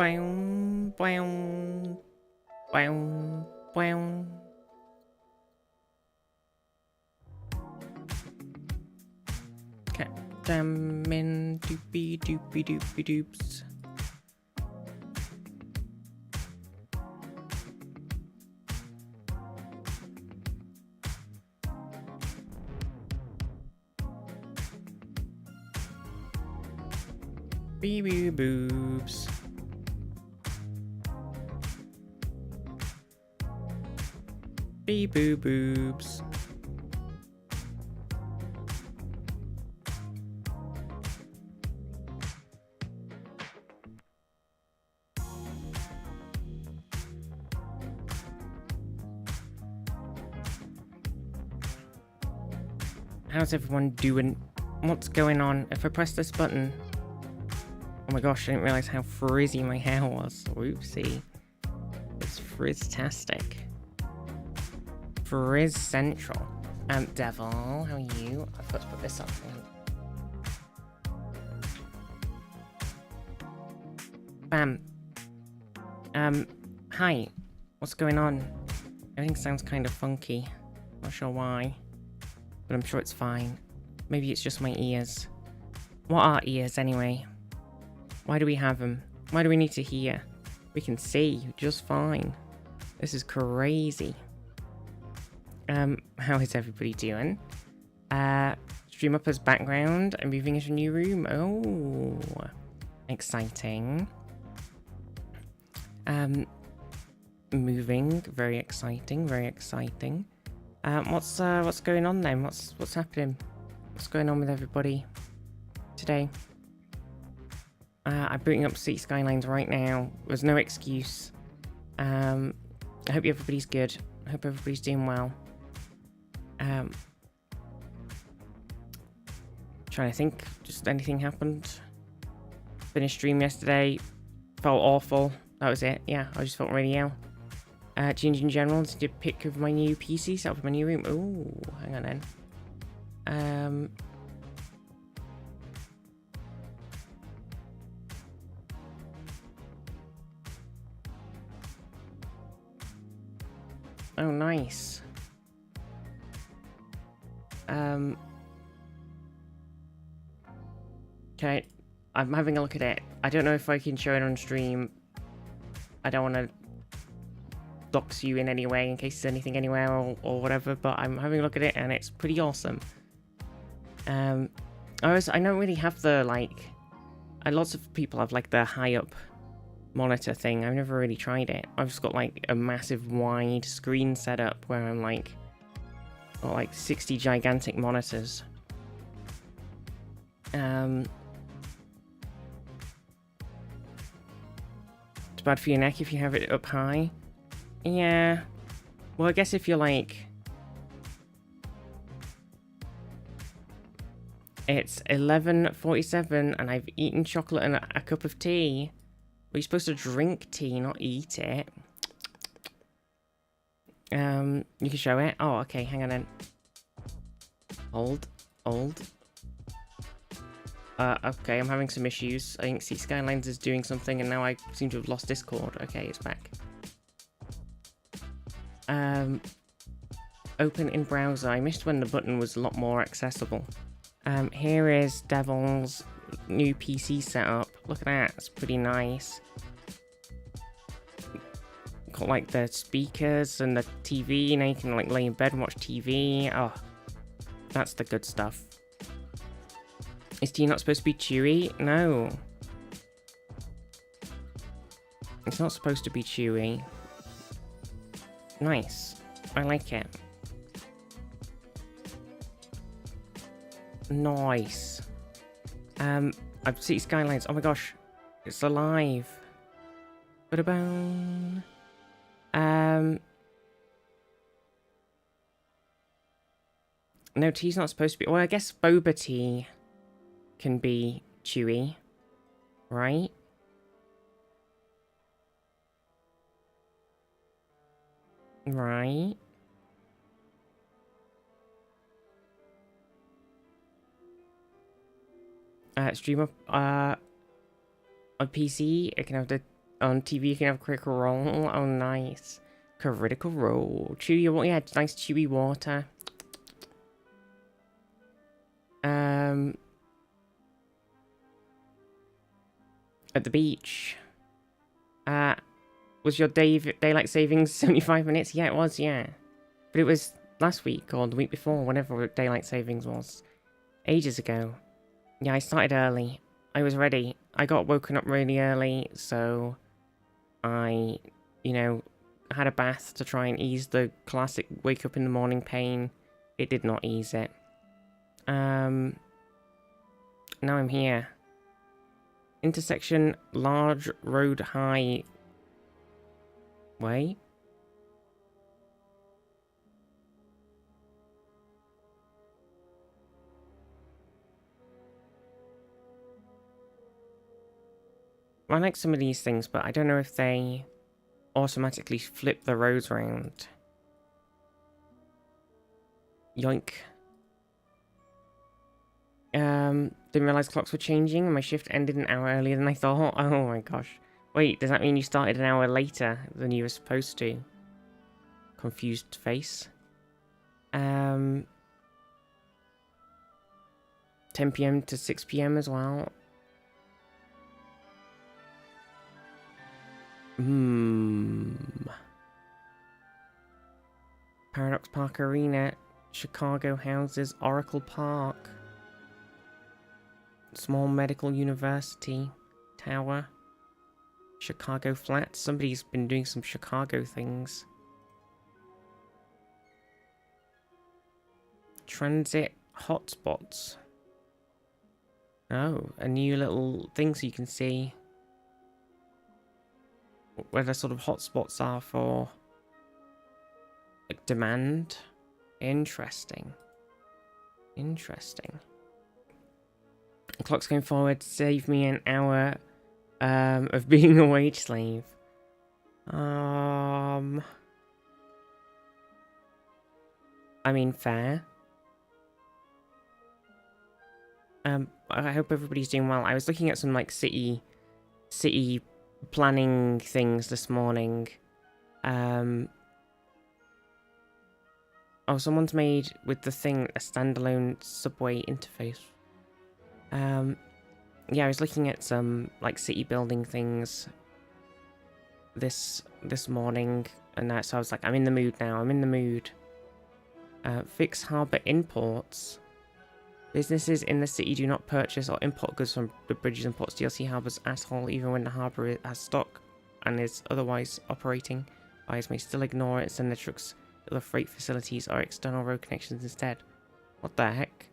Boom, boom, boom, boom. Cat damn doopy doopy doopy doops. Bee boo boobs. Bee boo boobs. How's everyone doing? What's going on? If I press this button... Oh my gosh, I didn't realize how frizzy my hair was. Oopsie. It's frizz-tastic. Frizz Central. Devil, how are you? I've got to put this up. Bam. Hi. What's going on? Everything sounds kind of funky. Not sure why. But I'm sure it's fine. Maybe it's just my ears. What are ears, anyway? Why do we have them? Why do we need to hear? We can see just fine. This is crazy. How is everybody doing? Stream up as background. I'm moving into a new room. Oh, exciting. Moving. Very exciting. Very exciting. What's going on then? What's happening? What's going on with everybody today? I'm booting up Skylines right now. There's no excuse. I hope everybody's good. I hope everybody's doing well. Trying to think. Just anything happened? Finished stream yesterday. Felt awful. That was it. Yeah, I just felt really ill. Change in general. Did a pic of my new PC set up in my new room. Ooh, hang on then. Oh, nice. Okay, I'm having a look at it. I don't know if I can show it on stream. I don't want to dox you in any way in case there's anything anywhere or whatever, but I'm having a look at it and it's pretty awesome. I don't really have the, like... lots of people have, like, the high-up monitor thing. I've never really tried it. I've just got, like, a massive wide screen setup where I'm, like... got, like, 60 gigantic monitors. It's bad for your neck if you have it up high. Yeah. Well, I guess if you're, like... It's 11:47 and I've eaten chocolate and a cup of tea. Well, you're supposed to drink tea, not eat it. You can show it. Oh, okay, hang on then. Hold. Okay, I'm having some issues. I think Skylines is doing something and now I seem to have lost Discord. Okay, it's back. Open in browser. I missed when the button was a lot more accessible. Here is Devil's new PC setup. Look at that, it's pretty nice. Got like the speakers and the TV, now you can like lay in bed and watch TV. Oh, that's the good stuff. Is tea not supposed to be chewy? No. It's not supposed to be chewy. Nice. I like it. Nice. I've seen Skylines. Oh my gosh. It's alive. Ba-da-boom. No, tea's not supposed to be... Well, I guess boba tea can be chewy. Right? Right. Stream up on PC. I can have the On TV, you can have critical role. Oh, nice. Critical role. Chewy, yeah, nice chewy water. At the beach. Was your daylight savings 75 minutes? Yeah, it was, yeah. But it was last week or the week before, whenever daylight savings was. Ages ago. Yeah, I started early. I was ready. I got woken up really early, so I, you know, had a bath to try and ease the classic wake up in the morning pain. It did not ease it. Now I'm here. Intersection Large Road High Way. I like some of these things, but I don't know if they automatically flip the roads around. Yoink. Didn't realize clocks were changing and my shift ended an hour earlier than I thought. Oh my gosh. Wait, does that mean you started an hour later than you were supposed to? Confused face. 10 PM to 6 PM as well. Paradox Park Arena, Chicago Houses, Oracle Park. Small Medical University, Tower. Chicago Flats. Somebody's been doing some Chicago things. Transit hotspots. Oh, a new little thing so you can see where the sort of hotspots are for like demand. Interesting. Interesting. The clock's going forward to save me an hour of being a wage slave. I mean, fair. I hope everybody's doing well. I was looking at some like city planning things this morning. Oh, someone's made with the thing a standalone subway interface. Yeah, I was looking at some like city building things this morning, and so I was like, I'm in the mood now. I'm in the mood. Fix harbour imports. Businesses in the city do not purchase or import goods from the bridges and ports. DLC harbours asshole even when the harbour has stock and is otherwise operating. Buyers may still ignore it and send their trucks to the freight facilities or external road connections instead. What the heck?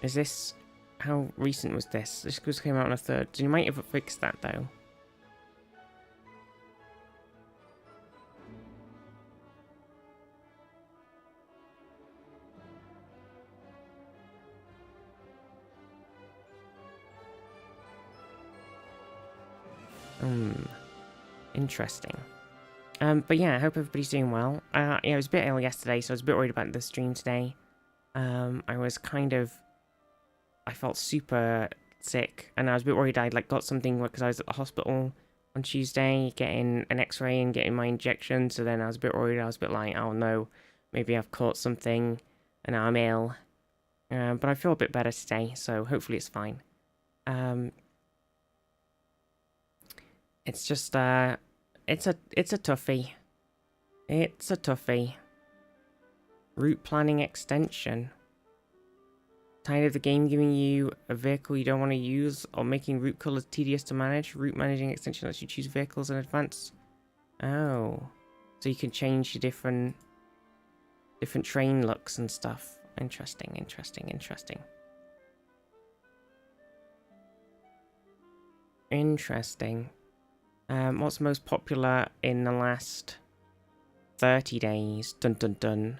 Is this... How recent was this? This just came out on a 3rd. So you might have fixed that though. Interesting. But yeah, I hope everybody's doing well. Yeah, I was a bit ill yesterday, so I was a bit worried about the stream today. I was kind of... I felt super sick, and I was a bit worried I'd like got something because I was at the hospital on Tuesday getting an x-ray and getting my injection, so then I was a bit worried. I was a bit like, oh no, maybe I've caught something and now I'm ill. But I feel a bit better today, so hopefully it's fine. It's just, it's a toughie. It's a toughie. Route planning extension. Tired of the game giving you a vehicle you don't want to use or making route colors tedious to manage? Route managing extension lets you choose vehicles in advance. Oh. So you can change your different train looks and stuff. Interesting, interesting, interesting. Interesting. What's most popular in the last 30 days? Dun dun dun.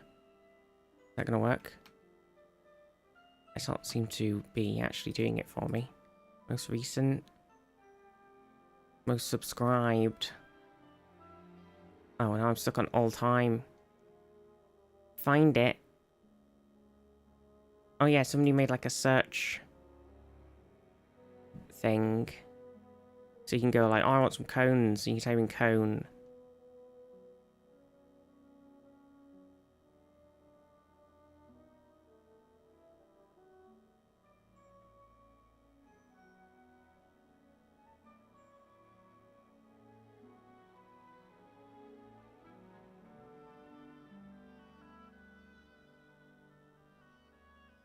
Is that gonna work? It doesn't seem to be actually doing it for me. Most recent. Most subscribed. Oh, now I'm stuck on all time. Find it. Oh yeah, somebody made like a search thing. So you can go like, oh, I want some cones. And you can type in cone.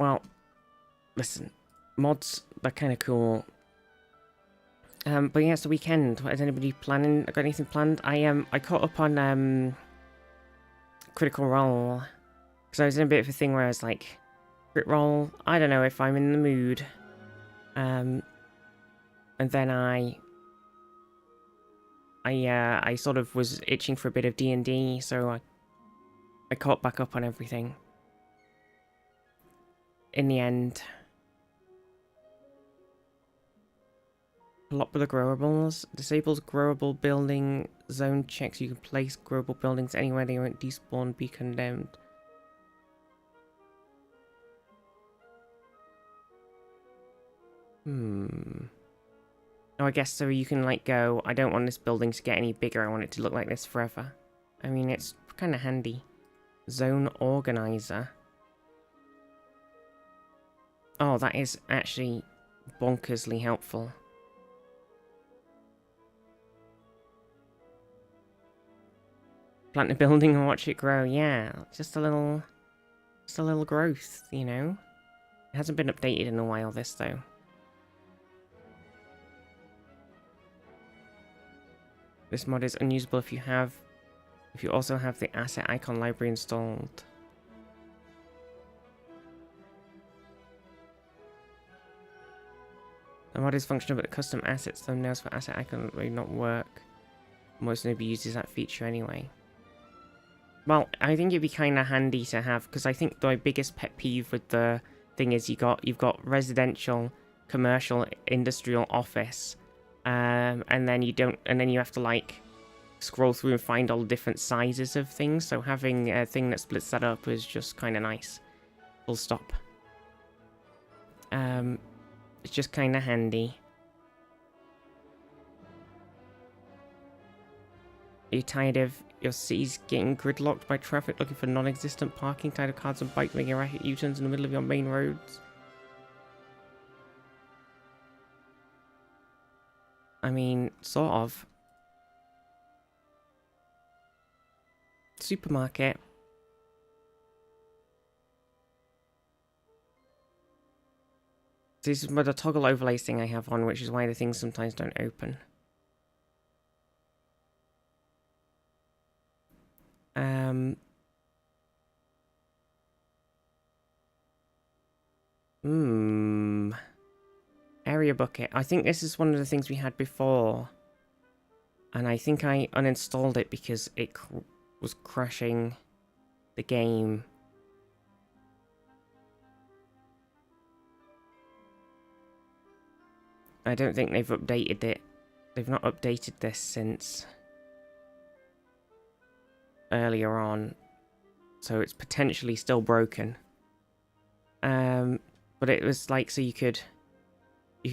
Well, listen, mods, they're kind of cool. But yeah, it's the weekend. Is anybody planning? Got anything planned? I caught up on Critical Role because I was in a bit of a thing where I was like, Crit Role. I don't know if I'm in the mood. And then I sort of was itching for a bit of D&D, so I caught back up on everything. In the end, a lot with the growables. Disables growable building zone checks. You can place growable buildings anywhere they won't despawn, be condemned. Oh, I guess so you can like go, I don't want this building to get any bigger, I want it to look like this forever. I mean, it's kind of handy. Zone organizer. Oh, that is actually bonkersly helpful. Plant a building and watch it grow. Yeah, just a little growth, you know? It hasn't been updated in a while, this, though. This mod is unusable if you also have the asset icon library installed. The mod is functional, but the custom assets thumbnails for asset icon may not work. Most nobody uses that feature anyway. Well, I think it'd be kind of handy to have, because I think my biggest pet peeve with the thing is you've got residential, commercial, industrial, office, and then you have to like scroll through and find all the different sizes of things. So having a thing that splits that up is just kind of nice. Full stop. It's just kind of handy. Are you tired of your cities getting gridlocked by traffic, looking for non-existent parking, tired of cars and bikes making erratic U-turns in the middle of your main roads? I mean, sort of. Supermarket. This is the toggle overlays thing I have on, which is why the things sometimes don't open. Area bucket. I think this is one of the things we had before. And I think I uninstalled it because it was crashing the game. I don't think they've updated it. They've not updated this since earlier on. So it's potentially still broken. But it was like, so you could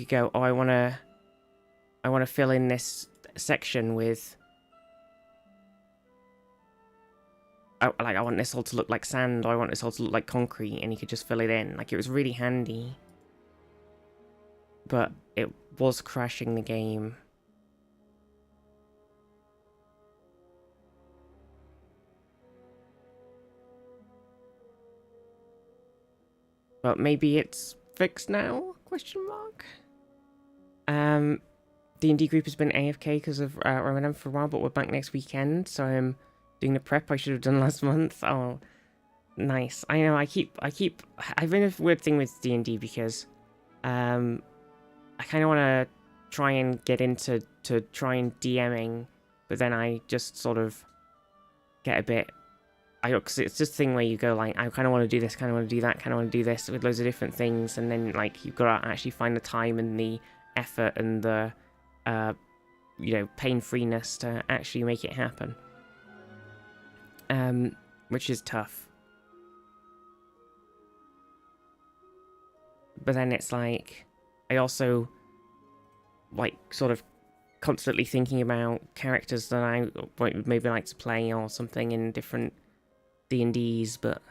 go, oh, I want to fill in this section with, I want this all to look like sand, or I want this all to look like concrete, and you could just fill it in. Like, it was really handy. But it was crashing the game. But maybe it's fixed now? Question mark. D&D group has been AFK because of Ramadan for a while, but we're back next weekend, so I'm doing the prep I should have done last month. Oh, nice. I know. I've been a weird thing with D&D because, I kind of want to try and get into trying DMing, but then I just sort of get a bit. Because it's just a thing where you go like, I kind of want to do this, kind of want to do that, kind of want to do this with loads of different things, and then like you've got to actually find the time and the effort and the, pain-freeness to actually make it happen. Which is tough. But then it's like, I also like, sort of constantly thinking about characters that I would maybe like to play or something in different D&Ds, but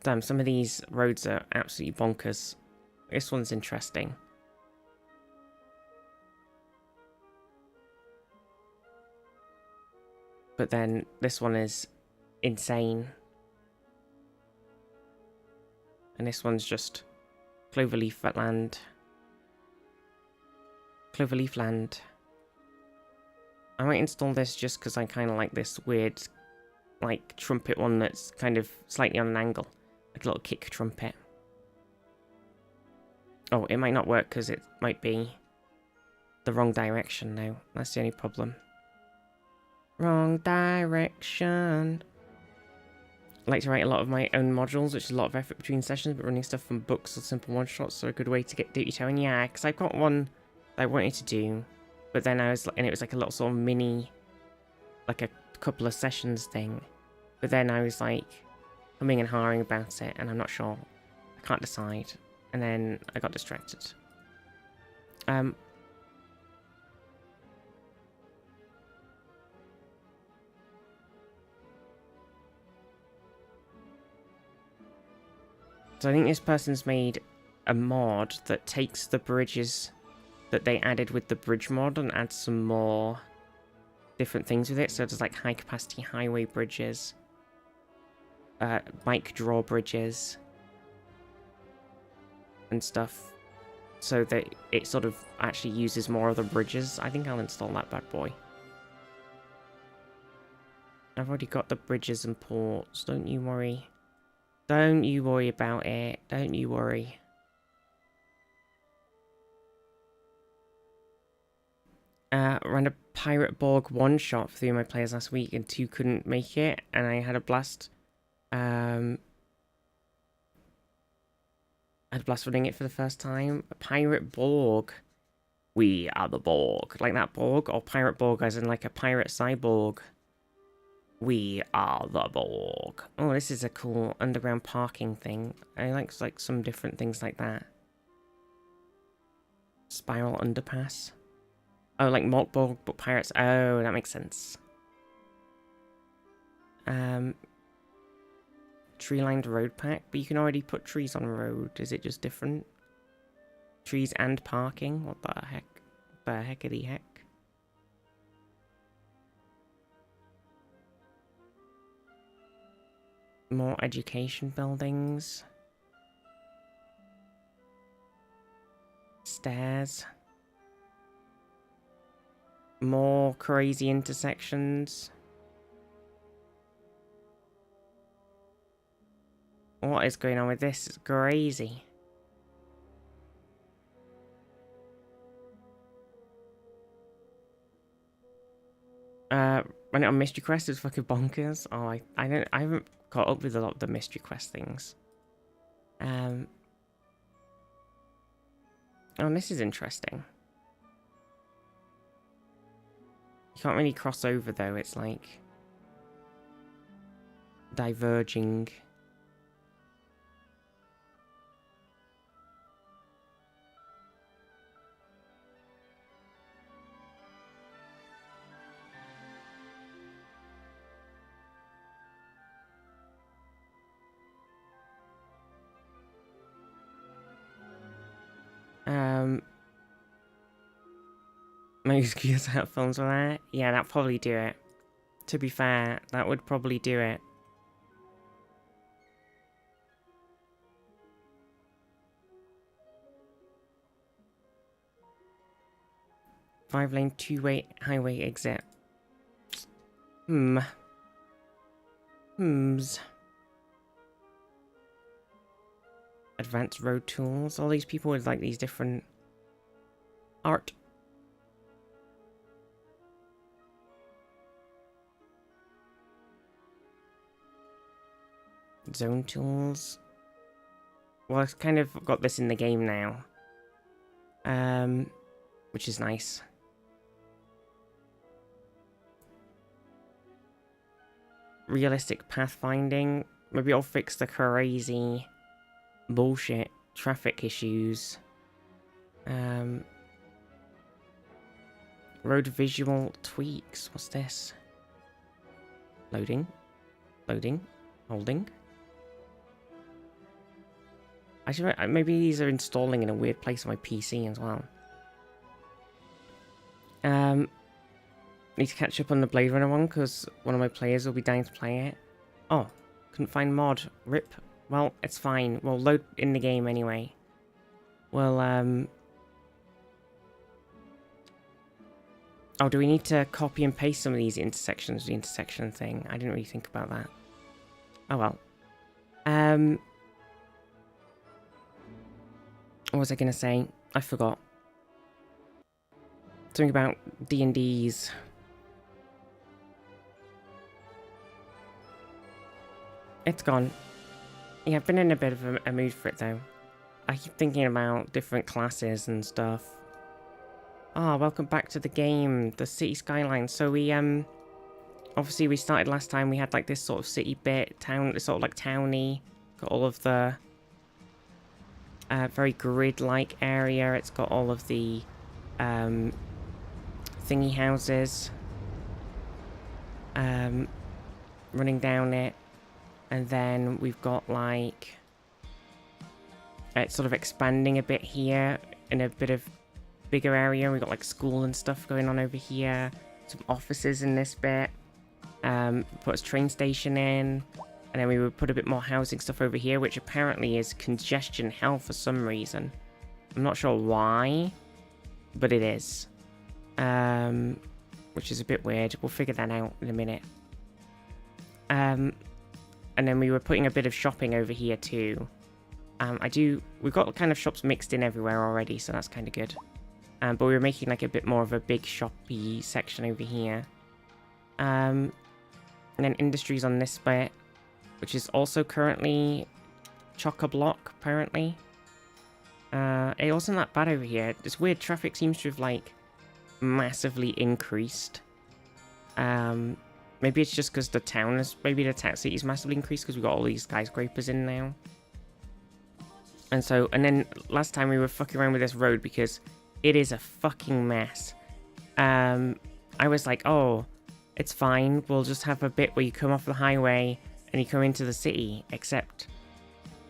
damn, some of these roads are absolutely bonkers. This one's interesting. But then this one is insane. And this one's just Cloverleaf Land. Cloverleaf Land. I might install this just because I kind of like this weird, like, trumpet one that's kind of slightly on an angle. Like a little kick trumpet. Oh, it might not work because it might be the wrong direction now. That's the only problem. Wrong direction. I like to write a lot of my own modules, which is a lot of effort between sessions, but running stuff from books or simple one-shots are a good way to dip your toe in. Yeah, because I've got one that I wanted to do, but then and it was like a little sort of mini, like a couple of sessions thing. But then I was like, humming and hawing about it, and I'm not sure. I can't decide. And then I got distracted. So I think this person's made a mod that takes the bridges that they added with the bridge mod and adds some more different things with it. So there's like high capacity highway bridges, bike drawbridges, and stuff. So that it sort of actually uses more of the bridges. I think I'll install that bad boy. I've already got the bridges and ports, don't you worry. Don't you worry about it. Don't you worry. Ran a Pirate Borg one-shot for 3 of my players last week and 2 couldn't make it, and I had a blast. I had a blast running it for the first time. A Pirate Borg. We are the Borg. Like that Borg, or Pirate Borg as in like a pirate cyborg. We are the Borg. Oh, this is a cool underground parking thing. I like some different things like that. Spiral underpass. Oh, like Morkborg, but pirates. Oh, that makes sense. Tree-lined road pack, but you can already put trees on a road. Is it just different? Trees and parking? What the heck? The heckity heck? More education buildings. Stairs. More crazy intersections. What is going on with this? It's crazy. Run it on Mystery Quest is fucking bonkers. Oh, I haven't caught up with a lot of the Mystery Quest things. Oh, this is interesting. You can't really cross over though, it's like diverging. Most Gears Out films were there. Yeah, that'd probably do it. To be fair, that would probably do it. Five-lane, two-way highway exit. Hms. Advanced road tools. All these people with like these different art. Zone tools. Well, I've kind of got this in the game now. Which is nice. Realistic pathfinding. Maybe I'll fix the crazy bullshit traffic issues. Road visual tweaks. What's this? Loading. Loading. Holding. Actually, maybe these are installing in a weird place on my PC as well. Need to catch up on the Blade Runner one because one of my players will be dying to play it. Oh, couldn't find mod. RIP. Well, it's fine. We'll load in the game anyway. Well, oh, do we need to copy and paste some of these intersections, the intersection thing? I didn't really think about that. Oh well. What was I gonna say? I forgot. Something about D&Ds. It's gone. Yeah, I've been in a bit of a mood for it though. I keep thinking about different classes and stuff. Ah, welcome back to the game, the city Skylines. So we, obviously we started last time, we had like this sort of city bit, town, sort of like towny, got all of the very grid-like area. It's got all of the thingy houses running down it. And then we've got like, it's sort of expanding a bit here in a bit of bigger area. We've got like school and stuff going on over here. Some offices in this bit. Put a train station in. And then we would put a bit more housing stuff over here, which apparently is congestion hell for some reason. I'm not sure why, but it is. Which is a bit weird. We'll figure that out in a minute. And then we were putting a bit of shopping over here too. We've got kind of shops mixed in everywhere already, so that's kind of good. But we were making like a bit more of a big shoppy section over here. And then industries on this bit, which is also currently chock-a-block, apparently. It wasn't that bad over here. This weird traffic seems to have like massively increased. Maybe it's just because the town is, maybe the city's massively increased because we've got all these skyscrapers in now. And then last time we were fucking around with this road because it is a fucking mess. I was like, oh, it's fine. We'll just have a bit where you come off the highway and you come into the city, except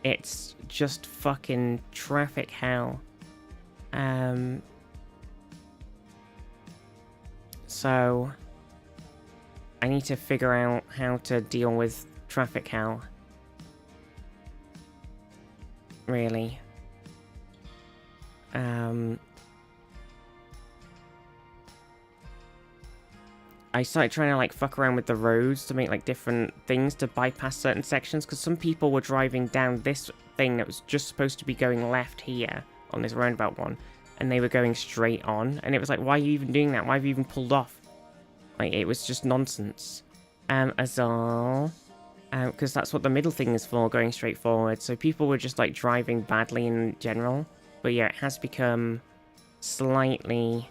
it's just fucking traffic hell. So I need to figure out how to deal with traffic hell. Really. I started trying to like fuck around with the roads to make like different things to bypass certain sections, because some people were driving down this thing that was just supposed to be going left here on this roundabout one, and they were going straight on, and it was like, why are you even doing that? Why have you even pulled off? Like, it was just nonsense. As all, because that's what the middle thing is for, going straight forward. So people were just like driving badly in general, but yeah, it has become slightly.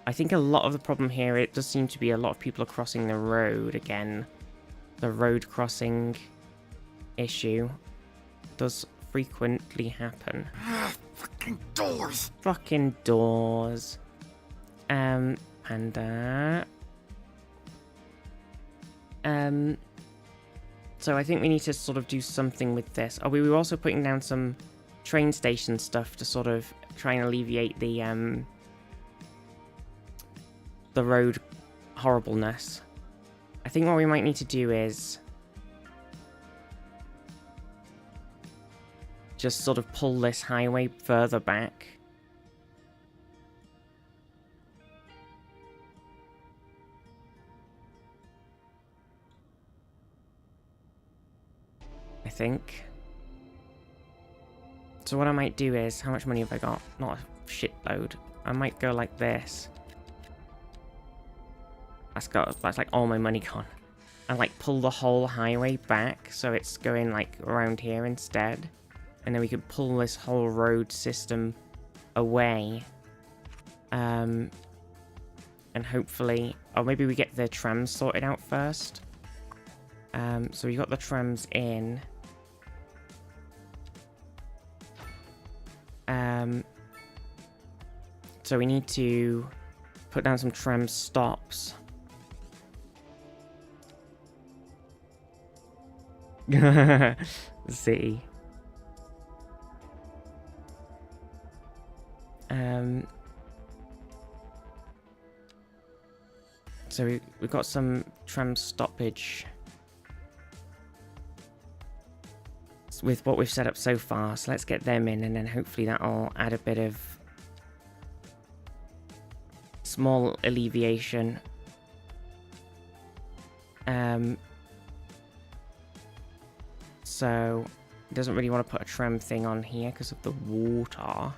I think a lot of the problem here, it does seem to be a lot of people are crossing the road again. The road crossing issue does frequently happen. Fucking doors! Fucking doors. Panda. So I think we need to sort of do something with this. Oh, we were also putting down some train station stuff to sort of try and alleviate the road horribleness. I think what we might need to do is just sort of pull this highway further back. I think. So what I might do is, how much money have I got? Not a shitload. I might go like this. That's like all my money gone. And like pull the whole highway back so it's going like around here instead. And then we could pull this whole road system away. And hopefully, or maybe we get the trams sorted out first. So we got the trams in. So we need to put down some tram stops. City. So we've got some tram stoppage with what we've set up so far. So let's get them in, and then hopefully that'll add a bit of small alleviation. So it doesn't really want to put a tram thing on here because of the water,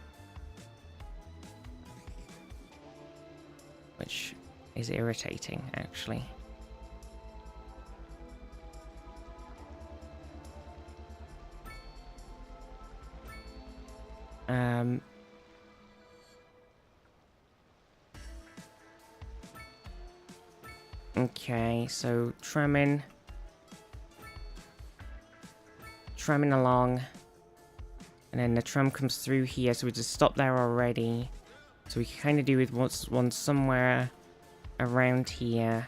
which is irritating, actually. Okay, so tramming along, and then the tram comes through here, so we just stop there already. So we can kind of do with one somewhere around here.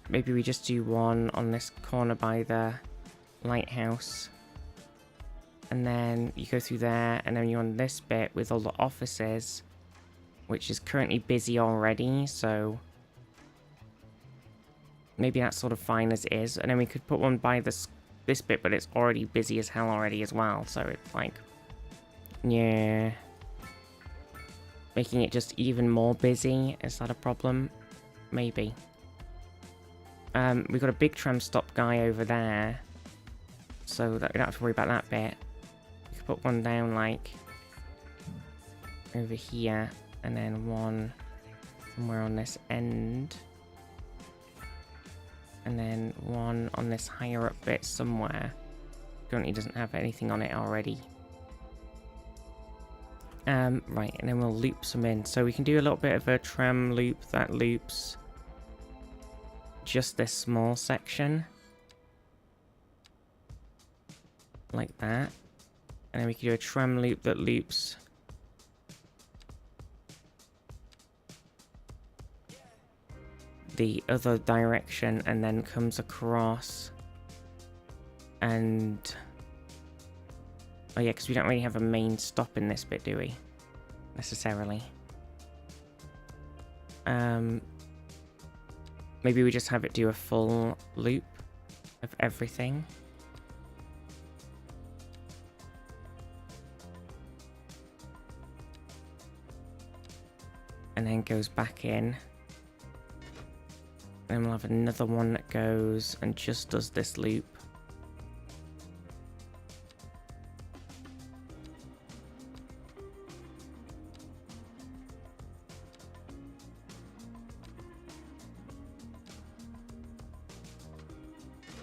Maybe we just do one on this corner by the lighthouse, and then you go through there, and then you're on this bit with all the offices, which is currently busy already, so maybe that's sort of fine as is. And then we could put one by this bit, but it's already busy as hell already as well, so it's like, yeah, making it just even more busy. Is that a problem? Maybe. We've got a big tram stop guy over there, so that we don't have to worry about that bit. We could put one down like over here, and then one somewhere on this end, and then one on this higher up bit somewhere. Currently doesn't have anything on it already. Right, and then we'll loop some in. So we can do a little bit of a tram loop that loops just this small section, like that. And then we can do a tram loop that loops the other direction and then comes across. And oh yeah, because we don't really have a main stop in this bit, do we? Necessarily. Maybe we just have it do a full loop of everything. And then goes back in. Then we'll have another one that goes and just does this loop.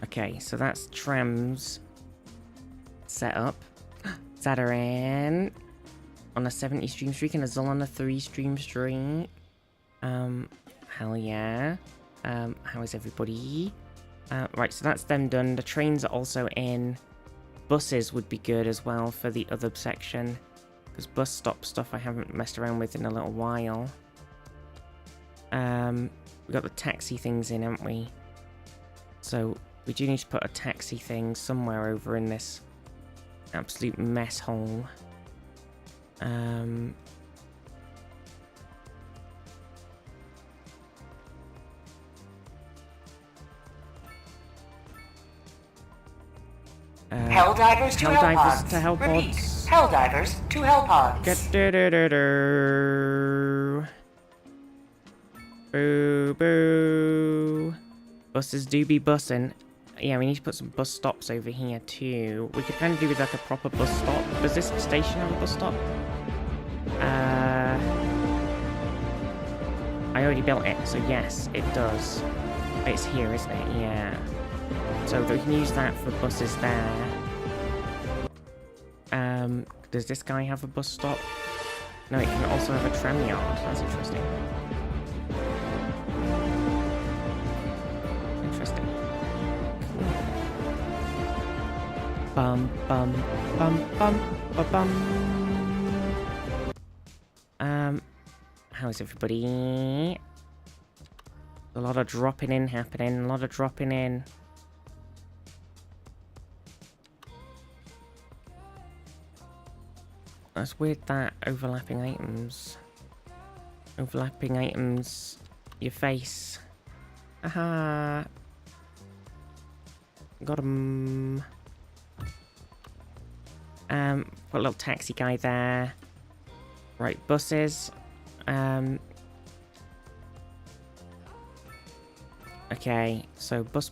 Okay, so that's trams set up. Sadaran on a 70 stream streak and Azul on a 3 stream streak. Hell yeah. How is everybody? Right, so that's them done. The trains are also in. Buses would be good as well for the other section, because bus stop stuff I haven't messed around with in a little while. We got the taxi things in, haven't we? So we do need to put a taxi thing somewhere over in this absolute mess hole. Helldivers to Hellpods. To Hellpods. Repeat, Helldivers to Hellpods. Boo boo. Buses do be bussing. Yeah, we need to put some bus stops over here too. We could kind of do with like a proper bus stop. Does this station have a bus stop? I already built it, so yes, it does. It's here, isn't it? Yeah. So we can use that for buses there. Does this guy have a bus stop? No, it can also have a tram yard. That's interesting. Interesting. Cool. Bum bum bum bum bum bum. How's everybody? A lot of dropping in happening. A lot of dropping in. That's weird that overlapping items. Overlapping items. Your face. Aha. Got him. Put a little taxi guy there. Right, buses. Okay, so bus.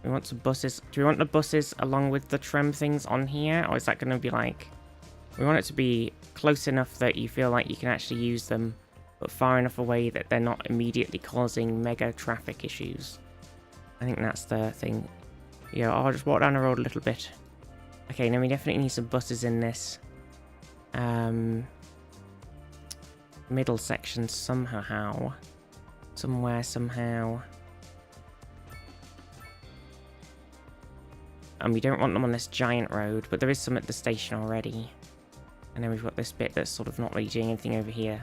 We want some buses. Do we want the buses along with the tram things on here? Or is that going to be like... We want it to be close enough that you feel like you can actually use them, but far enough away that they're not immediately causing mega traffic issues. I think that's the thing. Yeah, I'll just walk down the road a little bit. Okay, now we definitely need some buses in this middle section somehow. Somewhere, somehow. And we don't want them on this giant road, but there is some at the station already. And then we've got this bit that's sort of not really doing anything over here.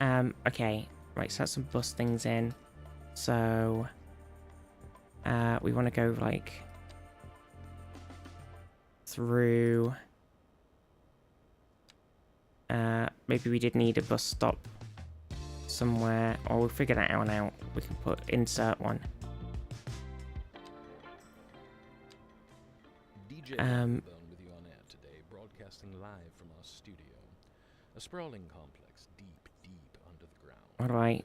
Okay. Right, so that's some bus things in. So... we want to go, like... through... maybe we did need a bus stop somewhere. Or we'll figure that one out. We can put insert one. With you on air today, broadcasting live from our studio. A sprawling complex deep under the ground. What do I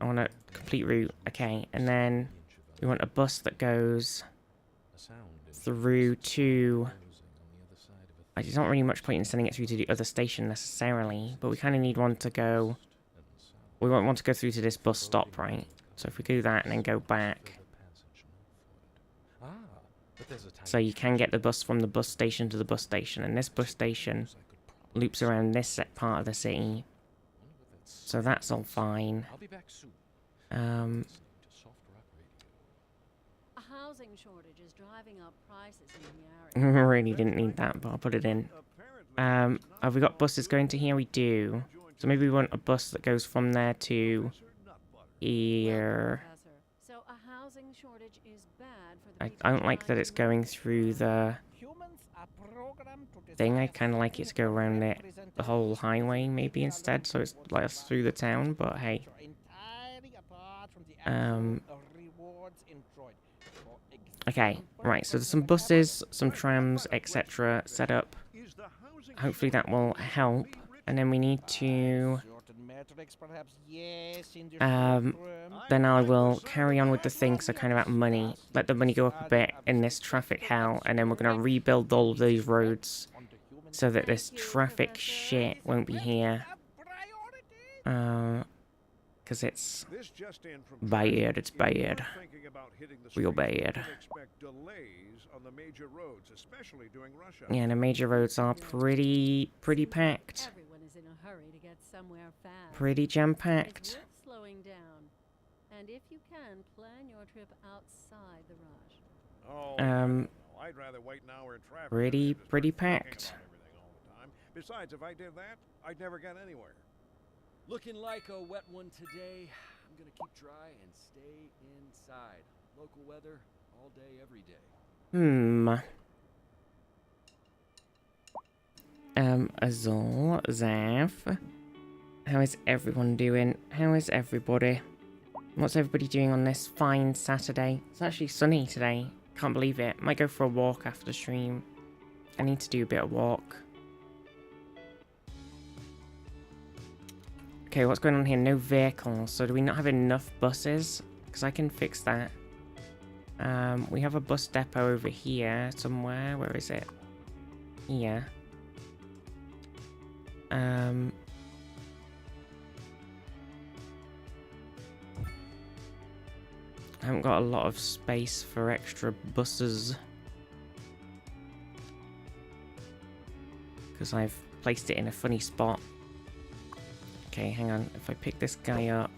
want a complete route. Okay, and then we want a bus that goes through to... There's not really much point in sending it through to the other station necessarily, but we kind of need one to go... We want one to go through to this bus stop, right? So if we do that and then go back... So you can get the bus from the bus station to the bus station, and this bus station loops around this part of the city. So that's all fine. A housing shortage is driving up prices in the area. Really didn't need that, but I'll put it in. Have we got buses going to here? We do. So maybe we want a bus that goes from there to here. So a housing shortage is bad for the I don't like that it's going through the thing. I kind of like it to go around the whole highway maybe instead, so it's like through the town, but hey. Okay, right, so there's some buses, some trams, etc. set up. Hopefully that will help. And then we need to... then I will carry on with the thing, so kind of about money. Let the money go up a bit in this traffic hell, and then we're going to rebuild all of these roads so that this traffic shit won't be here. Because it's bad, it's bad. Real bad. Yeah, the major roads are pretty packed. Everyone is in a hurry to get somewhere fast. Pretty jam-packed. Slowing down. And if you can, plan your trip outside the rush. I'd rather wait an hour in traffic. Pretty packed. Besides, if I did that, I'd never get anywhere. Looking like a wet one today. I'm gonna keep dry and stay inside. Local weather, all day, every day. Azul, Zaf. How is everyone doing? How is everybody? What's everybody doing on this fine Saturday? It's actually sunny today. Can't believe it. Might go for a walk after stream. I need to do a bit of walk. Okay, what's going on here? No vehicles. So do we not have enough buses? Because I can fix that. We have a bus depot over here somewhere. Where is it? Here. I haven't got a lot of space for extra buses. Because I've placed it in a funny spot. Okay, hang on. If I pick this guy up...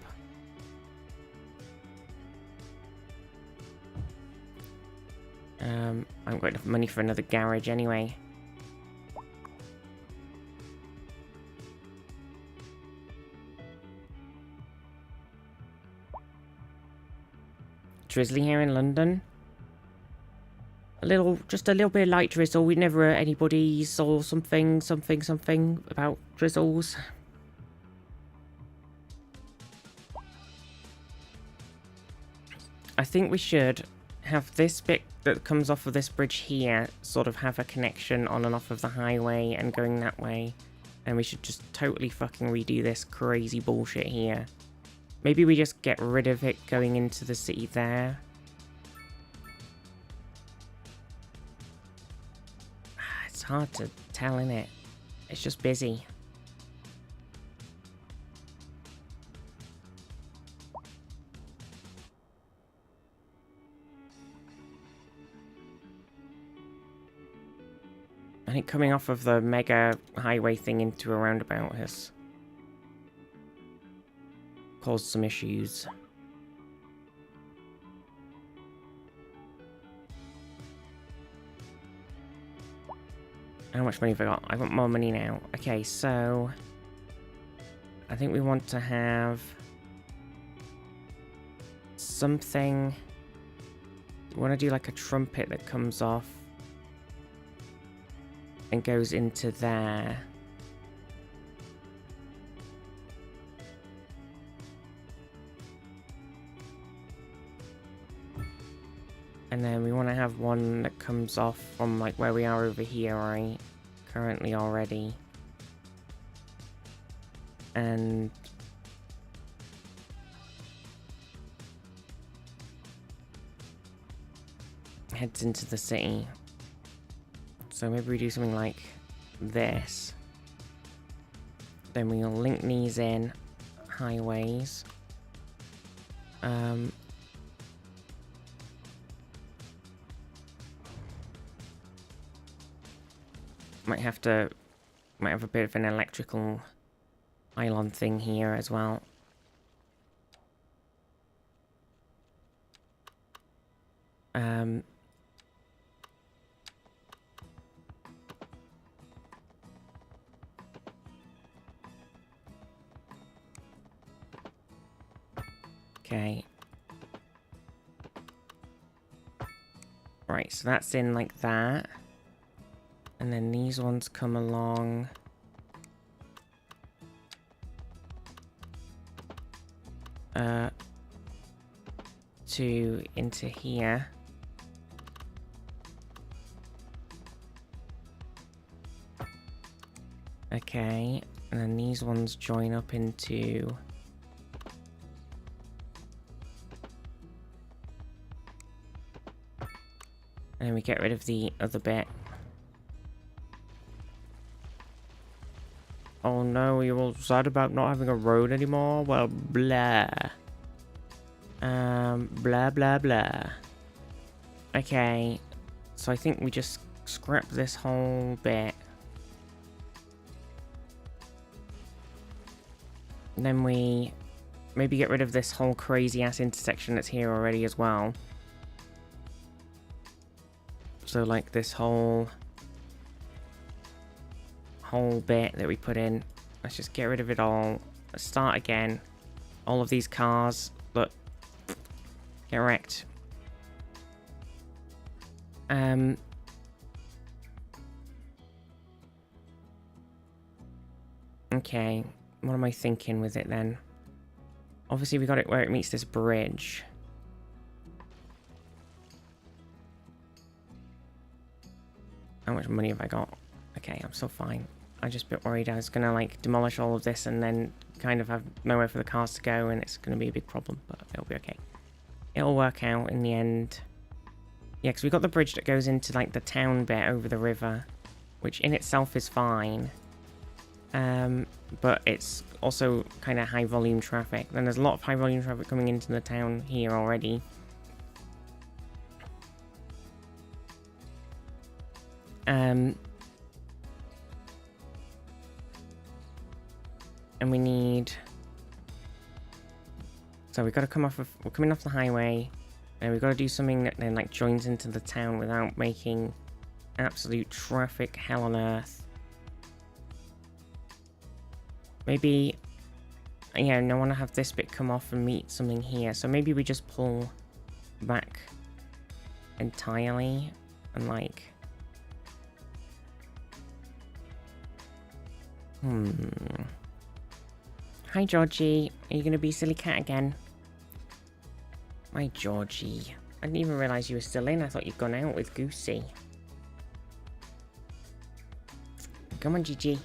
I haven't got enough money for another garage anyway. drizzly here in London. Just a little bit of light drizzle. We never heard anybody saw something about drizzles. I think we should have this bit that comes off of this bridge here sort of have a connection on and off of the highway and going that way. And we should just totally fucking redo this crazy bullshit here. Maybe we just get rid of it going into the city there. It's hard to tell, innit? It's just busy. I think coming off of the mega highway thing into a roundabout has caused some issues. How much money have I got? I want more money now. Okay, so I think we want to have something. We want to do like a trumpet that comes off and goes into there. And then we want to have one that comes off from like where we are over here, right? Currently already. And heads into the city. So maybe we do something like this. Then we'll link these in highways. Might have a bit of an electrical pylon thing here as well. Okay. Right, so that's in like that. And then these ones come along. Into here. Okay, and then these ones join up into... And then we get rid of the other bit. Oh no, you're all sad about not having a road anymore? Well, blah. Blah, blah, blah. Okay, so I think we just scrap this whole bit. And then we maybe get rid of this whole crazy-ass intersection that's here already as well. So, like, this whole bit that we put in. Let's just get rid of it all. Let's start again. All of these cars, look, get wrecked. Okay, what am I thinking with it then? Obviously we got it where it meets this bridge. How much money have I got? Okay, I'm still fine. I'm just a bit worried I was gonna like demolish all of this and then kind of have nowhere for the cars to go and it's gonna be a big problem, but it'll be okay. It'll work out in the end. Yeah, because we got the bridge that goes into like the town bit over the river, which in itself is fine. But it's also kind of high volume traffic. Then there's a lot of high volume traffic coming into the town here already. And we need... So we've got to come off of... We're coming off the highway. And we've got to do something that then like joins into the town without making absolute traffic hell on earth. Maybe... Yeah, I want to have this bit come off and meet something here. So maybe we just pull back entirely and like... Hi, Georgie. Are you gonna be silly cat again? My Georgie. I didn't even realise you were still in. I thought you'd gone out with Goosey. Come on, Gigi.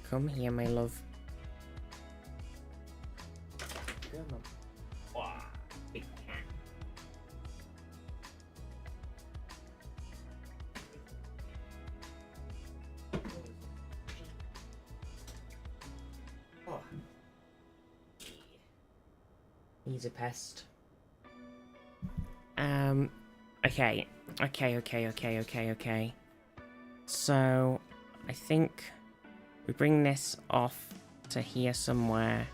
Come here, my love. Come on. Wow, big cat. Oh. He's a pest. Okay. So, I think we bring this off to here somewhere.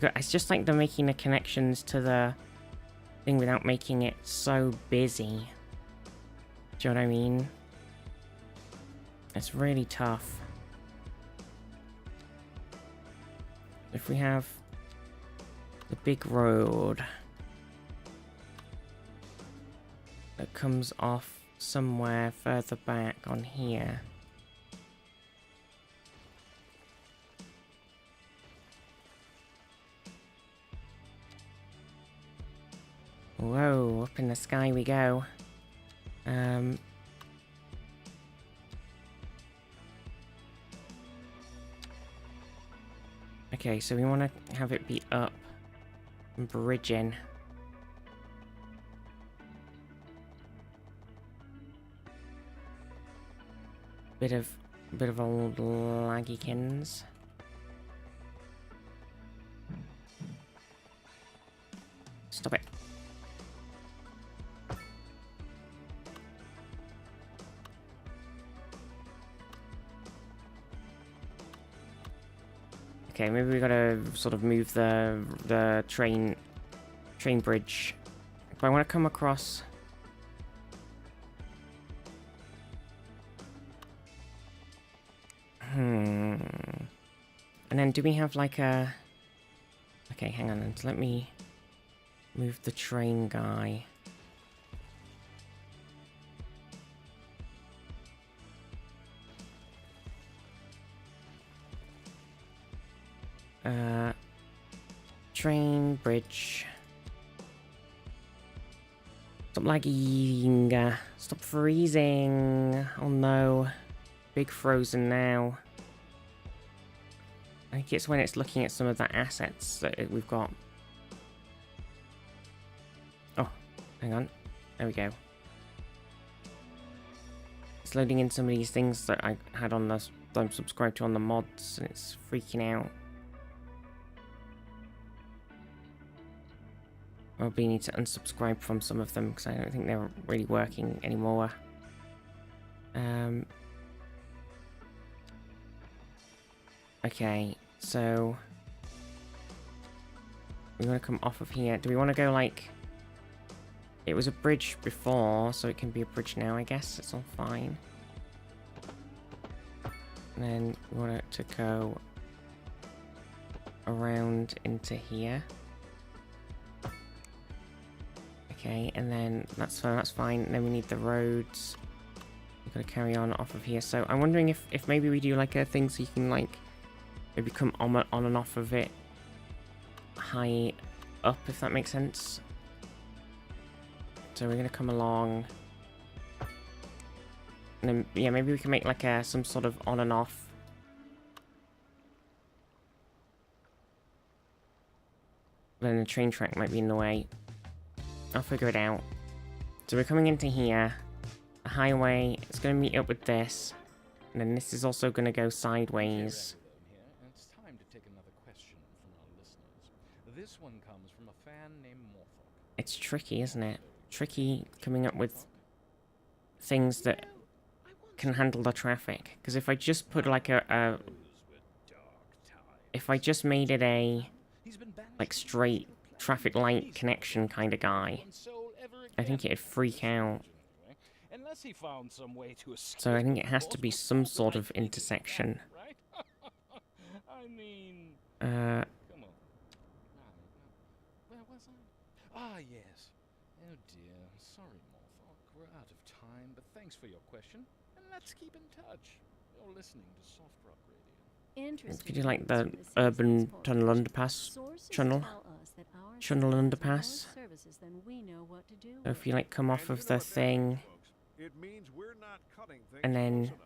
It's just like they're making the connections to the thing without making it so busy. Do you know what I mean? It's really tough. If we have the big road that comes off somewhere further back on here. Whoa, up in the sky we go. Okay, so we want to have it be up and bridging. Bit of old laggykins. Stop it. Okay, maybe we gotta sort of move the train bridge. If I want to come across. And then do we have like a... Okay, hang on, and let me move the train guy. Train bridge. Stop lagging. Stop freezing. Oh no. Big frozen now. I think it's when it's looking at some of the assets that we've got. Oh, hang on. There we go. It's loading in some of these things that I had on the... that I'm subscribed to on the mods, and it's freaking out. Probably need to unsubscribe from some of them because I don't think they're really working anymore. Okay, so we want to come off of here. Do we want to go like... It was a bridge before, so it can be a bridge now, I guess. It's all fine. And then we want it to go around into here. Okay, and then that's fine. And then we need the roads. We've got to carry on off of here. So I'm wondering if maybe we do like a thing so you can like maybe come on and off of it high up, if that makes sense. So we're gonna come along, and then yeah, maybe we can make like a some sort of on and off. Then the train track might be in the way. I'll figure it out. So we're coming into here. The highway is going to meet up with this. And then this is also going to go sideways. It's time to take another question from our listeners. This one comes from a fan named Morthok. It's tricky, isn't it? Tricky coming up with things that can handle the traffic. Because if I just put like if I just made it a like straight traffic light connection kind of guy, I think it'd freak out. So I think it has to be some sort of intersection. was I? Ah, yes. Oh dear. Sorry, Morthok. We're out of time, but thanks for your question. And let's keep in touch. You're listening to Soft Rock Radio. Interesting. Could you like news the from the urban citizens' tunnel portion. underpass Sources tunnel? tell us that our Tunnel city has underpass. more services than we know what to do So if with. you like come off And of you know the what that thing, means, folks. It means we're not cutting things and then- close enough.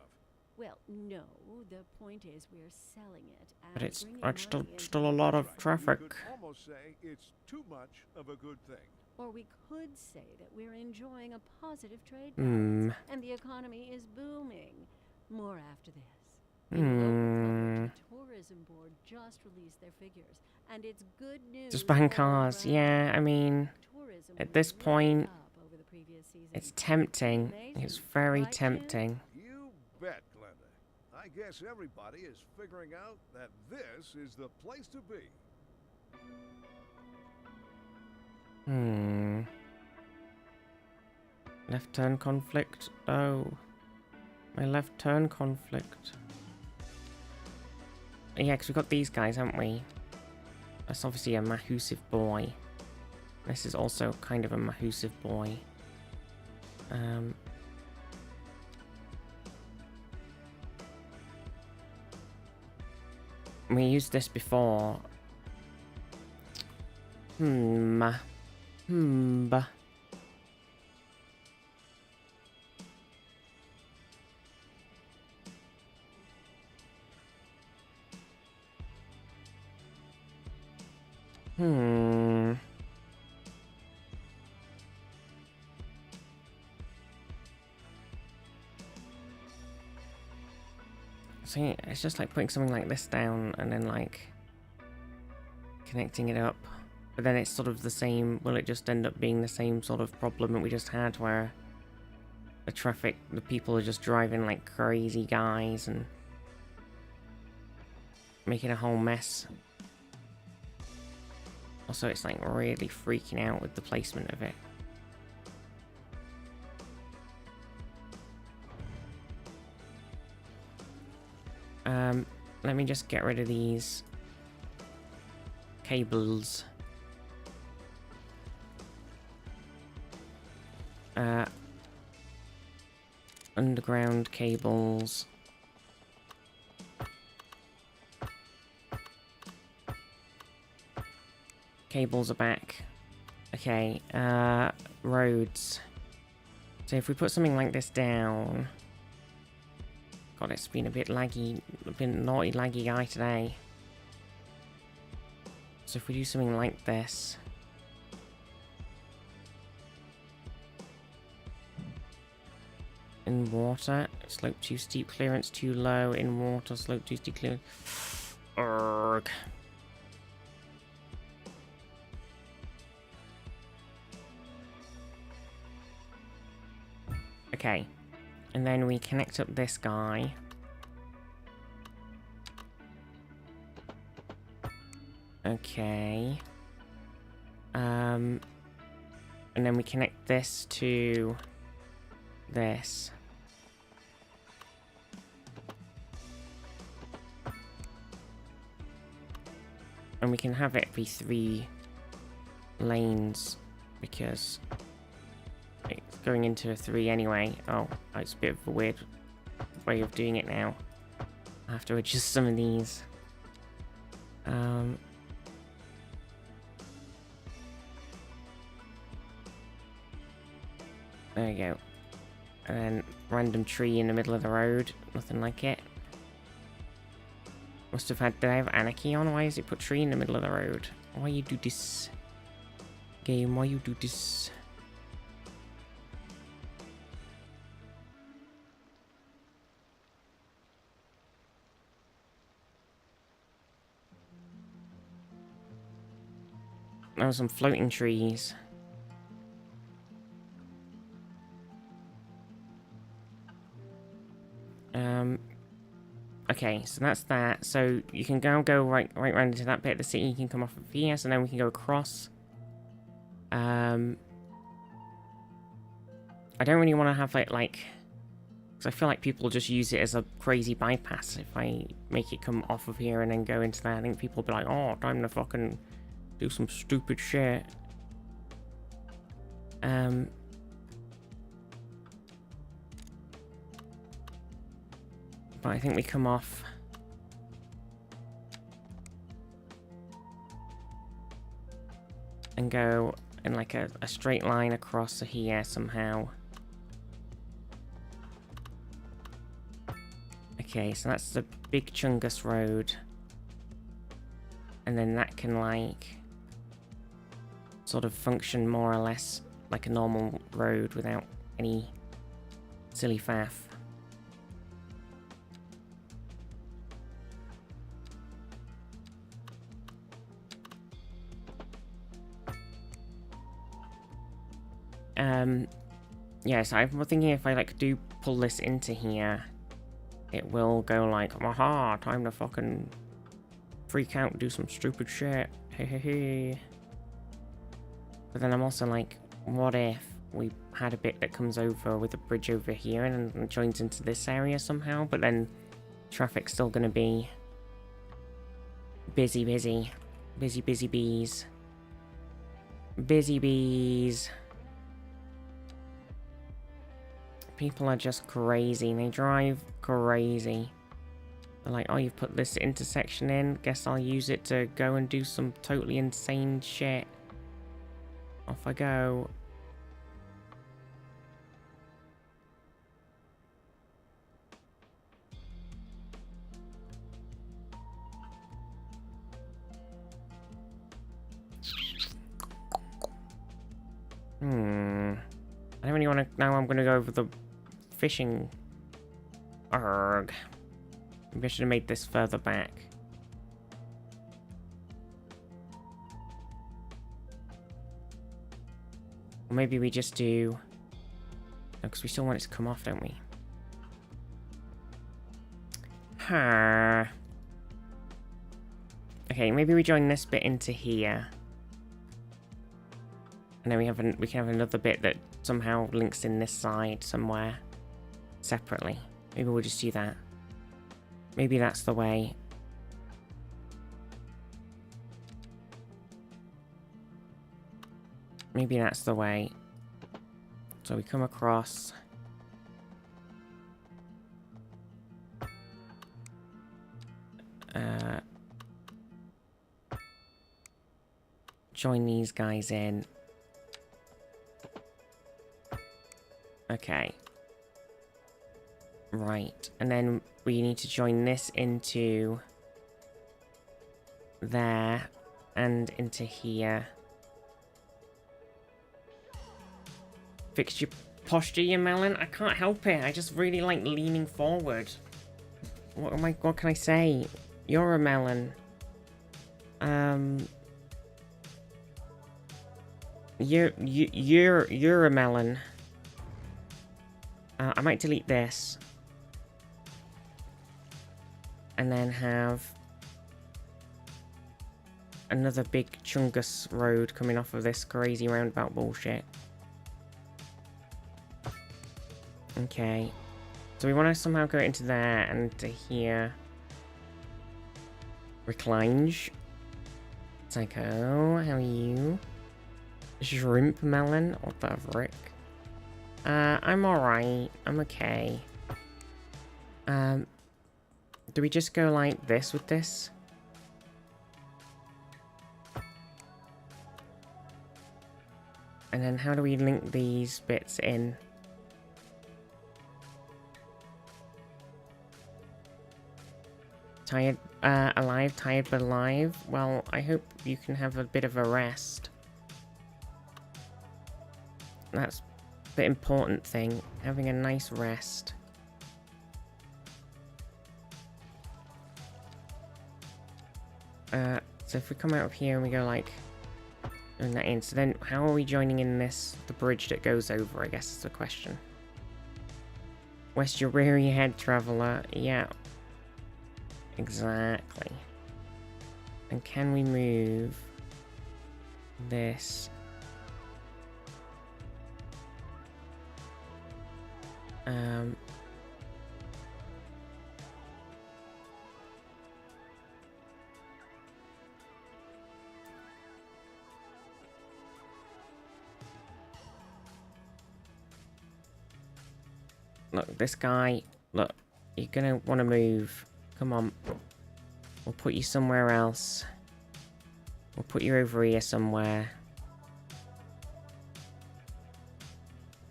Well, no. The point is we're selling it. but and it's bringing still money into still a the lot of Right. traffic. You could almost say it's too much of a good thing. Or we could say that we're enjoying a positive trade Hmm. balance and the economy is booming. More after this. In local Hmm. coverage, the Tourism Board just released their figures, and it's good news. Just buying all cars. around. Yeah, I mean, Tourism at was this way point, up over the previous season. it's tempting. Amazing, It's very right, Jim? tempting. You bet, Glenda. I guess everybody is figuring out that this is the place to be. Hmm. Left turn conflict. Oh. My left turn conflict. Yeah, because we've got these guys, haven't we? That's obviously a Mahusive boy. This is also kind of a Mahusive boy. We used this before. Hmm. See, it's just like putting something like this down and then like connecting it up. But then it's sort of the same, will it just end up being the same sort of problem that we just had where the people are just driving like crazy guys and making a whole mess. Also, it's like really freaking out with the placement of it. Let me just get rid of these cables. Underground cables. Cables are back. Okay, roads. So if we put something like this down... God, it's been a bit laggy, a bit naughty laggy guy today. So if we do something like this... In water, slope too steep, clearance too low. In water, slope too steep, clearance... Urgh. Okay, and then we connect up this guy. Okay. And then we connect this to this. And we can have it be 3 lanes because it's going into a 3 anyway. Oh, it's a bit of a weird way of doing it now. I have to adjust some of these. There we go. And then random tree in the middle of the road. Nothing like it. Must have had... Did I have anarchy on? Why is it put tree in the middle of the road? Why you do this? Game, why you do this? There were some floating trees. Okay, so that's that. So you can go right round into that bit of the city. You can come off of here, so then we can go across. I don't really want to have it like... Because I feel like people just use it as a crazy bypass. If I make it come off of here and then go into that, I think people will be like, oh, time to fucking do some stupid shit. But I think we come off. And go in like a straight line across here somehow. Okay, so that's the big Chungus Road. And then that can like sort of function more or less like a normal road without any silly faff. Yeah, so I'm thinking if I like do pull this into here, it will go like, aha, time to fucking freak out and do some stupid shit. Hey, hey, hey. But then I'm also like, what if we had a bit that comes over with a bridge over here and joins into this area somehow, but then traffic's still gonna be busy bees. Busy bees. People are just crazy. They drive crazy. They're like, oh, you've put this intersection in. Guess I'll use it to go and do some totally insane shit. Off I go. I don't really want to. Now I'm going to go over the fishing. Arrgh. Maybe I should have made this further back. Or maybe we just do... No, because we still want it to come off, don't we? Ha. Okay, maybe we join this bit into here. And then we can have another bit that somehow links in this side somewhere. Separately. Maybe we'll just do that. Maybe that's the way. Maybe that's the way. So we come across. Join these guys in. Okay. Right. And then we need to join this into there and into here. Fix your posture, you melon. I can't help it. I just really like leaning forward. What can I say? You're a melon. You're a melon. I might delete this. And then have another big Chungus road coming off of this crazy roundabout bullshit. Okay. So we want to somehow go into there and to here. Reclinge. Psycho, how are you? Shrimp melon? What the frick? I'm alright. I'm okay. Do we just go like this with this? And then how do we link these bits in? Tired, alive, tired but alive? Well, I hope you can have a bit of a rest. That's the important thing, having a nice rest. So if we come out of here and we go like, doing that in, so then how are we joining in this, the bridge that goes over, I guess is the question. West your weary head, traveller. Yeah. Exactly. And can we move this? Look, this guy. Look, you're gonna want to move. Come on. We'll put you somewhere else. We'll put you over here somewhere.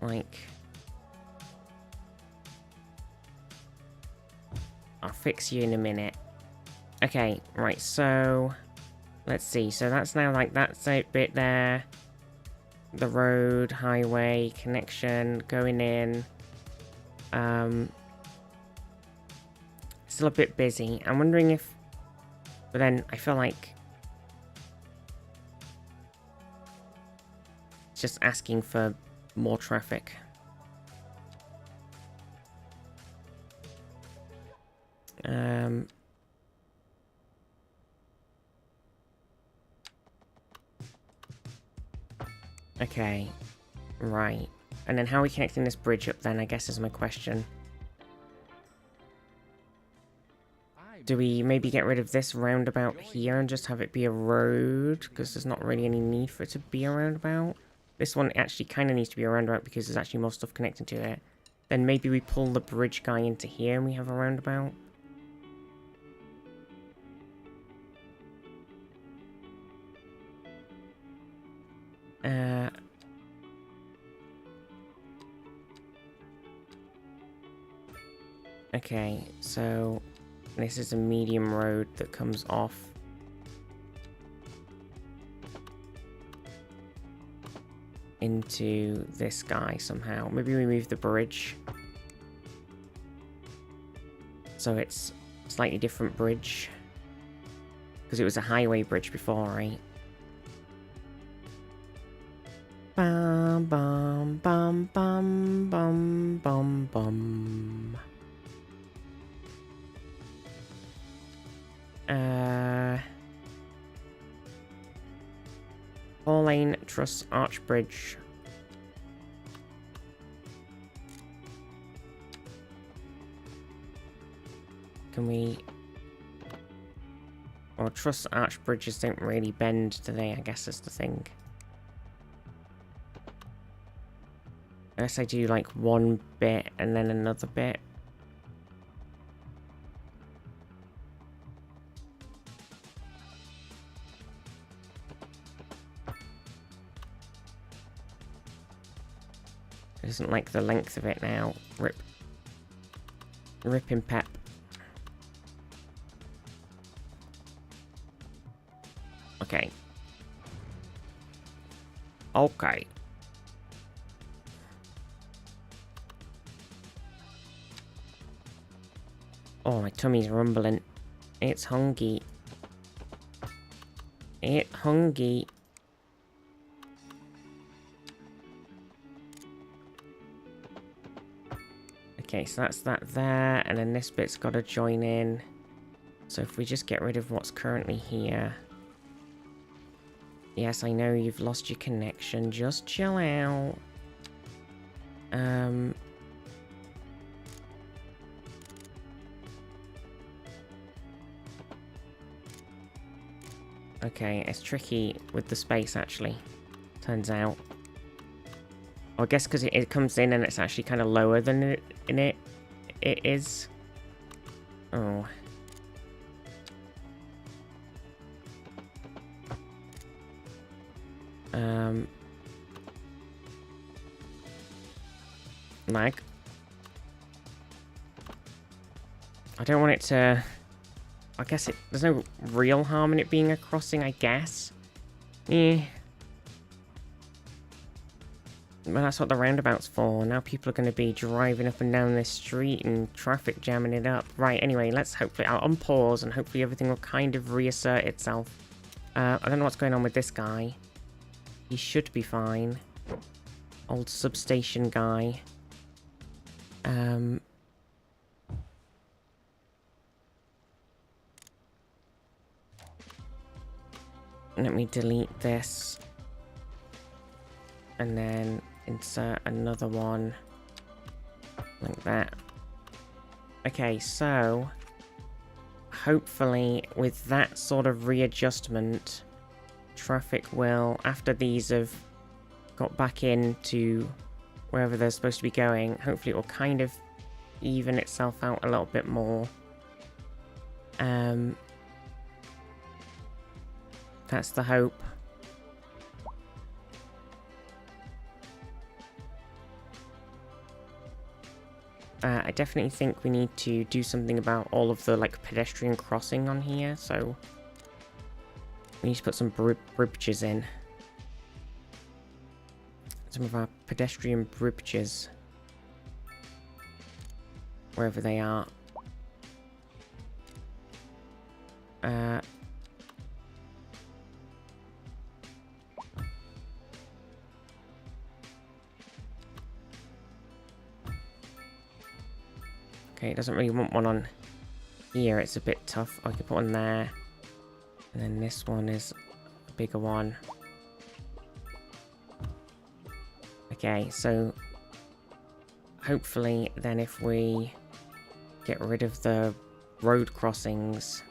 Like... I'll fix you in a minute. Okay, right, so... Let's see, so that's now like that bit there. The road, highway, connection, going in. Still a bit busy. I'm wondering if... But then I feel like... It's just asking for more traffic. Okay. Right. And then how are we connecting this bridge up then, I guess is my question. Do we maybe get rid of this roundabout here and just have it be a road? Because there's not really any need for it to be a roundabout. This one actually kind of needs to be a roundabout because there's actually more stuff connecting to it. Then maybe we pull the bridge guy into here and we have a roundabout. Okay, so this is a medium road that comes off. Into this guy somehow. Maybe we move the bridge. So it's a slightly different bridge. Because it was a highway bridge before, right? Bum bum bum bum bum bum bum. 4-lane truss arch bridge. Can we... Well, truss arch bridges don't really bend, do they? I guess that's the thing. Unless I do like one bit and then another bit. It doesn't like the length of it now. Ripping pep. Okay. Okay. Oh, my tummy's rumbling. It's hungry. It's hungry. Okay, so that's that there, and then this bit's got to join in. So if we just get rid of what's currently here. Yes, I know you've lost your connection. Just chill out. Okay, it's tricky with the space, actually. Turns out. I guess because it comes in and it's actually kind of lower than it is. Oh. Lag. I don't want it to... I guess there's no real harm in it being a crossing, I guess. Yeah. Well, that's what the roundabout's for. Now people are going to be driving up and down this street and traffic jamming it up. Right, anyway, let's hopefully... I'll unpause and hopefully everything will kind of reassert itself. I don't know what's going on with this guy. He should be fine. Old substation guy. Let me delete this. And then insert another one. Like that. Okay, so... hopefully, with that sort of readjustment, traffic will, after these have got back into wherever they're supposed to be going, hopefully it will kind of even itself out a little bit more. That's the hope. I definitely think we need to do something about all of the, like, pedestrian crossing on here, so we need to put some bridges in. Some of our pedestrian bridges. Wherever they are. Okay, it doesn't really want one on here. It's a bit tough. I can put one there. And then this one is a bigger one. Okay, so hopefully then if we get rid of the road crossings,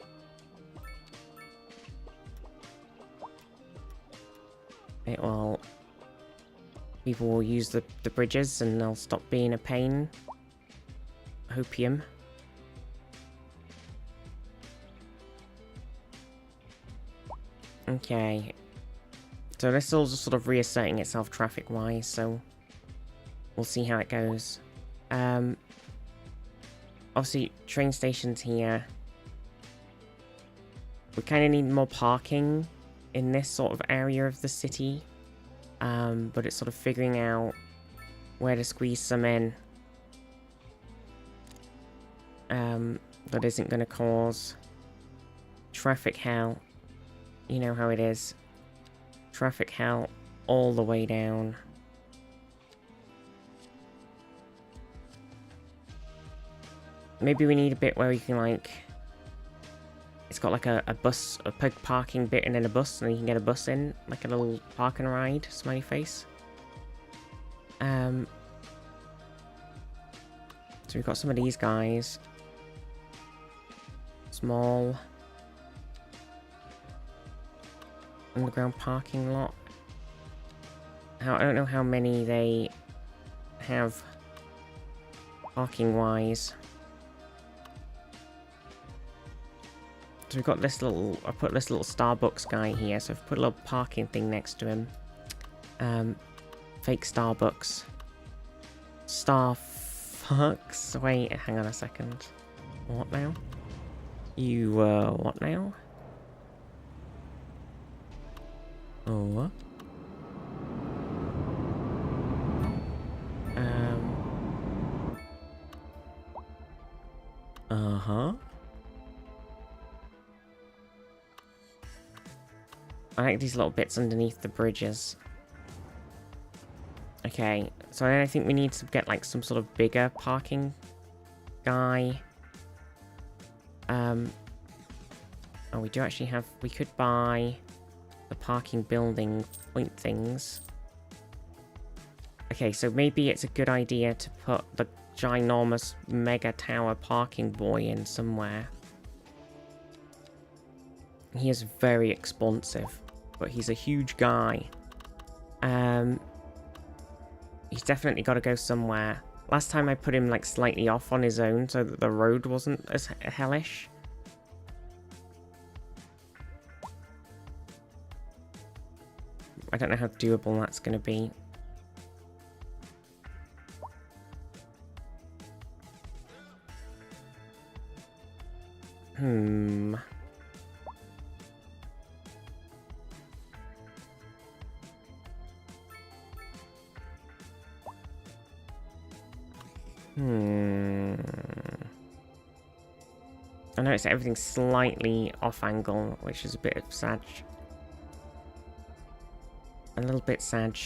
it will... people will use the bridges and they'll stop being a pain. Hopium. Okay. So this is all just sort of reasserting itself traffic-wise, so we'll see how it goes. Obviously, train stations here. We kind of need more parking in this sort of area of the city. But it's sort of figuring out where to squeeze some in. That isn't going to cause traffic hell. You know how it is. Traffic hell all the way down. Maybe we need a bit where we can, like... It's got like a bus, a parking bit and then a bus, and you can get a bus in. Like a little park and ride, smiley face. So we've got some of these guys. Small underground parking lot. I don't know how many they have parking wise. So we've got this little, I put this little Starbucks guy here, so I've put a little parking thing next to him. Fake Starbucks. Starfucks? Wait, hang on a second. What now? You, what now? Oh, what? Uh-huh. I like these little bits underneath the bridges. Okay, so I think we need to get like some sort of bigger parking guy. Oh, we do actually have... We could buy the parking building point things. Okay, so maybe it's a good idea to put the ginormous mega tower parking boy in somewhere. He is very expensive, but he's a huge guy. He's definitely got to go somewhere. Last time I put him like slightly off on his own so that the road wasn't as hellish. I don't know how doable that's going to be. I noticed everything's slightly off angle, which is a bit sad. A little bit sad.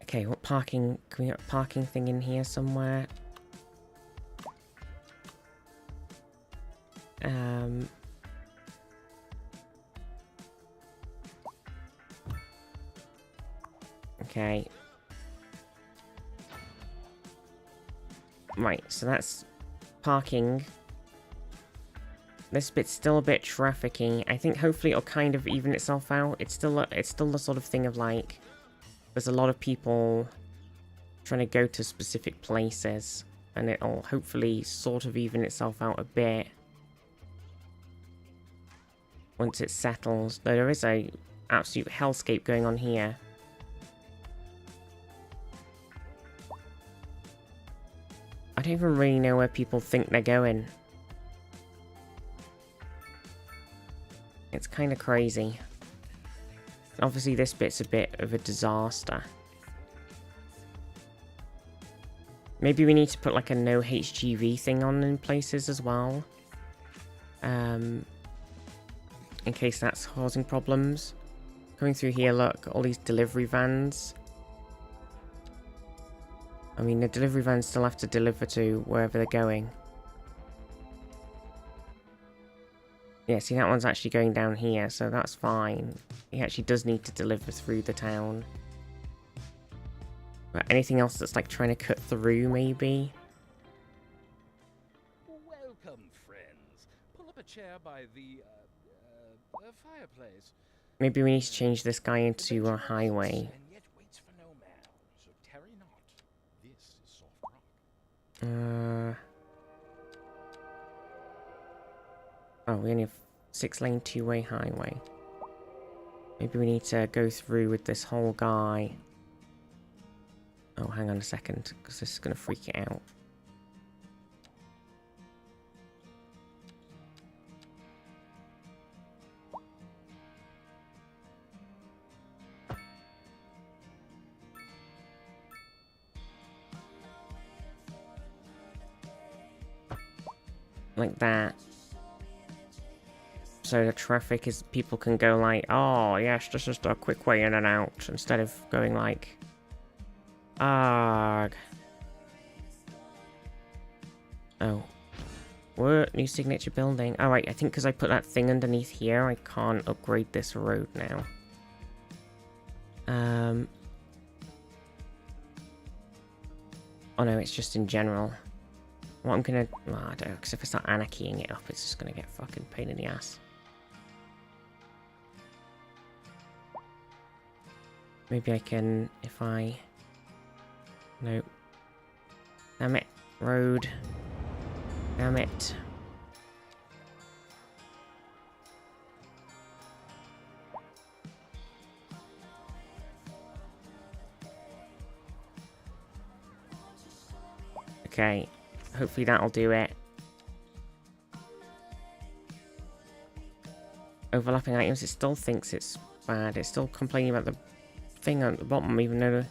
Okay, what parking... Can we get a parking thing in here somewhere? Okay. Right, so that's parking. This bit's still a bit trafficky. I think hopefully it'll kind of even itself out. It's still the sort of thing of like, there's a lot of people trying to go to specific places, and it'll hopefully sort of even itself out a bit once it settles. Though there is a absolute hellscape going on here. I don't even really know where people think they're going. It's kind of crazy. Obviously this bit's a bit of a disaster. Maybe we need to put like a no HGV thing on in places as well. In case that's causing problems. Coming through here, look, all these delivery vans. I mean, the delivery vans still have to deliver to wherever they're going. Yeah, see, that one's actually going down here, so that's fine. He actually does need to deliver through the town. But anything else that's like trying to cut through, maybe? Welcome, friends. Pull up a chair by the fireplace. Maybe we need to change this guy into a highway. And yet waits for no man. So tarry not. This is soft rock. Oh, we only have 6-lane 2-way highway. Maybe we need to go through with this whole guy. Oh, hang on a second, because this is going to freak it out. Like that. So the traffic is, people can go like, oh yes, this is the quick way in and out, instead of going like, argh. Oh. What? New signature building. Oh, right, I think because I put that thing underneath here, I can't upgrade this road now. Oh no, it's just in general. What I'm gonna... Well, I don't know, because if I start anarchying it up, it's just gonna get fucking pain in the ass. Maybe I can, if I... Nope. Damn it. Road. Damn it. Okay. Hopefully that'll do it. Overlapping items, it still thinks it's bad. It's still complaining about the thing at the bottom, even though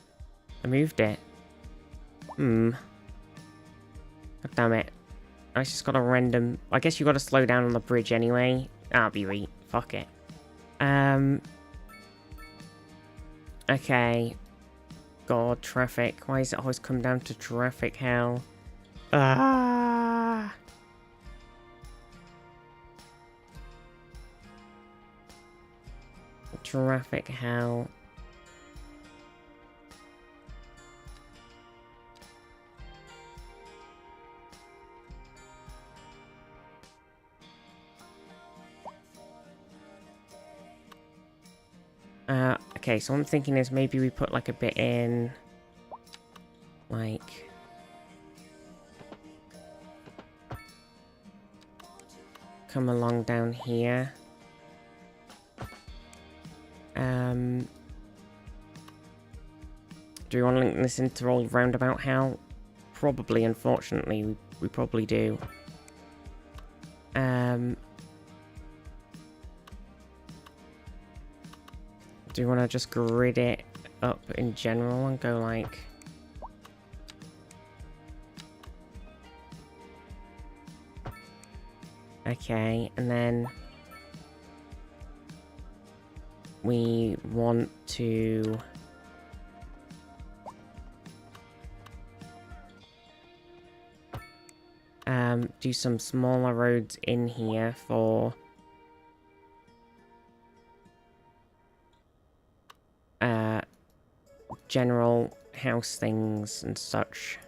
I moved it. God damn it. I just got a random... I guess you got to slow down on the bridge anyway. I'll be right. Fuck it. Okay. God, traffic. Why does it always come down to traffic hell? Traffic hell. Okay, so what I'm thinking is maybe we put like a bit in, like, come along down here. Do we want to link this into old roundabout hell? Probably, unfortunately, we probably do. Do you want to just grid it up in general and go like... Okay, and then... we want to... do some smaller roads in here for... general house things and such.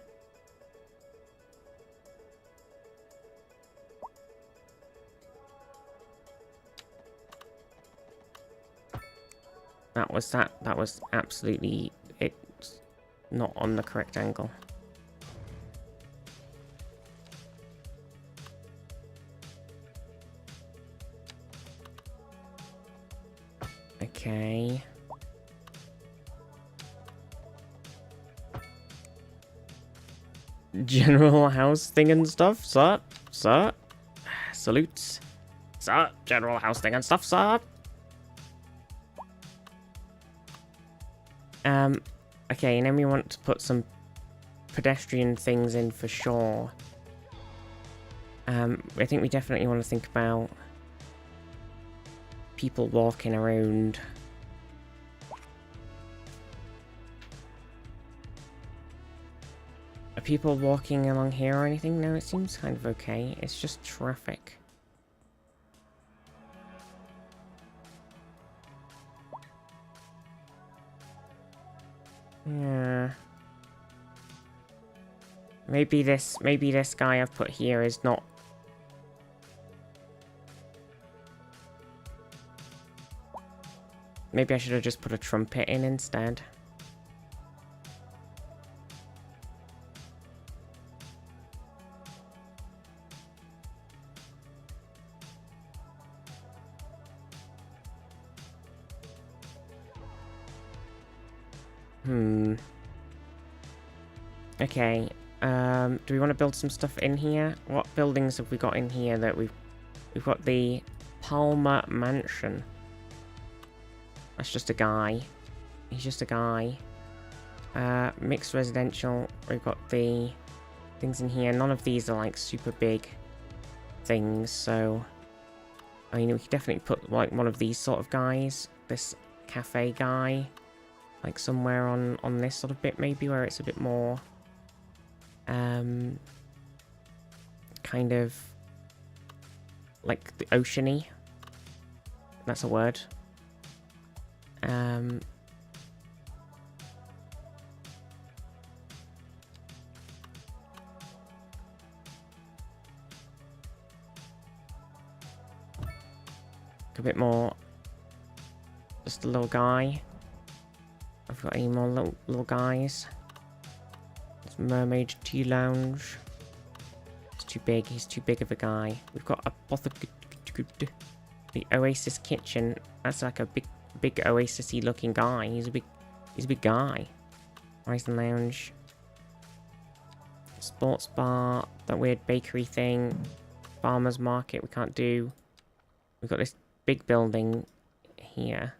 That was absolutely it. not on the correct angle. Okay. General house thing and stuff, sir? Sir? Salutes. Sir? General house thing and stuff, sir? Okay, and then we want to put some pedestrian things in for sure. I think we definitely want to think about people walking around. Are people walking along here or anything? No, it seems kind of okay. It's just traffic. Yeah. Maybe this guy I've put here is not. Maybe I should have just put a trumpet in instead. Okay, do we want to build some stuff in here? What buildings have we got in here that we've got the Palmer Mansion. That's just a guy. He's just a guy. Mixed residential, we've got the things in here. None of these are like super big things, so I mean we could definitely put like one of these sort of guys. This cafe guy. Like somewhere on this sort of bit maybe where it's a bit more kind of like the oceany. That's a word. A bit more just a little guy. I've got any more little guys. It's Mermaid Tea Lounge. It's too big. He's too big of a guy. We've got the Oasis Kitchen. That's like a big Oasis-y looking guy. He's a big guy. Horizon Lounge. Sports bar. That weird bakery thing. Farmers market. We can't do. We've got this big building here.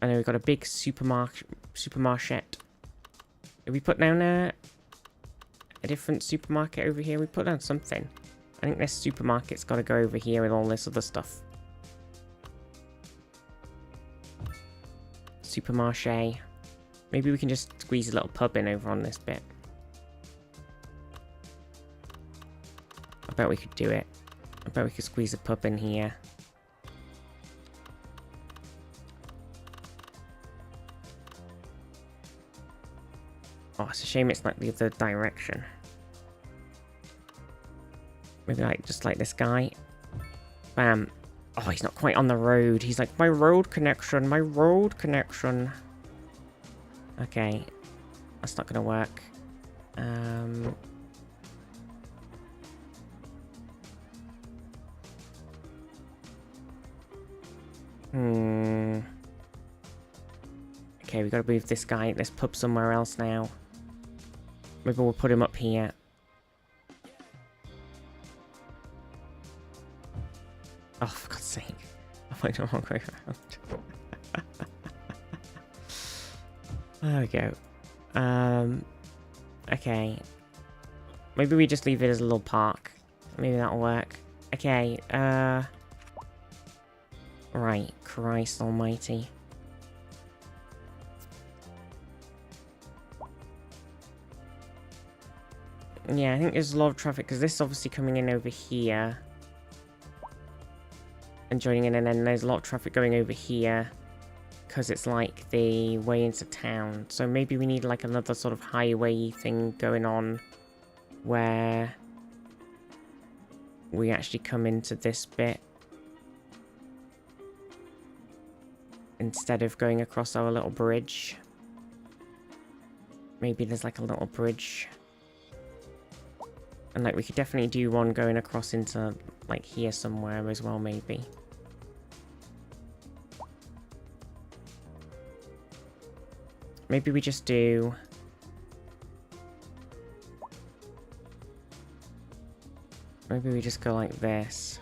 I know we've got a big supermarket. Did we put down a different supermarket over here? We put down something. I think this supermarket's got to go over here with all this other stuff. Supermarché. Maybe we can just squeeze a little pub in over on this bit. I bet we could do it. I bet we could squeeze a pub in here. Oh, it's a shame it's like the other direction. Maybe like just like this guy. Bam. Oh, he's not quite on the road. He's like, my road connection, my road connection. Okay. That's not gonna work. Okay, we gotta move this guy, this pub somewhere else now. Maybe we'll put him up here. Oh, for God's sake. I went the wrong way around. There we go. Okay. Maybe we just leave it as a little park. Maybe that'll work. Okay, right, Christ almighty. Yeah, I think there's a lot of traffic, because this is obviously coming in over here. And joining in, and then there's a lot of traffic going over here. Because it's like the way into town. So maybe we need like another sort of highway thing going on. Where we actually come into this bit. instead of going across our little bridge. Maybe there's like a little bridge. And like we could definitely do one going across into like here somewhere as well, maybe. Maybe we just do... Maybe we just go like this.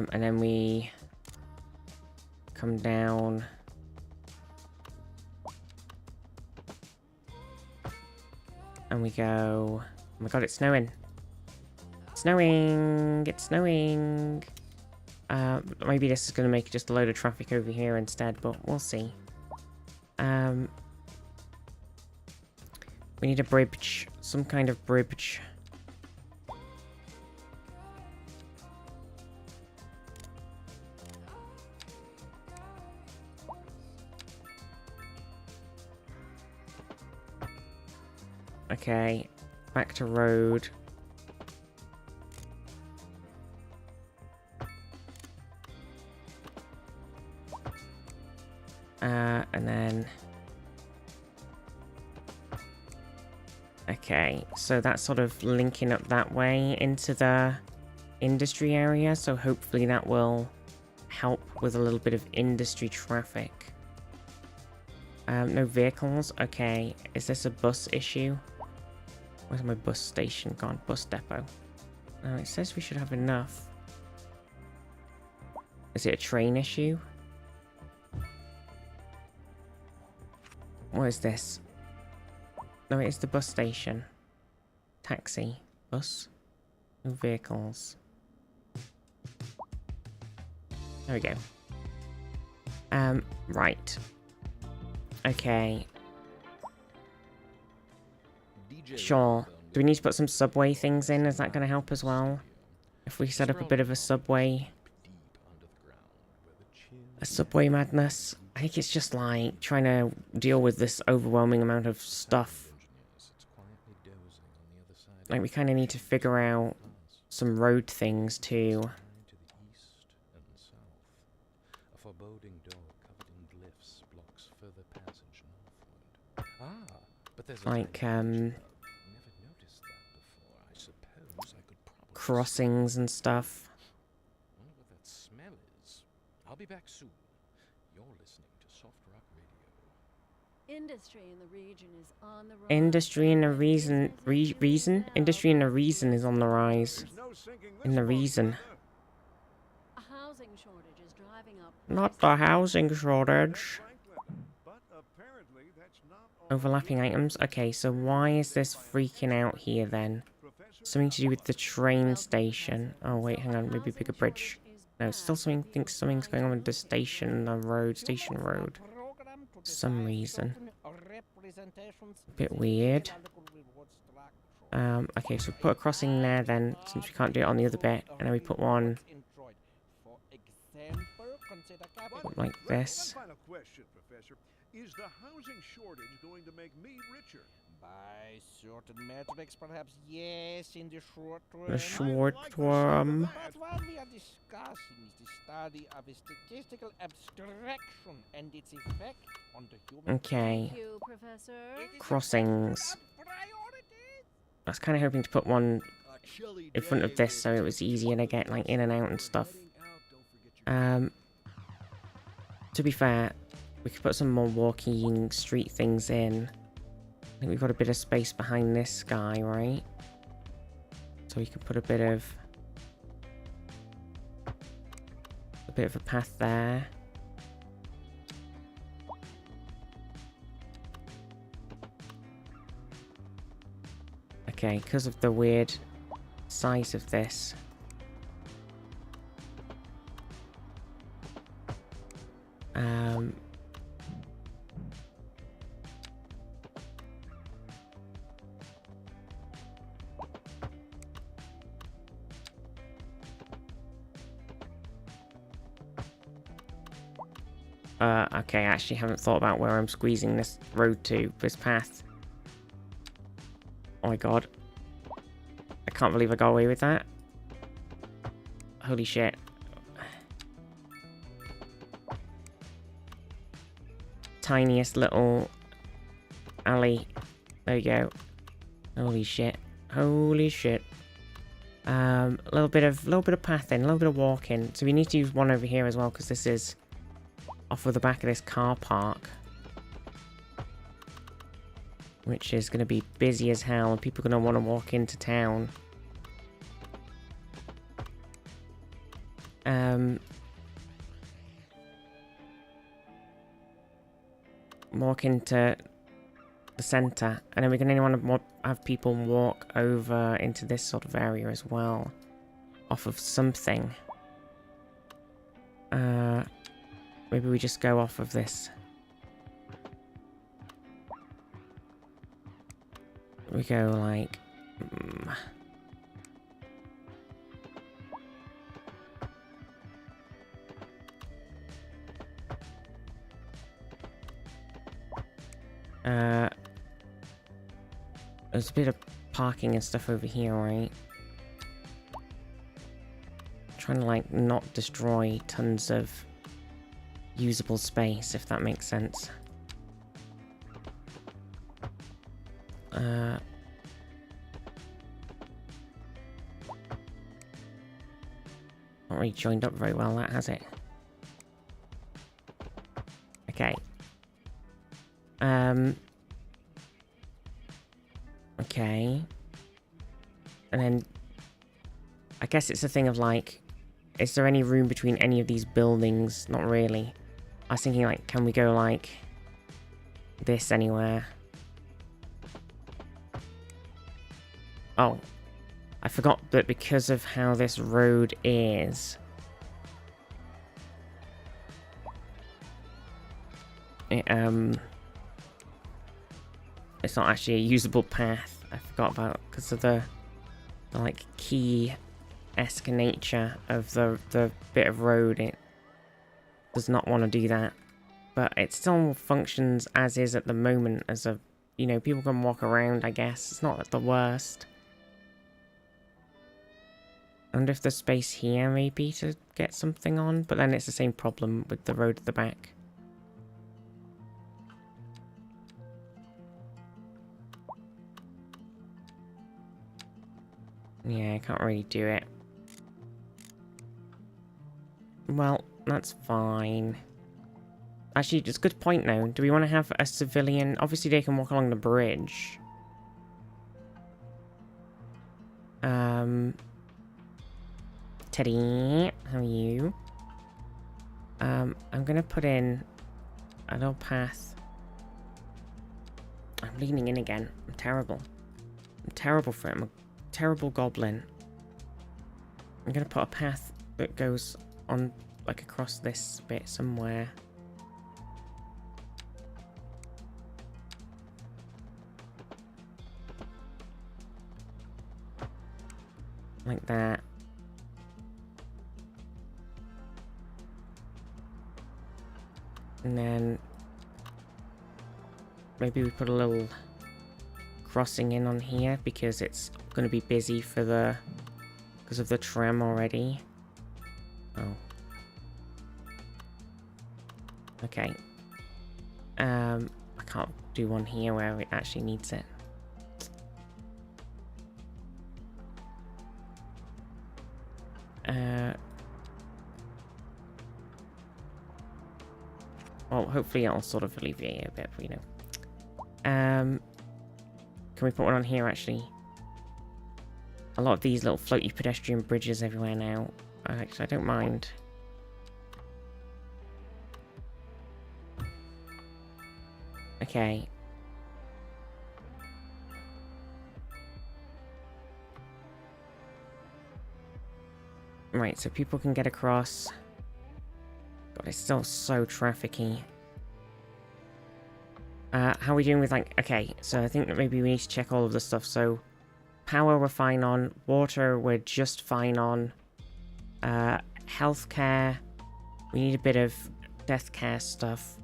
And then we come down. And we go... Oh my god, it's snowing. It's snowing! It's snowing! Maybe this is going to make just a load of traffic over here instead, but we'll see. We need a bridge. Some kind of bridge. Okay, back to road. And then... Okay, so that's sort of linking up that way into the industry area, so hopefully that will help with a little bit of industry traffic. No vehicles? Okay, is this a bus issue? Where's my bus station gone? Bus depot. It says we should have enough. Is it a train issue? What is this? No, it is the bus station. Taxi. Bus. No vehicles. There we go. Right. Okay. Sure. Do we need to put some subway things in? Is that going to help as well? If we set up a bit of a subway... A subway madness? I think it's just like trying to deal with this overwhelming amount of stuff. Like we kind of need to figure out some road things too. Like crossings and stuff. I'll be back soon. You're listening to Soft Rock Radio. Industry in the region is on the rise. Industry in the reason? Industry in the reason is on the rise. In the reason. A housing shortage is driving up. Not the housing shortage. Overlapping items. Okay, so why is this freaking out here then? Something to do with the train station. Oh wait, hang on, maybe bigger bridge. No, still something. Think something's going on with the station, the road, station road. For some reason. Bit weird. Okay, so put a crossing there then, since we can't do it on the other bit, and then we put one like this. Is the housing shortage going to make me richer? By certain metrics, perhaps yes, in the short term. The short term. But what we are discussing is the study of a statistical abstraction and its effect on the human. Okay. Thank you, Professor. Crossings. I was kind of hoping to put one in front of this so it was easier to get like in and out and stuff. To be fair, we could put some more walking street things in. I think we've got a bit of space behind this guy, right? So we can put a bit of a path there. Okay, because of the weird size of this. Okay, I actually haven't thought about where I'm squeezing this road to, this path. Oh my god. I can't believe I got away with that. Holy shit. Tiniest little alley. There you go. Holy shit. Holy shit. A little bit of pathing, a little bit of walking. So we need to use one over here as well, because this is off of the back of this car park, which is going to be busy as hell, and people are going to want to walk into town. Walk into the center, and then we're going to want to have people walk over into this sort of area as well, off of something. Maybe we just go off of this. We go like... there's a bit of parking and stuff over here, right? Trying to like not destroy tons of usable space, if that makes sense. Not really joined up very well, that, has it? Okay. Okay. And then I guess it's a thing of like, is there any room between any of these buildings? Not really. I was thinking like, can we go like this anywhere? Oh, I forgot that because of how this road is, it's not actually a usable path. I forgot about, because of the like key-esque nature of the bit of road. It does not want to do that, but it still functions as is at the moment as a, you know, people can walk around, I guess. It's not the worst. I wonder if there's space here maybe to get something on, but then it's the same problem with the road at the back. Yeah, I can't really do it. Well, that's fine. Actually, it's a good point now. Do we want to have a civilian? Obviously, they can walk along the bridge. Teddy, how are you? I'm gonna put in a little path. I'm leaning in again. I'm terrible. I'm terrible for it. I'm a terrible goblin. I'm gonna put a path that goes on, like, across this bit somewhere. Like that. And then maybe we put a little crossing in on here because it's going to be busy for the, because of the tram already. Oh. Okay. I can't do one here where it actually needs it. Well, hopefully it'll sort of alleviate it a bit, you know. Can we put one on here, actually? A lot of these little floaty pedestrian bridges everywhere now. Actually, I don't mind. Okay. Right, so people can get across. God, it's still so trafficky. How are we doing with, like, okay, so I think that maybe we need to check all of the stuff. So, power we're fine on, water we're just fine on, healthcare, we need a bit of death care stuff,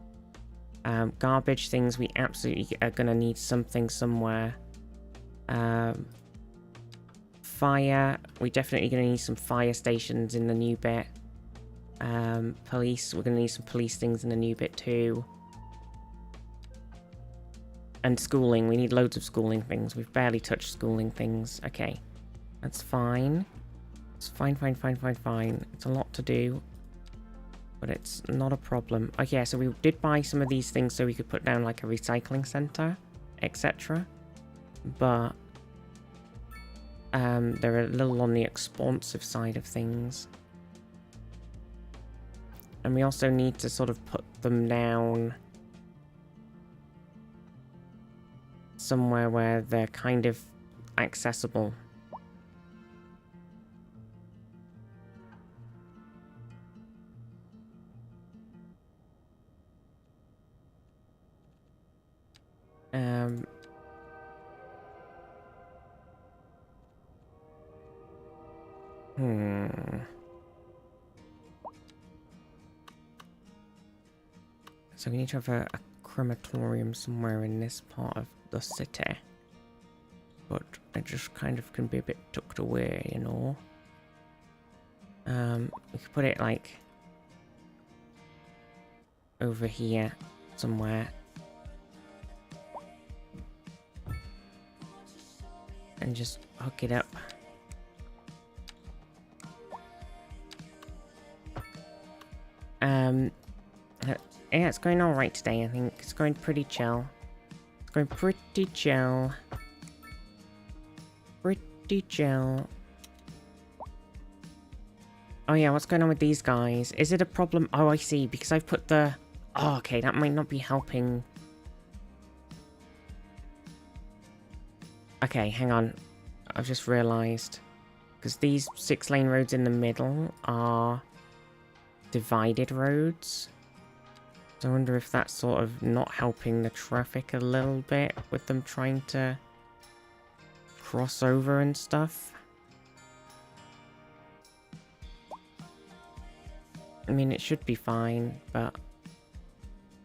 garbage things we absolutely are gonna need something somewhere. Fire. We're definitely going to need some fire stations in the new bit. Police. We're going to need some police things in the new bit too. And schooling. We need loads of schooling things. We've barely touched schooling things. Okay. That's fine. It's fine. It's a lot to do. But it's not a problem. Okay, so we did buy some of these things so we could put down like a recycling center, etc. But they're a little on the expensive side of things. And we also need to sort of put them down somewhere where they're kind of accessible. So we need to have a crematorium somewhere in this part of the city. But it just kind of can be a bit tucked away, you know. We could put it like over here somewhere. And just hook it up. Yeah, it's going alright today, I think. It's going pretty chill. It's going pretty chill. Pretty chill. Oh yeah, what's going on with these guys? Is it a problem? Oh, I see, because I've put the... Oh, okay, that might not be helping. Okay, hang on. I've just realised. Because these 6-lane roads in the middle are divided roads. So I wonder if that's sort of not helping the traffic a little bit with them trying to cross over and stuff. I mean, it should be fine, but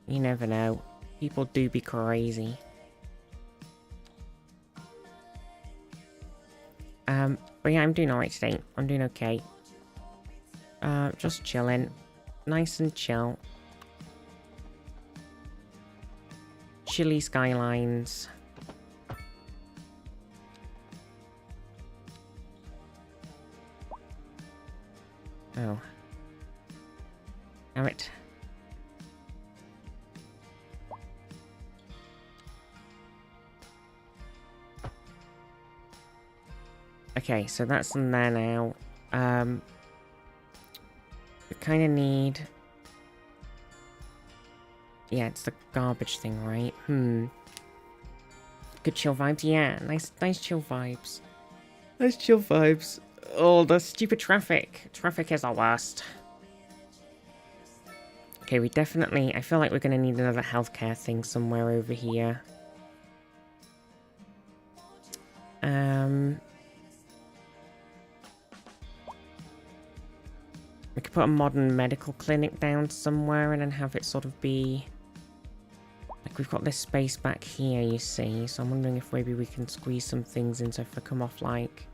you never know. People do be crazy. But yeah, I'm doing alright today. I'm doing okay. Just chilling. Nice and chill. Chilly Skylines. Oh. Damn it. Okay, so that's in there now. We kind of need... Yeah, it's the garbage thing, right? Good chill vibes? Yeah, nice chill vibes. Nice chill vibes. Oh, the stupid traffic. Traffic is the worst. Okay, we definitely... I feel like we're going to need another healthcare thing somewhere over here. We could put a modern medical clinic down somewhere and then have it sort of be... Like, we've got this space back here, you see, so I'm wondering if maybe we can squeeze some things in so if they come off, like...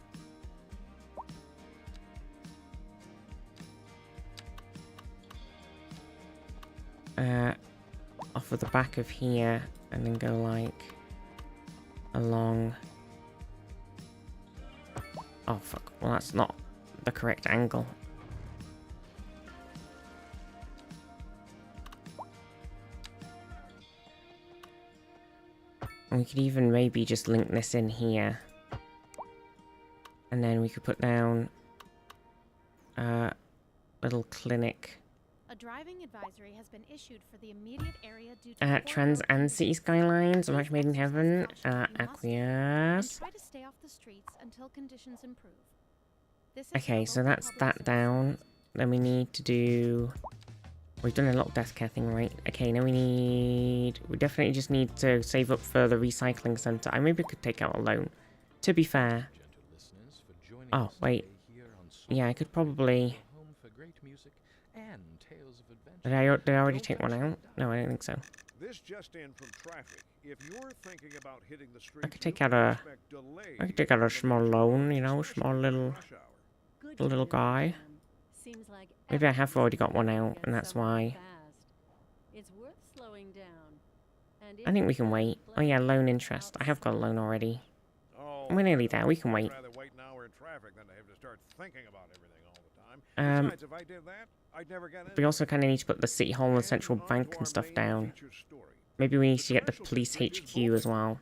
off of the back of here, and then go, like, along... Oh, fuck. Well, that's not the correct angle. And we could even maybe just link this in here. And then we could put down a little clinic. A driving advisory has been issued for the immediate area due to Trans and City Skylines, a match made in heaven. Acquiesce. try to stay off the streets until conditions improve. Okay, so that's that down. Then we need to do... We've done a lot of death care thing, right? Okay, now we definitely just need to save up for the recycling center. I maybe could take out a loan. To be fair. Oh, wait. Yeah, I could probably... Did I already take one out? No, I don't think so. This just in from traffic. If you're thinking about hitting the street, I could take out a small loan, you know, small little Good little to know, guy. Sam. Seems like Maybe I have already got one everything out, and gets that's somewhere why. fast. It's worth slowing down. And I think if we you can wait. Oh yeah, plan loan your interest. I have got a loan already. Oh, We're nearly there. We can wait. I'd rather wait an hour in traffic than to have to start thinking about everything all the time. Besides, if I did that, I'd never get We in. also kind of need to put the city hall and central bank and stuff down. Maybe we need to get the police HQ as well.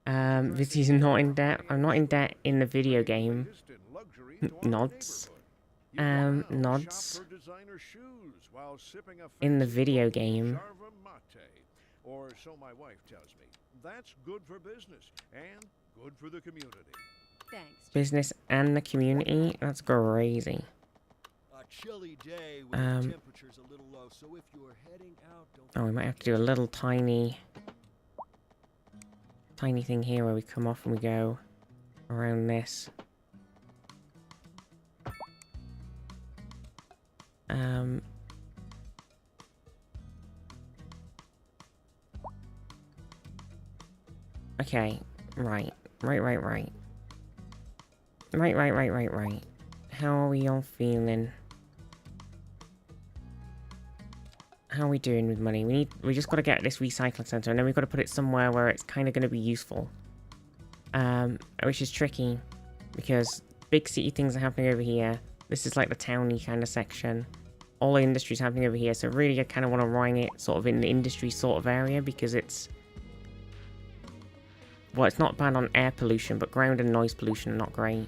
Viztee's not in debt. I'm not in debt in the video game. Nods. Nods. In the video game. Or so my wife tells me. That's good for business and good for the community. Thanks. Business and the community? That's crazy. A chilly day with the temperatures a little low, so if you're heading out, don't Oh, we might have to do a little tiny thing here where we come off and we go around this. Okay, right. Right. How are we all feeling? How are we doing with money? We just got to get this recycling center, and then we've got to put it somewhere where it's kind of going to be useful. Which is tricky, because big city things are happening over here. This is like the towny kind of section. All the industry's happening over here, so really I kind of want to run it sort of in the industry sort of area, because it's... Well, it's not bad on air pollution, but ground and noise pollution are not great.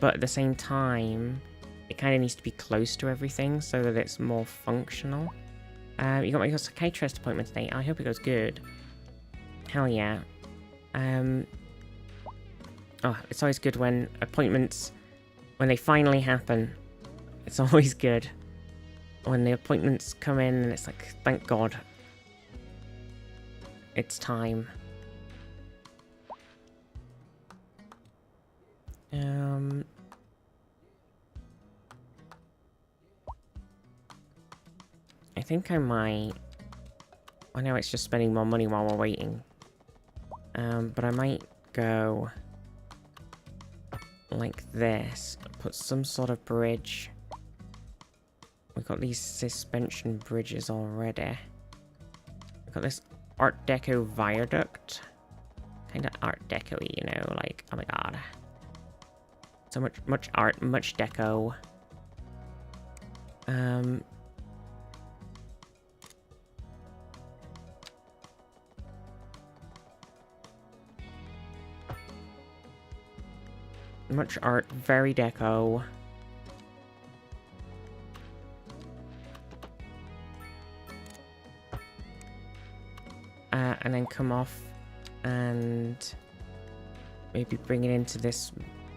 But at the same time, it kind of needs to be close to everything so that it's more functional. You got my psychiatrist appointment today. I hope it goes good. Hell yeah. Oh, it's always good when appointments, when they finally happen. It's always good. When the appointments come in and it's like, thank God. It's time. I think I might... I know it's just spending more money while we're waiting. But I might go... like this. Put some sort of bridge. We've got these suspension bridges already. We've got this Art Deco viaduct. Kinda Art Deco-y, you know, like, oh my god. So much art, much deco. Much art, very deco. And then come off and maybe bring it into this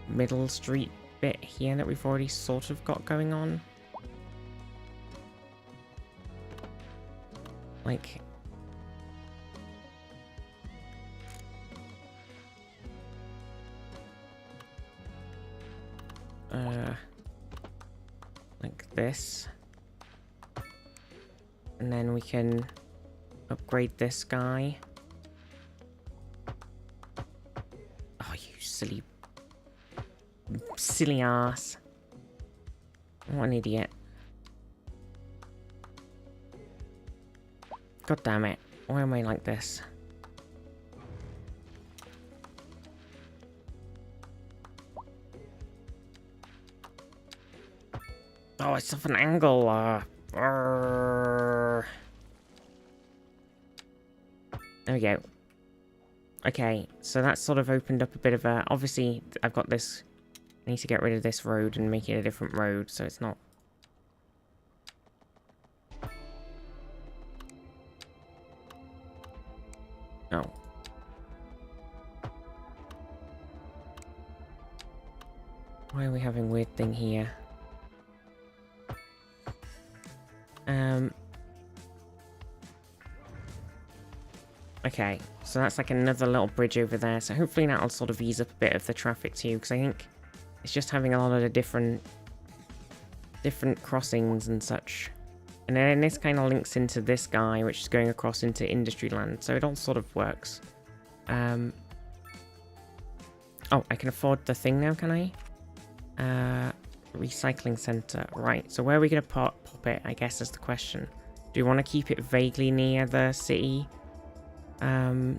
middle street bit here that we've already sort of got going on. Like... like this. And then we can upgrade this guy. Oh, you silly ass. What an idiot. God damn it. Why am I like this? Oh, it's off an angle. There we go. Okay, so that's sort of opened up a bit of a... Obviously, I've got this... I need to get rid of this road and make it a different road, so it's not... Oh. Why are we having weird thing here? Okay, so that's like another little bridge over there, so hopefully that'll sort of ease up a bit of the traffic too, because I think it's just having a lot of the different crossings and such And then this kind of links into this guy, which is going across into industry land. So it all sort of works. Oh, I can afford the thing now, can I? Recycling center. Right, so where are we going to pop it, I guess, is the question. Do we want to keep it vaguely near the city? So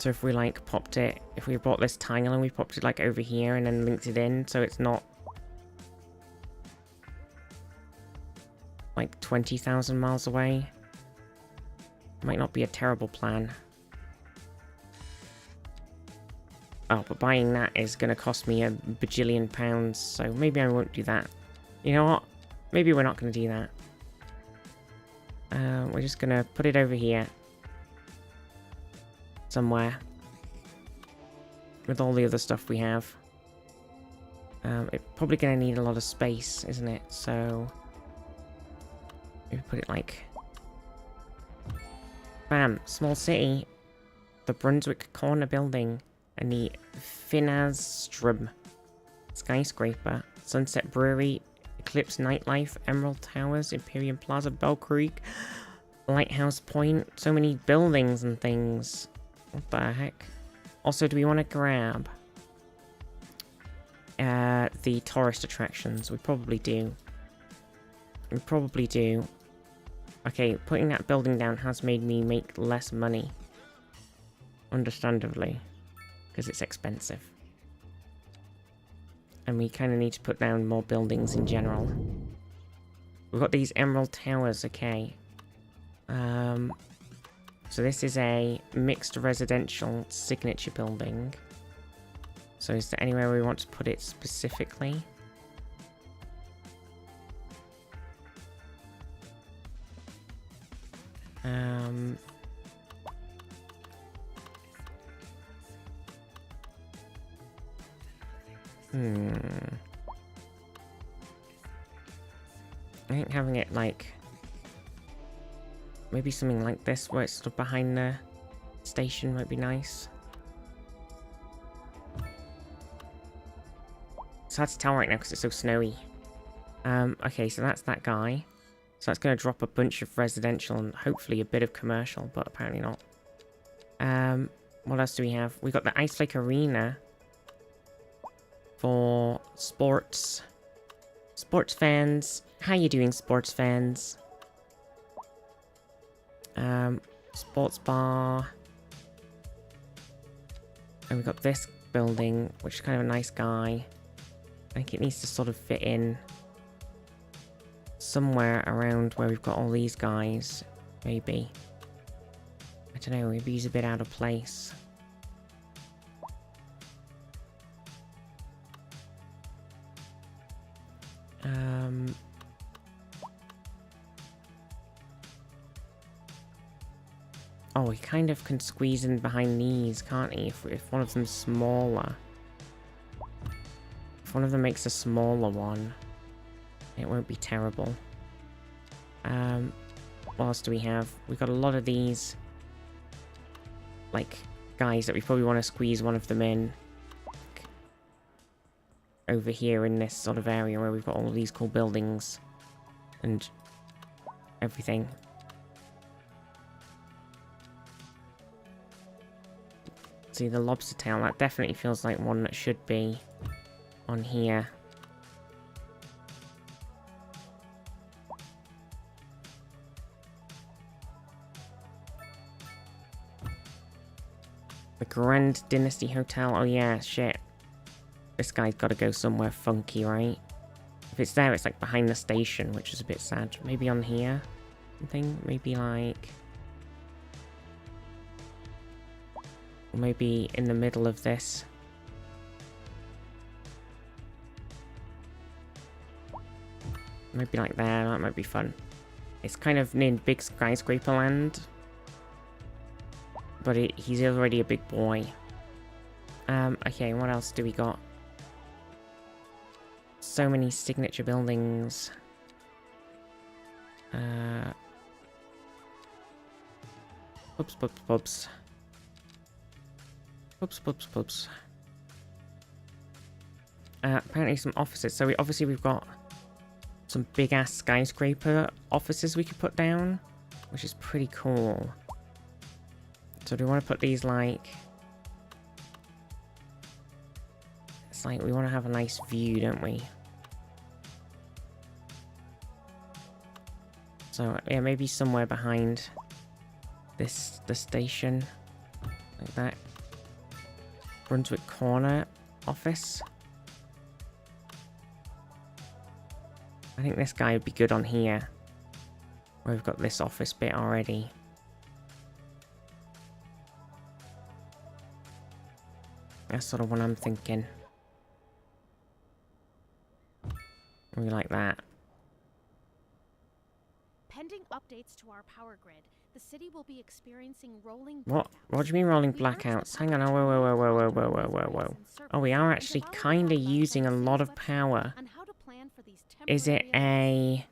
if we, like, popped it... If we bought this tile and we popped it, like, over here and then linked it in, so it's not... like 20,000 miles away. Might not be a terrible plan. Oh, but buying that is going to cost me a bajillion pounds, so maybe I won't do that. You know what? Maybe we're not going to do that. We're just going to put it over here. Somewhere. With all the other stuff we have. It's probably going to need a lot of space, isn't it? So... maybe put it like... bam! Small city. The Brunswick Corner Building. And the Finastrum Skyscraper. Sunset Brewery. Eclipse Nightlife. Emerald Towers. Imperium Plaza. Bell Creek. Lighthouse Point. So many buildings and things. What the heck? Also, do we want to grab... the tourist attractions? We probably do. We probably do. Okay, putting that building down has made me make less money. Understandably. Because it's expensive. And we kind of need to put down more buildings in general. We've got these Emerald Towers, okay. So this is a mixed residential signature building. So is there anywhere we want to put it specifically? I think having it like... maybe something like this where it's sort of behind the station might be nice. It's hard to tell right now because it's so snowy. Okay, so that's that guy. So that's going to drop a bunch of residential and hopefully a bit of commercial, but apparently not. What else do we have? We got the Ice Lake Arena for sports. Sports fans. How you doing, sports fans? Sports bar. And we've got this building, which is kind of a nice guy. I think it needs to sort of fit in somewhere around where we've got all these guys, maybe. I don't know, maybe he's a bit out of place. Oh, he kind of can squeeze in behind these, can't he? If one of them's smaller. If one of them makes a smaller one, it won't be terrible. What else do we have? We've got a lot of these, like, guys that we probably want to squeeze one of them in. Over here in this sort of area where we've got all of these cool buildings. And everything. See, the lobster tail, that definitely feels like one that should be on here. The Grand Dynasty Hotel. Oh yeah, shit. This guy's got to go somewhere funky, right? If it's there, it's like behind the station, which is a bit sad. Maybe on here? Something? Maybe like... or maybe in the middle of this. Maybe like there, that might be fun. It's kind of near big skyscraper land. But he's already a big boy. Okay, what else do we got? So many signature buildings. Pubs, pubs, pubs. Pubs, pubs, pubs. Apparently some offices. So obviously we've got some big ass skyscraper offices we could put down, which is pretty cool. So do we want to put these like... It's like we want to have a nice view, don't we? So yeah, maybe somewhere behind the station, like that. Brunswick Corner office. I think this guy would be good on here, where we've got this office bit already. That's sort of what I'm thinking. We like that. Pending updates to our power grid, the city will be experiencing rolling What? blackouts. What do you mean rolling We urge the blackouts? Hang public on, to whoa. Oh, we are actually and to kind of follow using a guidelines on the lot of city's website power. on how to plan for these Is it temporary a... events.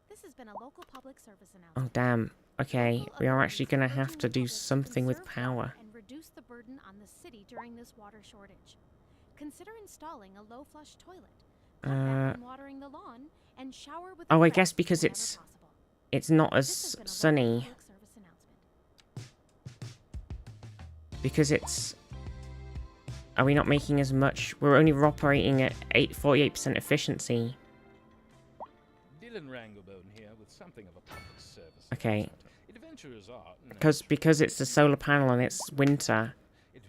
This has been a local public service announcement. Oh, damn. Okay, Local we are authorities actually going to are have urging to the do public to something with conserve water power. and reduce the burden on the city during this water shortage. Consider installing a low flush toilet. Cut back on watering the lawn and shower with Oh, a I guess friend because whenever it's possible. not This as has been a local sunny. public service announcement. Because it's... Are we not making as much? We're only operating at 48% efficiency. Dylan Ranglebone here with something of a public service. Okay. Adventurers are Because it's a solar panel and it's winter,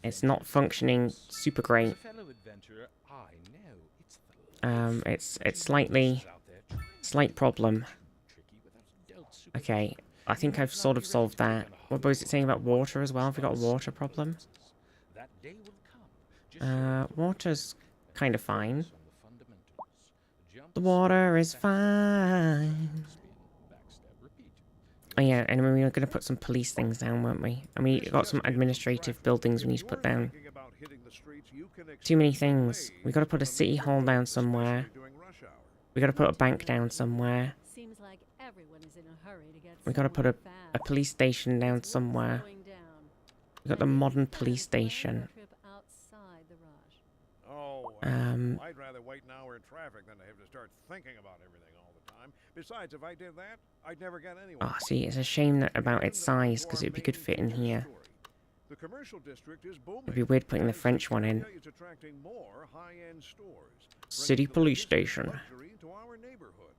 it's not functioning super great. It's slight problem. Okay, I think I've sort of solved that. What was it saying about water as well? Have we got a water problem? Water's kind of fine. The water is fine. Oh yeah, and we were going to put some police things down, weren't we? And we got some administrative buildings we need to put down. Too many things. We got to put a city hall down somewhere. We got to put a bank down somewhere. Seems like everyone is in a hurry to get We got to put a fast. police station down It's somewhere. slowing down. We got the And if you modern can, police plan your station. trip outside the rush. Oh, I'd rather wait an hour in traffic than to have to start thinking about everything all the time. Besides, if I did that, I'd never get anywhere. Oh, see, it's a shame that about its size, because it'd be good fit in here. The commercial district is booming. It'd be weird putting the French one in. It's attracting more high-end stores. City police station. Luxury to our neighborhood.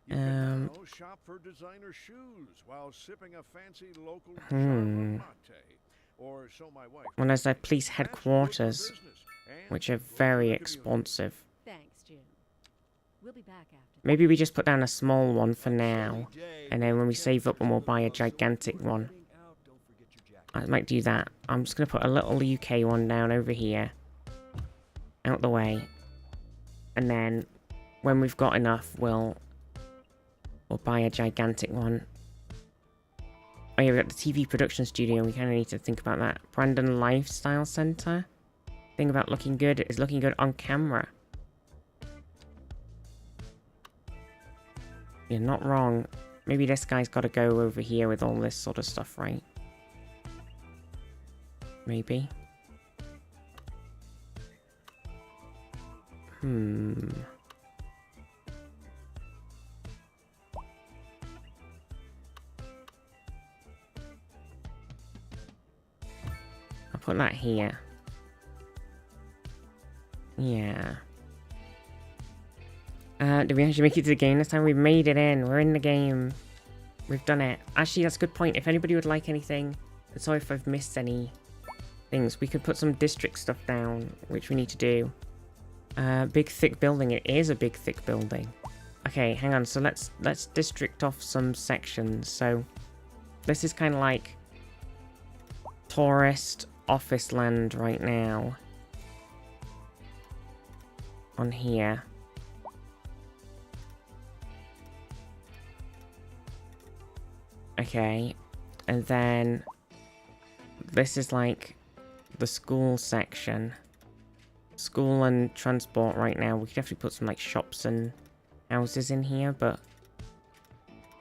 You can now shop for designer shoes while sipping a fancy local Charlotte latte. Or so my wife. Well, there's like police That's good for headquarters, business and which are good for very the expensive. Thanks, Jim. We'll be back after. Maybe we just put down a small one for now, and then when we save up, we'll buy a gigantic one. I might do that. I'm just going to put a little UK one down over here, out the way, and then when we've got enough, we'll buy a gigantic one. Oh yeah, we got the TV production studio. We kind of need to think about that. Brandon Lifestyle Center. Thing about looking good is looking good on camera. You're not wrong. Maybe this guy's got to go over here with all this sort of stuff, right? Maybe. I'll put that here. Yeah. Did we actually make it to the game this time? We made it in. We're in the game. We've done it. Actually, that's a good point. If anybody would like anything, sorry if I've missed any things. We could put some district stuff down, which we need to do. Big thick building. It is a big thick building. Okay, hang on. So let's district off some sections. So this is kind of like tourist office land right now. On here. Okay, and then this is like the school section. School and transport right now. We could definitely put some like shops and houses in here, but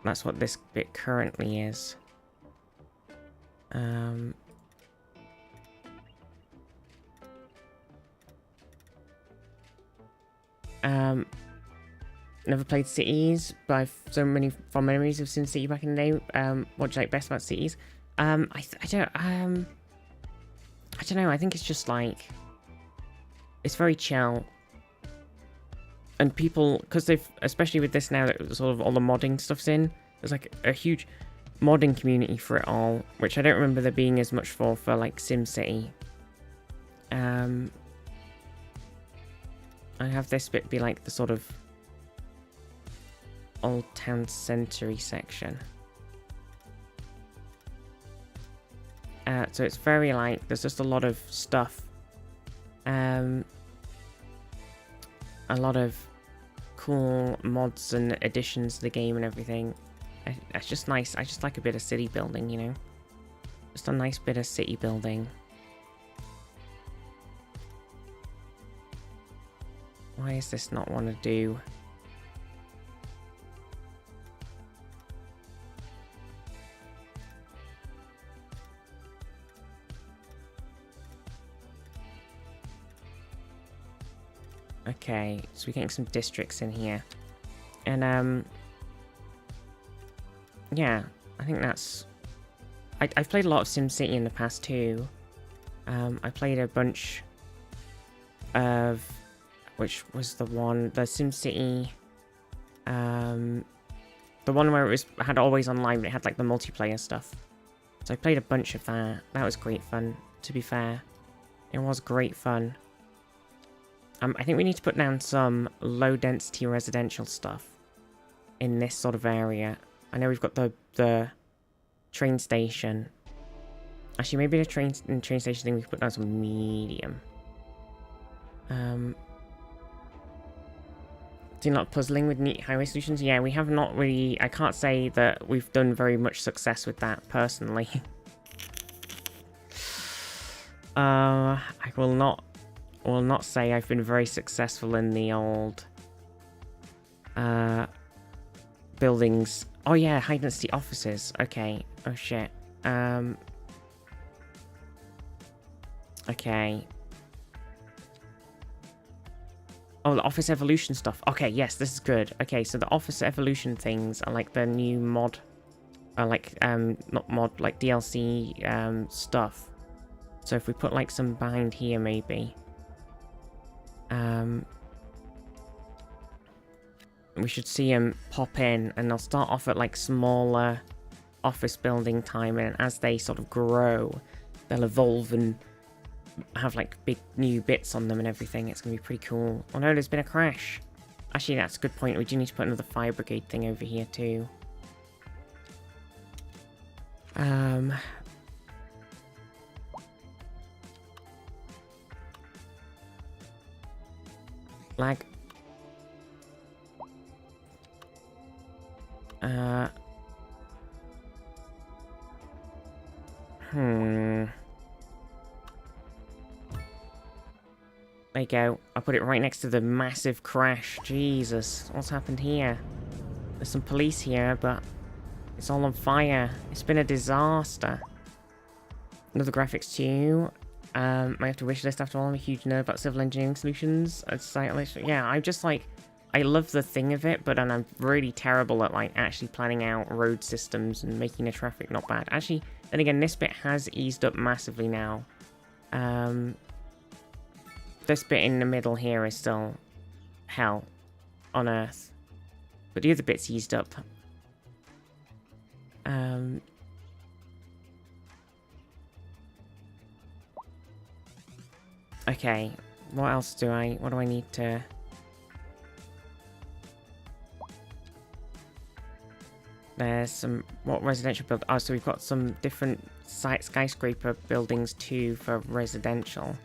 that's what this bit currently is. never played Cities, but I've so many fond memories of SimCity back in the day. What do you like best about Cities? I don't know. I think it's just like, it's very chill. And people, because they've, especially with this now that sort of all the modding stuff's in, there's like a huge modding community for it all, which I don't remember there being as much for like SimCity. I have this bit be like the sort of old town centre-y section. So it's very like, there's just a lot of stuff. A lot of cool mods and additions to the game and everything. It's just nice. I just like a bit of city building, you know? Just a nice bit of city building. Why is this not want to do? Okay, so we're getting some districts in here. And, yeah, I think that's... I've played a lot of SimCity in the past too. I played a bunch of... Which was the one... The SimCity... the one where it had always online, but it had like the multiplayer stuff. So I played a bunch of that. That was great fun, to be fair. It was great fun. I think we need to put down some low-density residential stuff in this sort of area. I know we've got the train station. Actually, maybe the train station thing we can put down some medium. Do you not puzzling with neat highway solutions? Yeah, we have not really... I can't say that we've done very much success with that, personally. I will not say I've been very successful in the old buildings. Oh yeah, high density offices. Okay. Oh shit. Okay. Oh, the office evolution stuff. Okay, yes, this is good. Okay, so the office evolution things are like the new mod, like not mod, like DLC stuff. So if we put like some behind here, maybe. We should see them pop in, and they'll start off at like smaller office building time, and as they sort of grow, they'll evolve and have like big new bits on them and everything. It's gonna be pretty cool. Oh no, there's been a crash. Actually, that's a good point. We do need to put another fire brigade thing over here too. Lag. There you go. I put it right next to the massive crash. Jesus, what's happened here? There's some police here, but it's all on fire. It's been a disaster. Another graphics too. Might have to wish list after all. I'm a huge nerd about civil engineering solutions. It's like, yeah, I'm just like, I love the thing of it, but then I'm really terrible at like actually planning out road systems and making the traffic not bad. Actually, then again, this bit has eased up massively now. This bit in the middle here is still hell on earth, but the other bit's eased up. Okay, what else do what do I need to... There's some, what residential build? Oh, so we've got some different skyscraper buildings too for residential.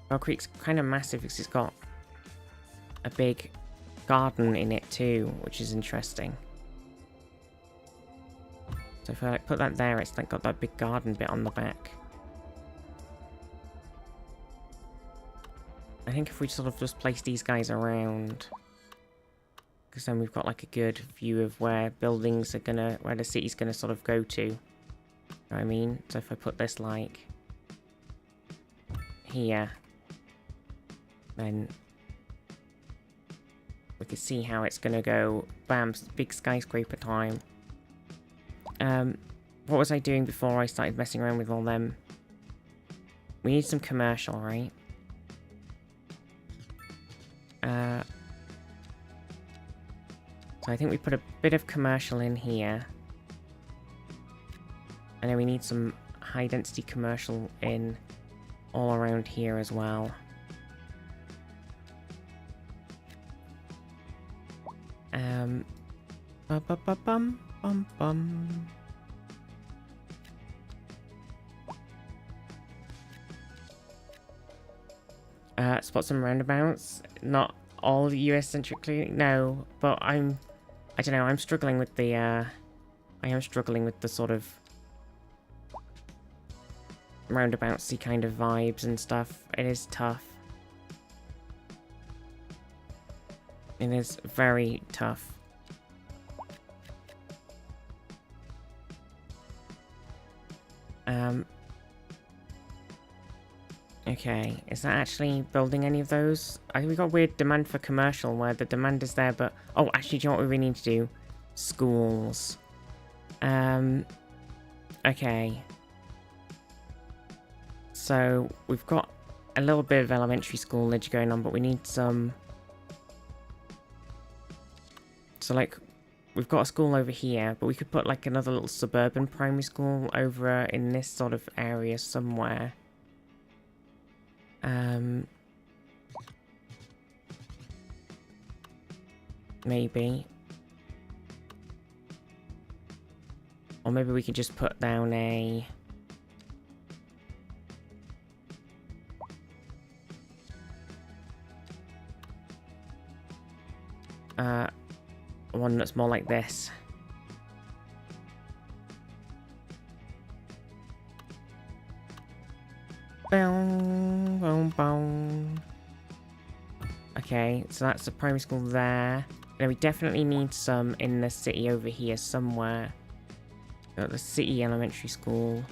Bell Creek's kind of massive because it's got a big garden in it too, which is interesting. So if I like put that there, it's like got that big garden bit on the back. I think if we sort of just place these guys around, because then we've got like a good view of where buildings are gonna, where the city's gonna sort of go to. You know what I mean? So if I put this like here, then we can see how it's gonna go. Bam, big skyscraper time. What was I doing before I started messing around with all them? We need some commercial, right? So I think we put a bit of commercial in here. And then we need some high density commercial in all around here as well. Bum. Spot some roundabouts. Not all US-centrically, no. But I don't know. I'm struggling with the. I am struggling with the sort of roundaboutsy kind of vibes and stuff. It is tough. It is very tough. Okay, is that actually building any of those? I think we got weird demand for commercial where the demand is there, but... Oh, actually, do you know what we really need to do? Schools. Okay. So, we've got a little bit of elementary schoolage going on, but we need some... So, like, we've got a school over here, but we could put, like, another little suburban primary school over in this sort of area somewhere. Maybe. Or maybe we could just put down a... one that's more like this. Okay, so that's the primary school there. Now we definitely need some in the city over here somewhere. Got the city elementary school.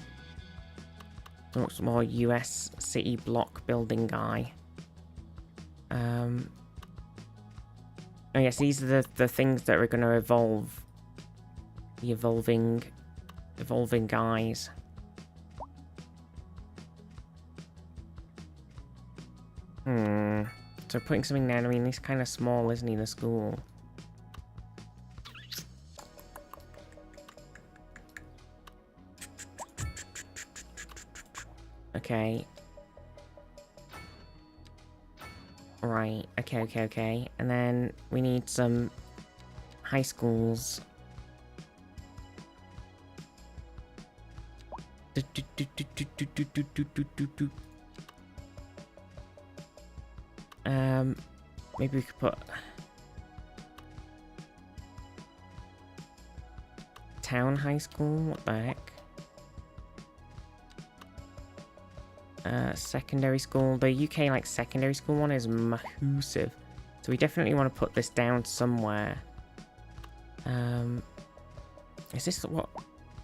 Looks more US city block building guy. Oh yes, these are the things that are going to evolve. The evolving guys. So putting something there, I mean, he's kind of small, isn't he, the school? Okay. Right, okay. And then we need some high schools. Maybe we could put town high school. What the heck? Secondary school. The UK like secondary school one is massive, so we definitely want to put this down somewhere. Is this what?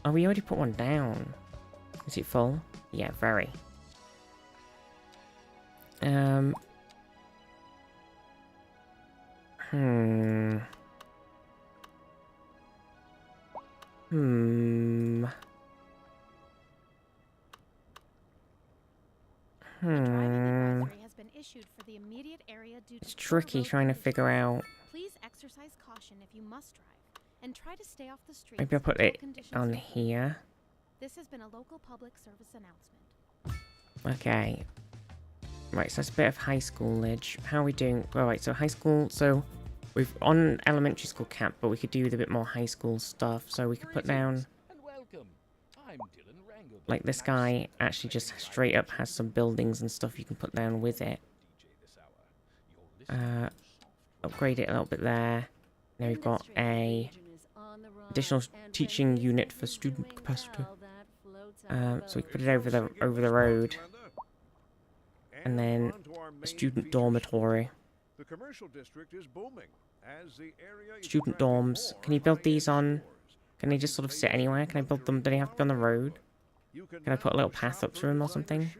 Oh, we already put one down. Is it full? Yeah, very. It's tricky trying to figure out. Please exercise caution if you must drive, and try to stay off the streets. Maybe I'll put it on here. This has been a local public service announcement. Okay. Right, so that's a bit of high schoolage. How are we doing? All right, so high school. So we've on elementary school cap, but we could do with a bit more high school stuff. So we could put down. Like this guy actually just straight up has some buildings and stuff you can put down with it. Upgrade it a little bit there. Now we've got a additional teaching unit for student capacity. So we put it over the road, and then a student dormitory. The commercial district is booming as the area is Student dorms. Can you build these on? Can they just sort of sit anywhere? Can I build them? Do they have to be on the road? Can I put a little path up through them or something?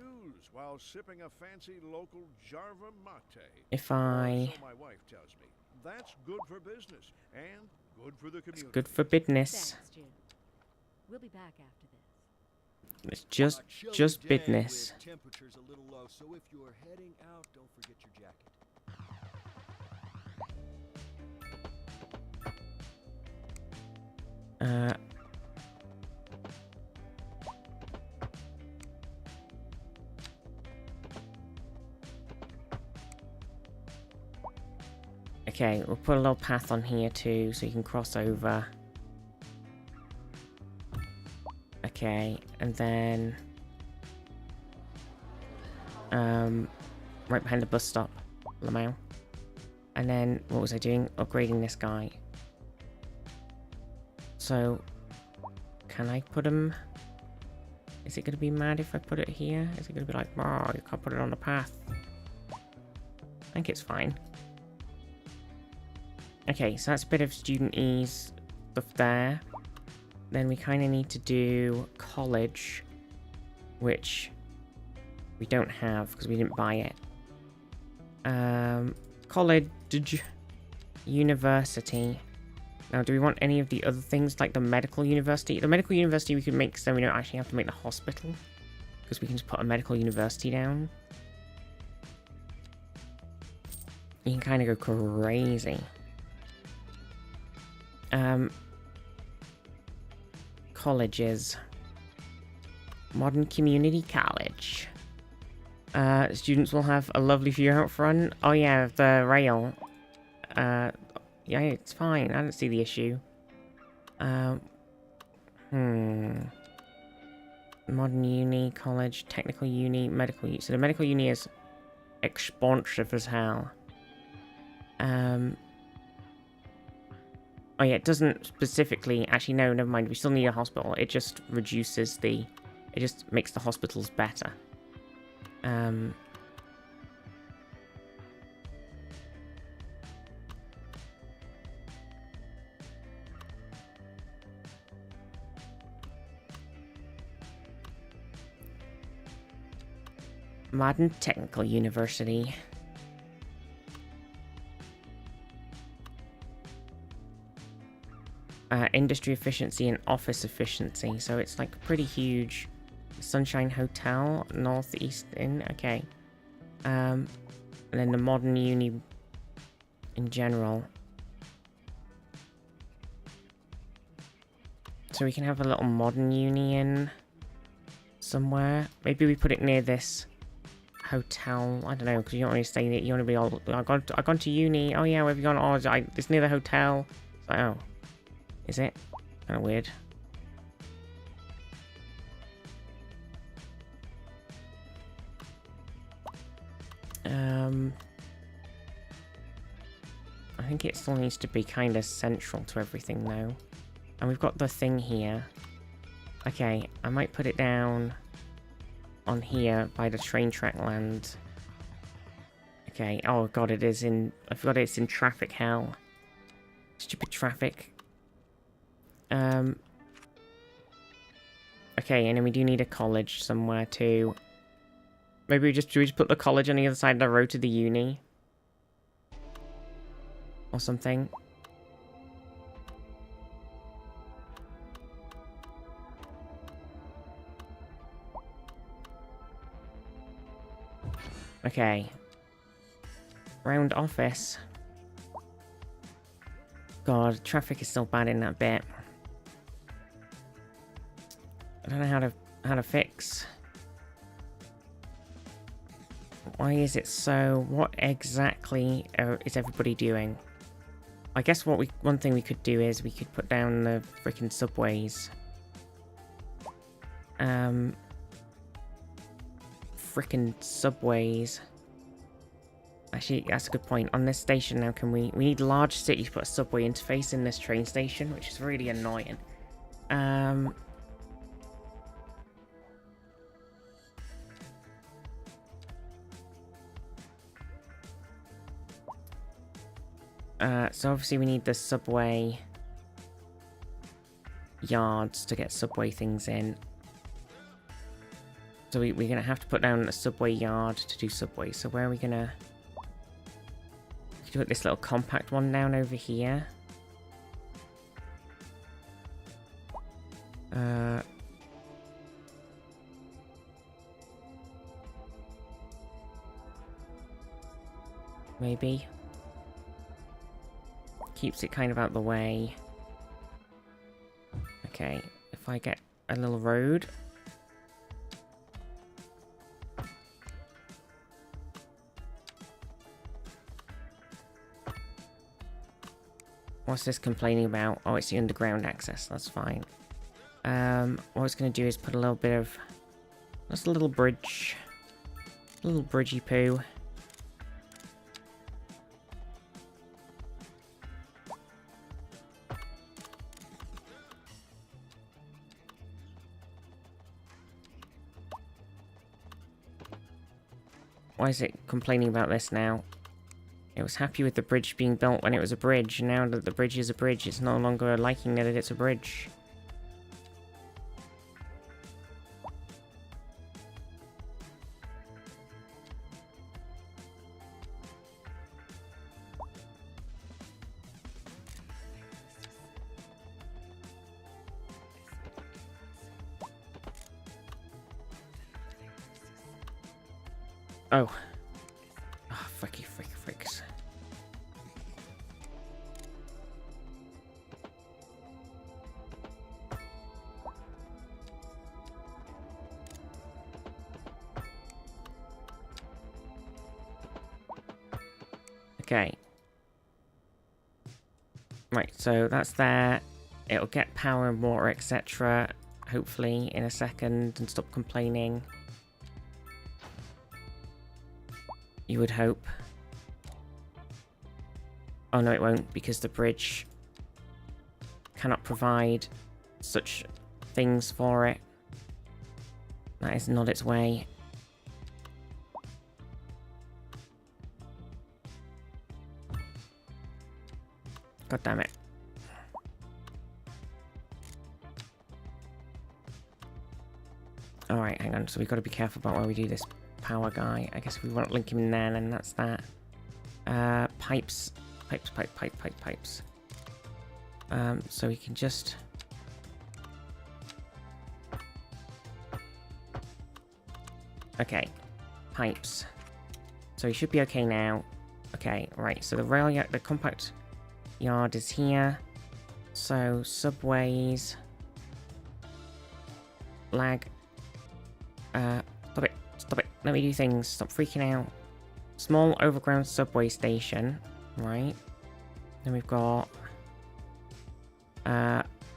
while sipping a fancy local Java mate. If Or I... so my wife tells me. That's good for business and good for the It's community. good for business. Thanks, Jim. We'll be back after this. It's just business. Temperature's a little low, so if you're heading out, don't forget your jacket. Okay, we'll put a little path on here too, so you can cross over. Okay, and then... right behind the bus stop, Lamau. And then, what was I doing? Upgrading this guy. So, can I put him... Is it going to be mad if I put it here? Is it going to be like, oh, you can't put it on the path? I think it's fine. Okay, so that's a bit of student ease stuff there. Then we kind of need to do college, which we don't have because we didn't buy it. College, university. Now, do we want any of the other things like the medical university? The medical university we could make so we don't actually have to make the hospital, because we can just put a medical university down. You can kind of go crazy. Colleges. Modern Community College. Students will have a lovely view out front. Oh yeah, the rail. Yeah, it's fine. I don't see the issue. Modern uni, college, technical uni, medical uni. So the medical uni is expensive as hell. Oh yeah, it doesn't specifically... Actually, no, never mind. We still need a hospital. It just reduces the... It just makes the hospitals better. Modern Technical University. Industry efficiency and office efficiency. So it's like pretty huge. Sunshine Hotel, Northeast Inn. Okay. And then the modern uni in general. So we can have a little modern uni in somewhere. Maybe we put it near this hotel. I don't know, because you don't want to stay there. You want to be all... I've gone to uni. Oh yeah, where have you gone? Oh, it's near the hotel. Oh. Is it? Kind of weird. I think it still needs to be kind of central to everything though. And we've got the thing here. Okay, I might put it down on here by the train track land. Okay, oh god, it is in... I forgot it's in traffic hell. Stupid traffic. Okay, and then we do need a college somewhere too. Maybe we just put the college on the other side of the road to the uni? Or something. Okay. Round office. God, traffic is still bad in that bit. I don't know how to fix. Why is it so? What exactly is everybody doing? I guess one thing we could do is we could put down the freaking subways. Freaking subways. Actually, that's a good point. On this station now, we need large cities to put a subway interface in this train station, which is really annoying. So obviously we need the subway yards to get subway things in. So we're going to have to put down a subway yard to do subway. So where are we going to... put this little compact one down over here. Maybe. Keeps it kind of out the way. Okay, if I get a little road. What's this complaining about? Oh, it's the underground access. That's fine. What I was going to do is put a little bit of... just a little bridge. A little bridgey poo. Why is it complaining about this now? It was happy with the bridge being built when it was a bridge. Now that the bridge is a bridge, it's no longer liking that it's a bridge. Oh. Oh, fricky, fricks. Okay. Right, so that's there. It'll get power and water, etc. Hopefully in a second and stop complaining. You would hope. Oh no, it won't, because the bridge cannot provide such things for it. That is not its way. God damn it. Alright, hang on. So we've got to be careful about where we do this power guy. I guess if we want to link him in there, then that's that. Pipes. Pipes. So we can just... Okay. Pipes. So he should be okay now. Okay, right. So the rail yard, the compact yard is here. So subways. Lag. Stop it. Let me do things. Stop freaking out. Small overground subway station. Right. Then we've got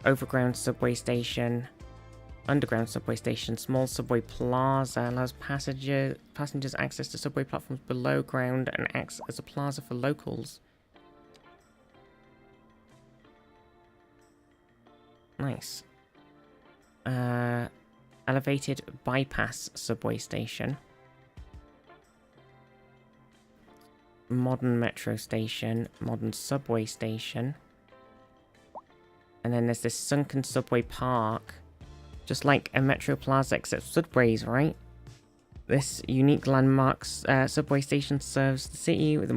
overground subway station. Underground subway station. Small subway plaza allows passengers access to subway platforms below ground and acts as a plaza for locals. Nice. Elevated bypass subway station. Modern metro station. Modern subway station. And then there's this sunken subway park. Just like a metro plaza except subways, right? This unique landmarks subway station serves the city with a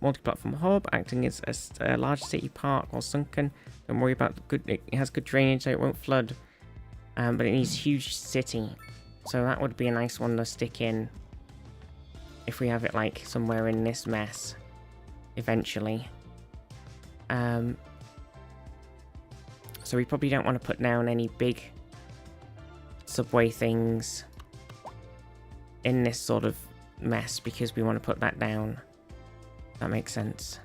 multi-platform hub, acting as a large city park while sunken. Don't worry about it has good drainage, so it won't flood. But it needs huge city, so that would be a nice one to stick in if we have it like somewhere in this mess eventually. So we probably don't want to put down any big subway things in this sort of mess because we want to put that down. That makes sense.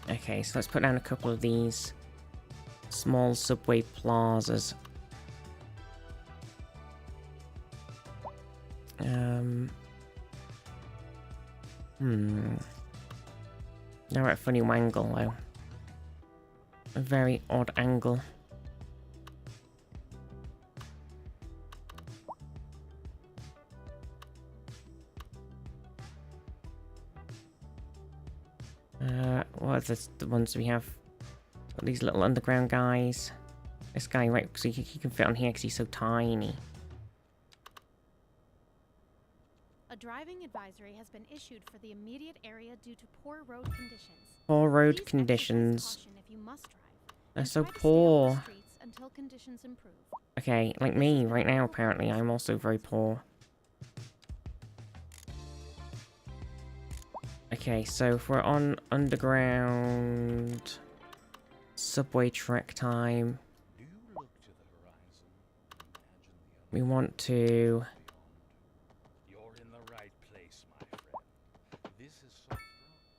Okay, so let's put down a couple of these small subway plazas. They're at a funny angle though. A very odd angle. What are the ones we have? Got these little underground guys. This guy, right, so he can fit on here because he's so tiny. A driving advisory has been issued for the immediate area due to poor road conditions. Poor road Please exercise conditions. caution if you must drive, They're and so try to stay off the poor. streets until conditions improve. Okay, like me right now, apparently. I'm also very poor. Okay, so if we're on underground subway trek time, Do you look to the horizon? Imagine the we want to... beyond. You're in the right place, my friend. This is soft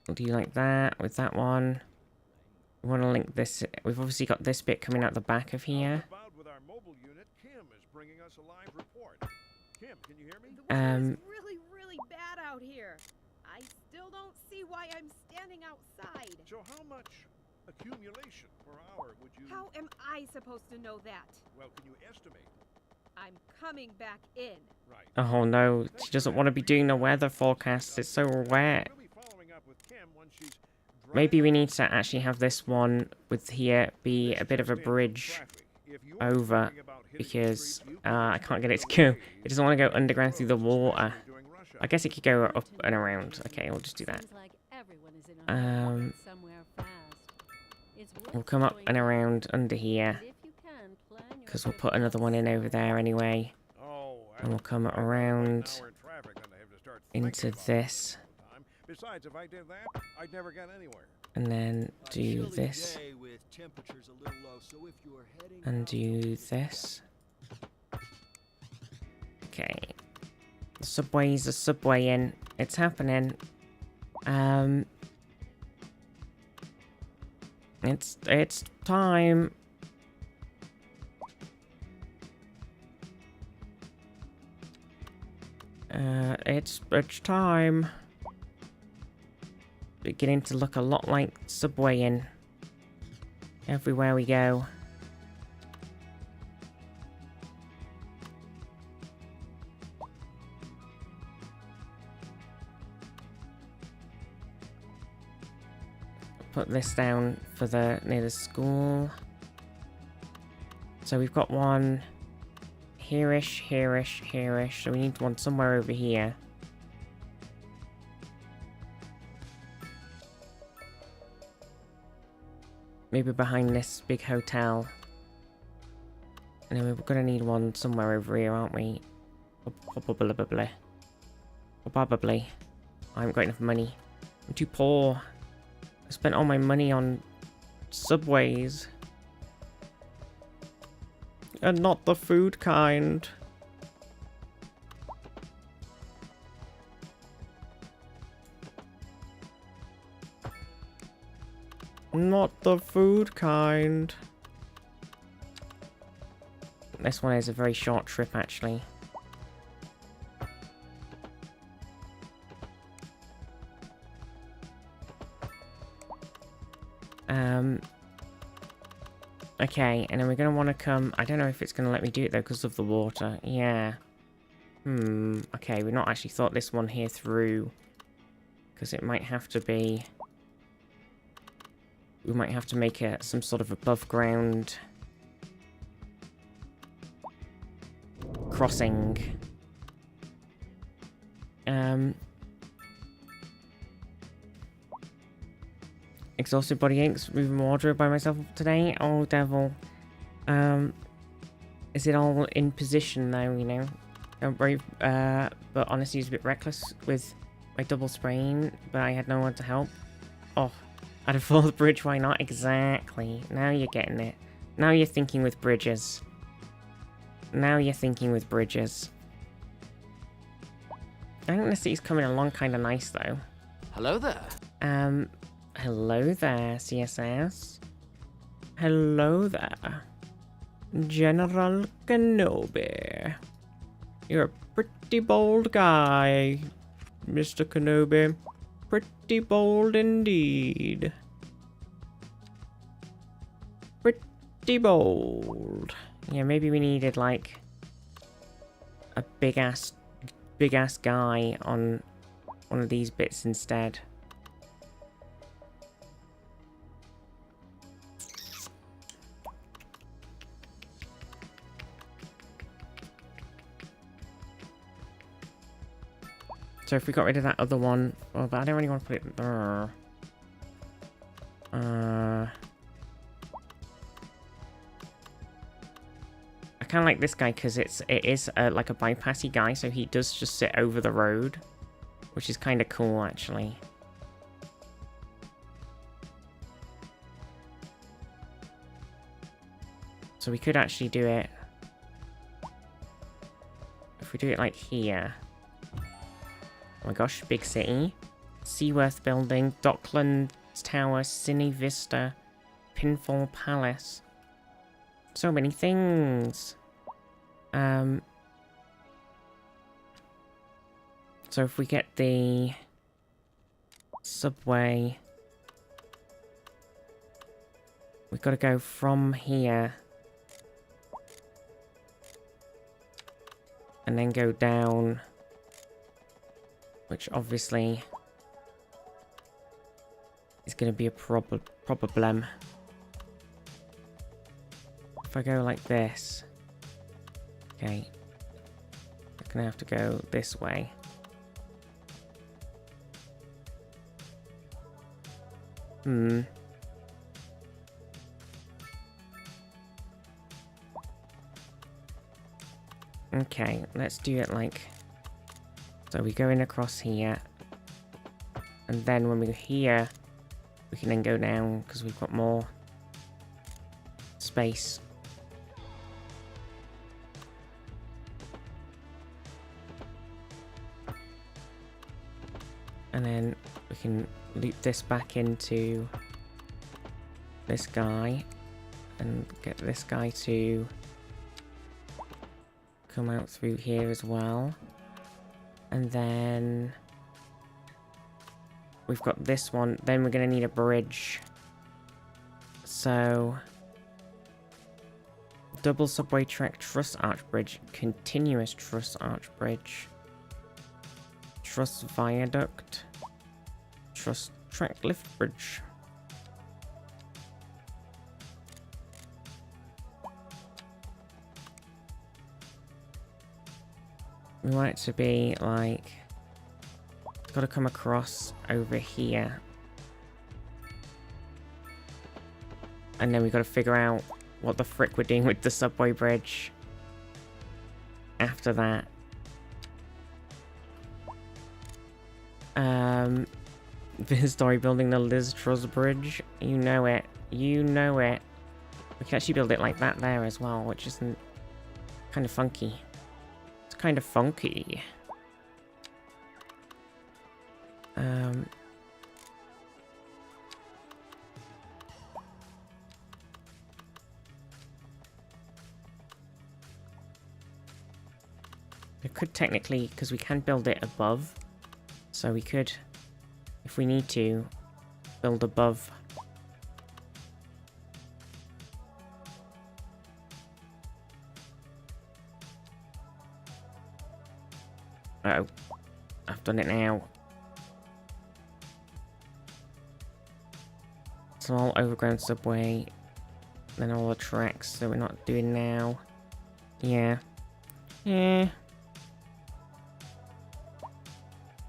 rock. Do you like that with that one? We want to link this. We've obviously got this bit coming out the back of here. Outbound with our mobile unit, Kim is bringing us a live report. Kim, can you hear me? The weather is really, really bad out here. I still don't see why I'm standing outside. So how much accumulation per hour would you... How am I supposed to know that? Well, can you estimate? I'm coming back in. Right. Oh no, she doesn't want to be doing the weather forecast. It's so wet. We'll be following up with Kim when she's Maybe we driving need to actually have this one with here be a bit of a bridge over, because I can't get it to go. It doesn't want to go underground through the water. I guess it could go up and around. Okay, we'll just do that. Seems like everyone is in a hurry to get somewhere fast. It's worth We'll come up going and out, around under here, and if you can, plan your because we'll trip put another one in over there anyway. Oh, And we'll come around into this, Besides, if I did that, I'd never get anywhere. and then A do chilly this, day with temperatures a little low, so if you are heading and out- do this. Okay. The subways are subwaying. It's happening. It's time. It's time. Beginning to look a lot like subwaying everywhere we go. Put this down for the near the school. So we've got one here-ish, here-ish, here-ish. So we need one somewhere over here. Maybe behind this big hotel. And then we're gonna need one somewhere over here, aren't we? Probably. Probably. I haven't got enough money. I'm too poor. I spent all my money on subways. And not the food kind. Not the food kind. This one is a very short trip, actually. Okay, and then we're going to want to come... I don't know if it's going to let me do it, though, because of the water. Yeah. Okay, we've not actually thought this one here through. Because it might have to be... We might have to make some sort of above ground... crossing. Exhausted body aches, moving wardrobe by myself today. Oh, devil. Is it all in position now, you know? Don't worry, but honestly, it's a bit reckless with my double sprain, but I had no one to help. Oh, I'd have fallen the bridge, why not? Exactly. Now you're getting it. Now you're thinking with bridges. Now you're thinking with bridges. I think the city's coming along kind of nice, though. Hello there. Hello there, CSS. Hello there. General Kenobi. You're a pretty bold guy, Mr. Kenobi. Pretty bold indeed. Pretty bold. Yeah, maybe we needed, like, a big-ass guy on one of these bits instead. So if we got rid of that other one, well, but I don't really want to put it there. I kind of like this guy because it is like a bypassy guy, so he does just sit over the road, which is kind of cool actually. So we could actually do it if we do it like here. Oh my gosh, big city. Seaworth Building, Docklands Tower, Cine Vista, Pinfall Palace. So many things. So if we get the subway, we've got to go from here and then go down, which obviously is going to be a problem. If I go like this, okay, I'm going to have to go this way. Okay, let's do it like... So we go in across here. And then when we're here, we can then go down because we've got more space. And then we can loop this back into this guy and get this guy to come out through here as well. And then we've got this one. Then we're going to need a bridge. So double subway track truss arch bridge, continuous truss arch bridge, truss viaduct, truss track lift bridge. We want it to be like, it's got to come across over here. And then we've got to figure out what the frick we're doing with the subway bridge after that. Story building the Liz Truss Bridge. You know it. You know it. We can actually build it like that there as well, which isn't kind of funky. It's kind of funky. We could technically, because we can build it above, so we could, if we need to, build above. Uh oh, I've done it now. Small overground subway, then all the tracks that we're not doing now. Yeah. Yeah.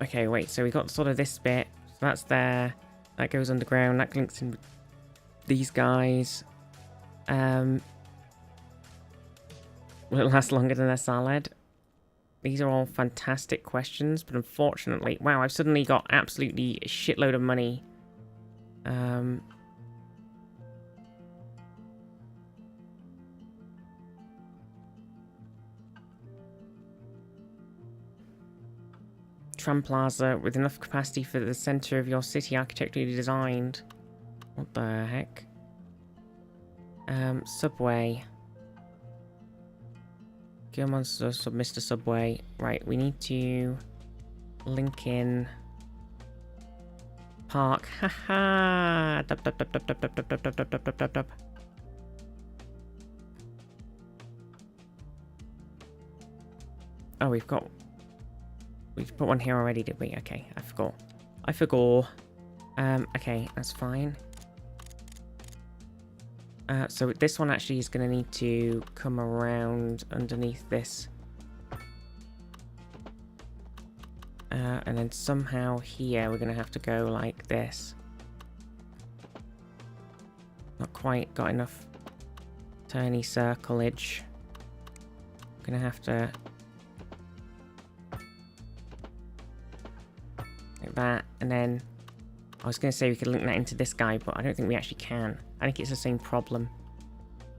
Okay, wait, so we got sort of this bit. So that's there. That goes underground. That links in with these guys. Will it last longer than a salad? These are all fantastic questions, but unfortunately... Wow, I've suddenly got absolutely a shitload of money. Tram plaza with enough capacity for the center of your city, architecturally designed. What the heck? Subway. Come on, Mr. Subway. Right, we need to link in park. Haha. Oh, we've put one here already, did we? Okay, I forgot. Okay, that's fine. So this one actually is going to need to come around underneath this. And then somehow here we're going to have to go like this. Not quite got enough turny circleage. Gonna have to like that, and then I was gonna say we could link that into this guy, but I don't think we actually can. I think it's the same problem.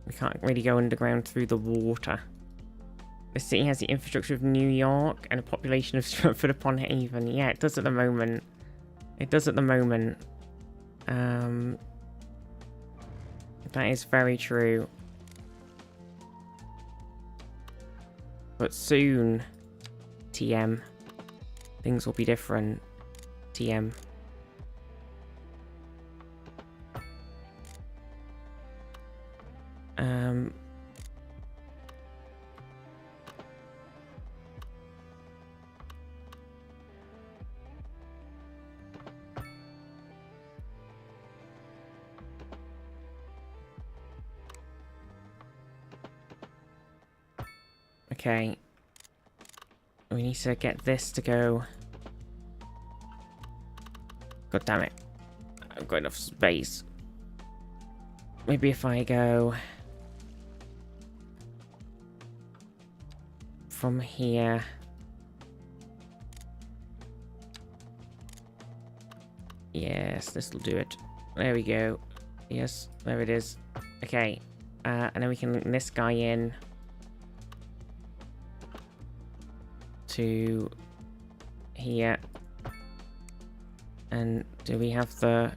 We can't really go underground through the water. The city has the infrastructure of New York and a population of Stratford upon Avon. Yeah, it does at the moment. It does at the moment. That is very true. But soon, TM, things will be different. TM. Okay. We need to get this to go. God damn it. I've got enough space. Maybe if I go from here. Yes, this will do it. There we go. Yes, there it is. Okay. And then we can link this guy in to here. And do we have the...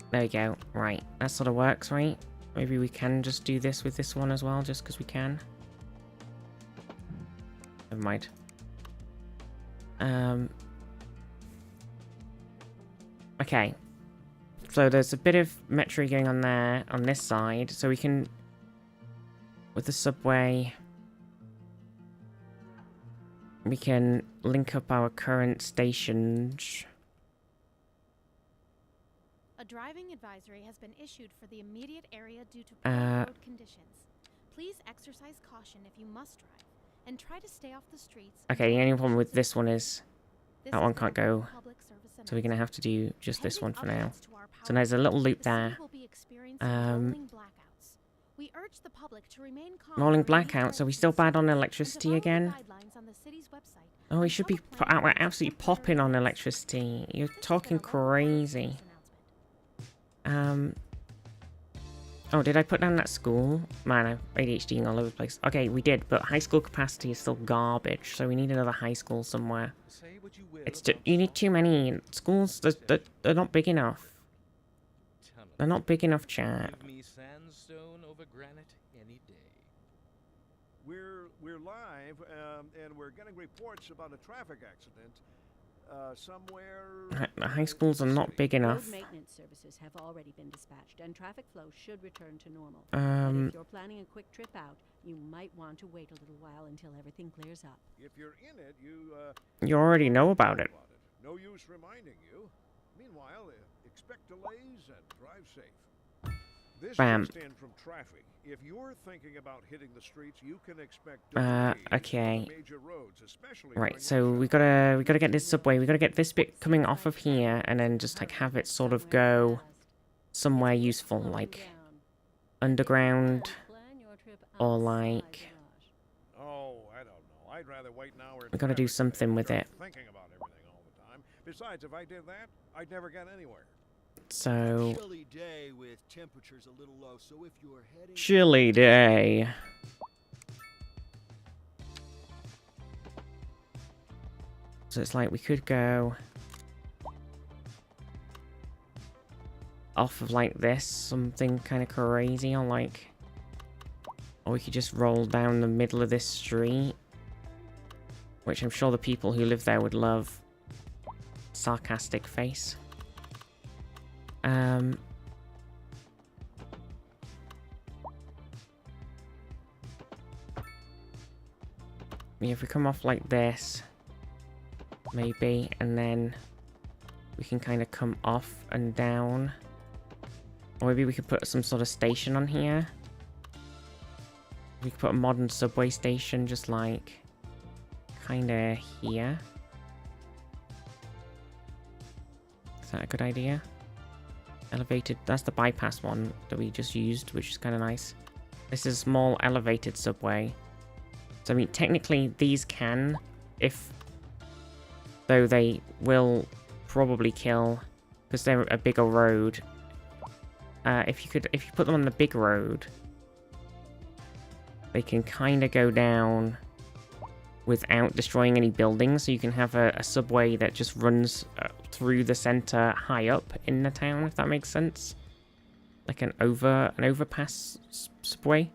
There we go. Right. That sort of works, right? Maybe we can just do this with this one as well, just because we can. Never mind. Okay. So there's a bit of metro going on there, on this side. So we can... With the subway... We can link up our current stations. A driving advisory has been issued for the immediate area due to poor road conditions. Please exercise caution if you must drive, and try to stay off the streets. Okay, the only problem with this one is that one can't go, so we're gonna have to do just this one for now. So there's a little loop there. We urge the public to remain calm. Rolling blackout, so we still bad on electricity again? Oh, we should be we're absolutely popping on electricity. You're talking crazy. Oh, did I put down that school? Man, I'm ADHDing all over the place. Okay, we did, but high school capacity is still garbage, so we need another high school somewhere. It's you need too many schools. They're not big enough. They're not big enough, chat. We're live, and we're getting reports about a traffic accident somewhere. The high schools are not big enough. Road maintenance services have already been dispatched, and traffic flow should return to normal. But if you're planning a quick trip out, you might want to wait a little while until everything clears up. If you're in it, you already know about it. No use reminding you. Meanwhile, expect delays and drive safe. This Bam. just in from traffic. If you're thinking about hitting the streets, you can expect okay. major roads, especially Right, so we gotta get this subway. We gotta get this bit coming off of here, and then just like have it sort of go somewhere useful, like underground, or like. Oh, I don't know. I'd rather wait an hour. We gotta do something with it. Thinking about everything all the time. Besides, if I did that, I'd never get anywhere. So. Chilly day with temperatures a little low, so if you're heading Chilly day. So it's like we could go off of like this, something kind of crazy, or like, or we could just roll down the middle of this street, which I'm sure the people who live there would love. Sarcastic face. If we come off like this, maybe, and then we can kind of come off and down. Or maybe we could put some sort of station on here. We could put a modern subway station, just like kinda here. Is that a good idea? Elevated, that's the bypass one that we just used, which is kind of nice. This is a small elevated subway. So I mean, technically these can, though they will probably kill, because they're a bigger road. If you put them on the big road, they can kind of go down without destroying any buildings, so you can have a subway that just runs through the center high up in the town, if that makes sense. Like an overpass subway.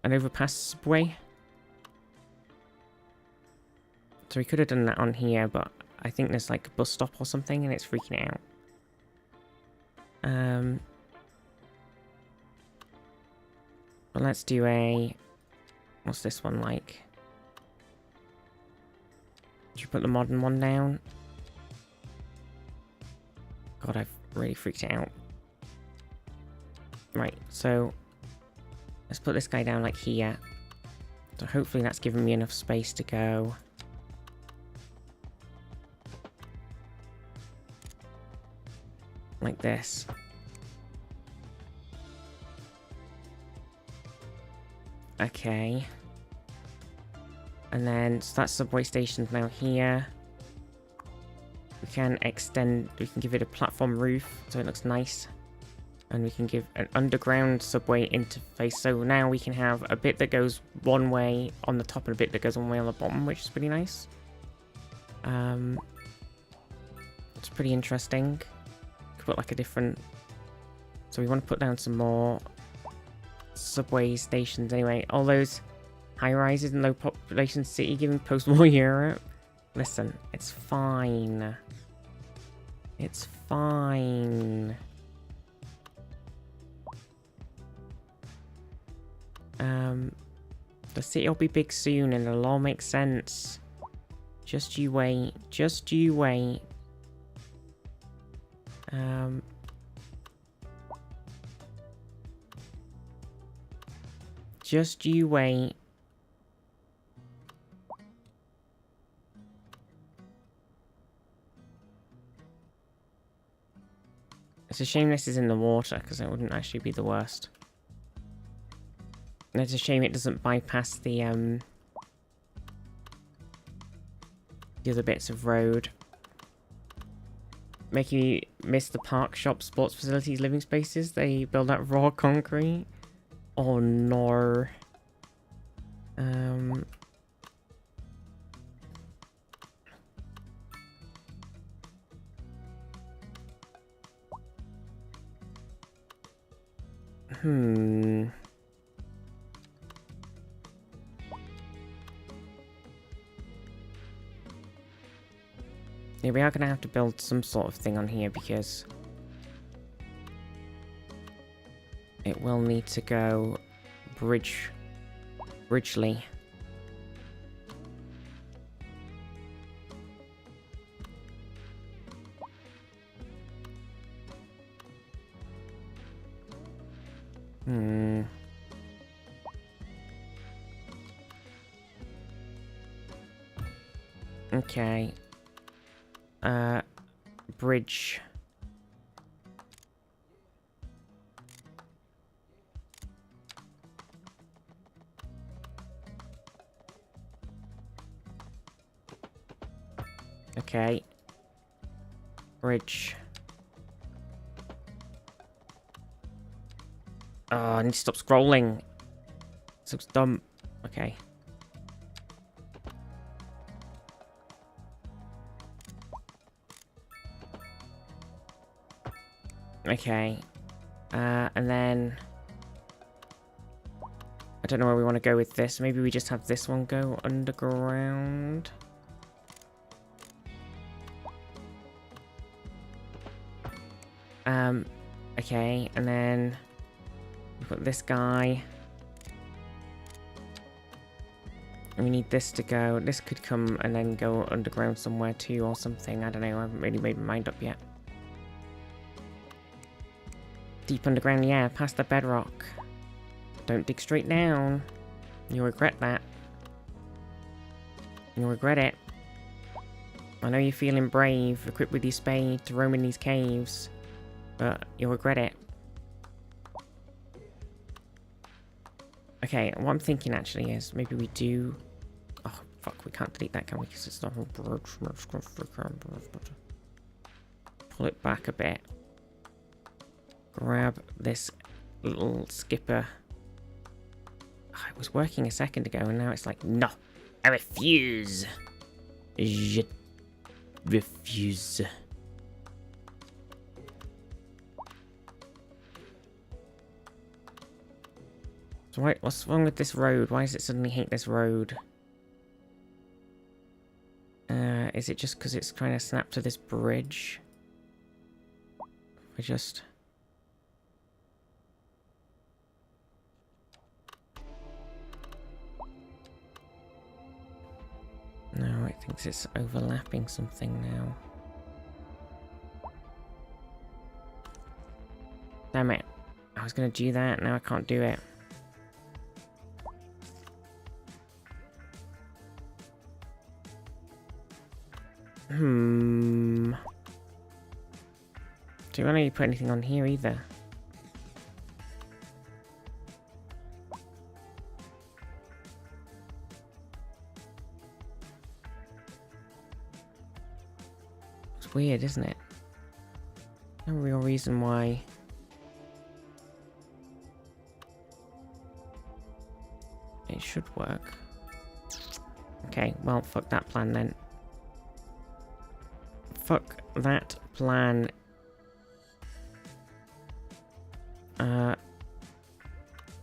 An overpass subway. So we could have done that on here, but I think there's like a bus stop or something and it's freaking out. Well, let's do a... What's this one like? Should we put the modern one down? God, I've really freaked it out. Right, so... Let's put this guy down like here. So hopefully that's giving me enough space to go. Like this. Okay. And then, so that subway station's now here. We can give it a platform roof, so it looks nice. And we can give an underground subway interface, so now we can have a bit that goes one way on the top and a bit that goes one way on the bottom, which is pretty nice. It's pretty interesting. Could put like a different... So we want to put down some more subway stations anyway. All those high-rises in low-population city giving post-war Europe. Listen, it's fine. It's fine. The city will be big soon and it'll all make sense. Just you wait. Just you wait. Just you wait. It's a shame this is in the water, because it wouldn't actually be the worst. And it's a shame it doesn't bypass the other bits of road. Making me miss the park, shop, sports facilities, living spaces. They build out raw concrete. Oh no. Yeah, we are going to have to build some sort of thing on here because it will need to go bridgely. Okay. Bridge. Okay. Bridge. Oh, I need to stop scrolling. This looks dumb. Okay. Okay. And then... I don't know where we want to go with this. Maybe we just have this one go underground. Okay, and then... we put this guy. And we need this to go. This could come and then go underground somewhere too or something. I don't know. I haven't really made my mind up yet. Deep underground, yeah, past the bedrock. Don't dig straight down. You'll regret that. You'll regret it. I know you're feeling brave, equipped with your spade to roam in these caves, but you'll regret it. Okay, what I'm thinking actually is maybe we do... Oh, fuck, we can't delete that, can we? Because it's not a bridge. Pull it back a bit. Grab this little skipper. Oh, it was working a second ago, and now it's like, no, I refuse. Je refuse. So what's wrong with this road? Why does it suddenly hate this road? Is it just because it's trying to snap to this bridge? I just... No, it thinks it's overlapping something now. Damn it. I was gonna do that, now I can't do it. Do I not put anything on here either? It's weird, isn't it? No real reason why. It should work. Okay, well, fuck that plan then. Fuck that plan.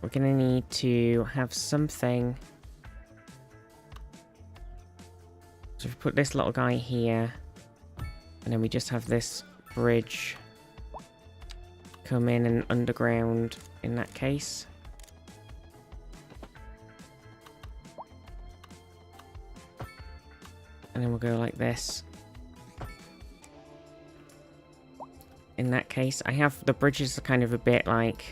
We're gonna need to have something. So if we put this little guy here, and then we just have this bridge come in and underground in that case. And then we'll go like this. In that case, I have the bridges are kind of a bit like...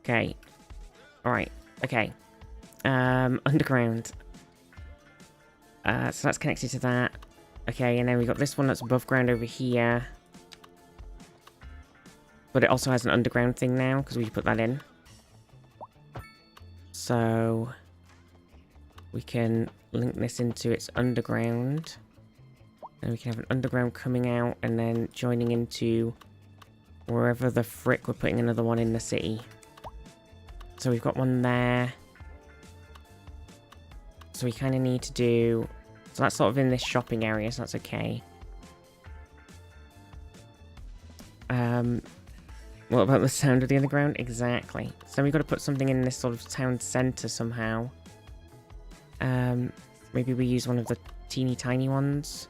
Okay. Alright. Okay. Underground. So that's connected to that. Okay, and then we got this one that's above ground over here. But it also has an underground thing now, because we put that in. So... we can link this into its underground. And we can have an underground coming out, and then joining into... wherever the frick we're putting another one in the city. So we've got one there. So we kind of need to do... so that's sort of in this shopping area, so that's okay. What about the sound of the underground? Exactly. So we've got to put something in this sort of town centre somehow. Maybe we use one of the teeny tiny ones.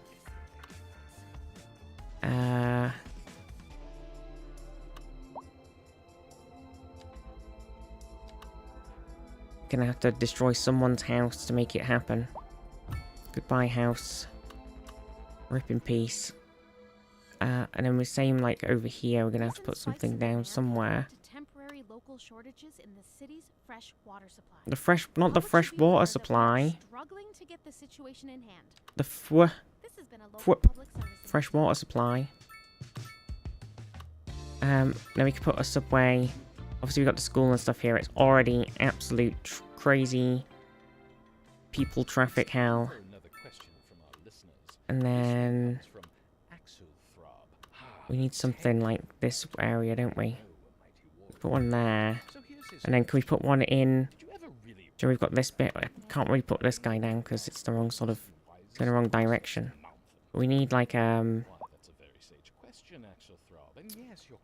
Gonna have to destroy someone's house to make it happen. Goodbye, house. Rip in peace. And then we're saying, like, over here, we're gonna have to put something down somewhere. Temporary local shortages in the city's fresh water supply. The fresh, not the fresh water supply. Struggling to get the situation in hand. The fresh water supply. Then we can put a subway. Obviously, we've got the school and stuff here. It's already absolute crazy people traffic hell. And then we need something like this area, don't we? Put one there. And then can we put one in? So we've got this bit. I can't really put this guy down because it's the wrong sort of... it's in the wrong direction. But we need like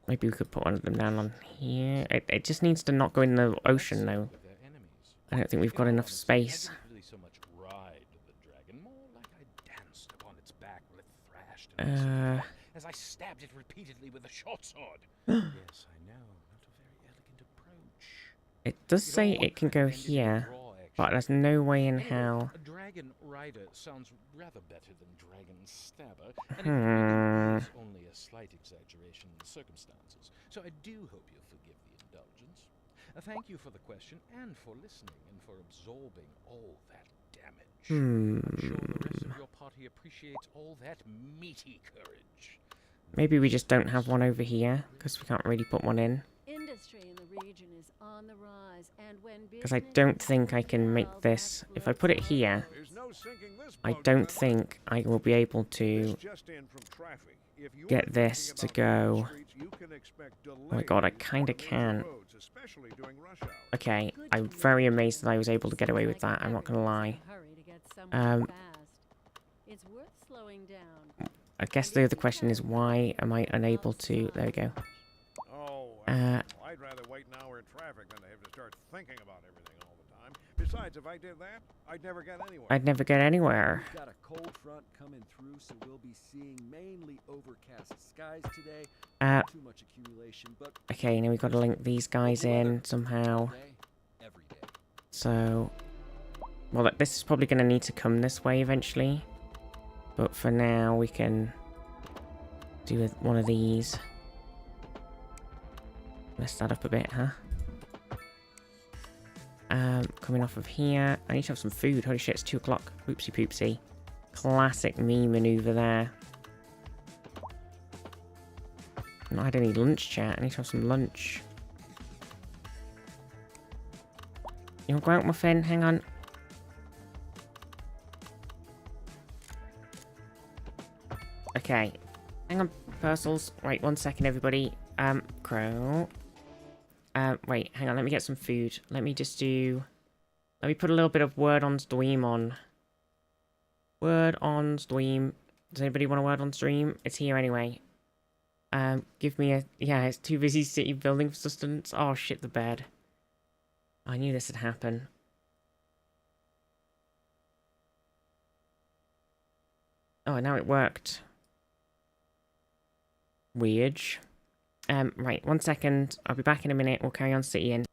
maybe we could put one of them down on here. It just needs to not go in the ocean though. I don't think we've got enough space. As I stabbed it repeatedly with a short sword. Yes, I know, not a very It does say it can go here, but there's no way in hell. Dragon Rider sounds rather better than Dragon Stabber, and it really is only a slight exaggeration in the circumstances, so I do hope you'll forgive the indulgence. Thank you for the question, and for listening, and for absorbing all that damage. I'm sure the rest of your party appreciates all that meaty courage. Maybe we just don't have one over here, because we can't really put one in. Industry in the region is on the rise, and when Because I don't think I can make this. If I put it here, I don't think I will be able to get this to go. Oh my god, I kinda can. Okay, I'm very amazed that I was able to get away with that, I'm not gonna lie. It's worth slowing down. I guess the other question is, why am I unable to... There we go. I'd rather wait an hour in traffic than to have to start thinking about everything all the time. Besides, if I did that, I'd never get anywhere. I'd never get anywhere. We've got a cold front coming through, so we'll be seeing mainly overcast skies today. Not too much accumulation, but okay, now we've got to link these guys in somehow. every day. So, well, this is probably going to need to come this way eventually. But for now, we can do one of these. Mess that up a bit, huh? Coming off of here. I need to have some food. Holy shit, it's 2 o'clock. Oopsie poopsie. Classic me maneuver there. Not had any lunch chat. I need to have some lunch. You want to go out, muffin? Hang on. Okay. Hang on, Purcels. Wait 1 second, everybody. Crow. Wait, hang on, let me get some food. Let me just do... Let me put a little bit of Word on Stream on. Word on Stream. Does anybody want a Word on Stream? It's here anyway. Give me a... Yeah, it's too busy city building for sustenance. Oh, shit the bed. I knew this would happen. Oh, now it worked. Weird. Right, 1 second. I'll be back in a minute. We'll carry on citying.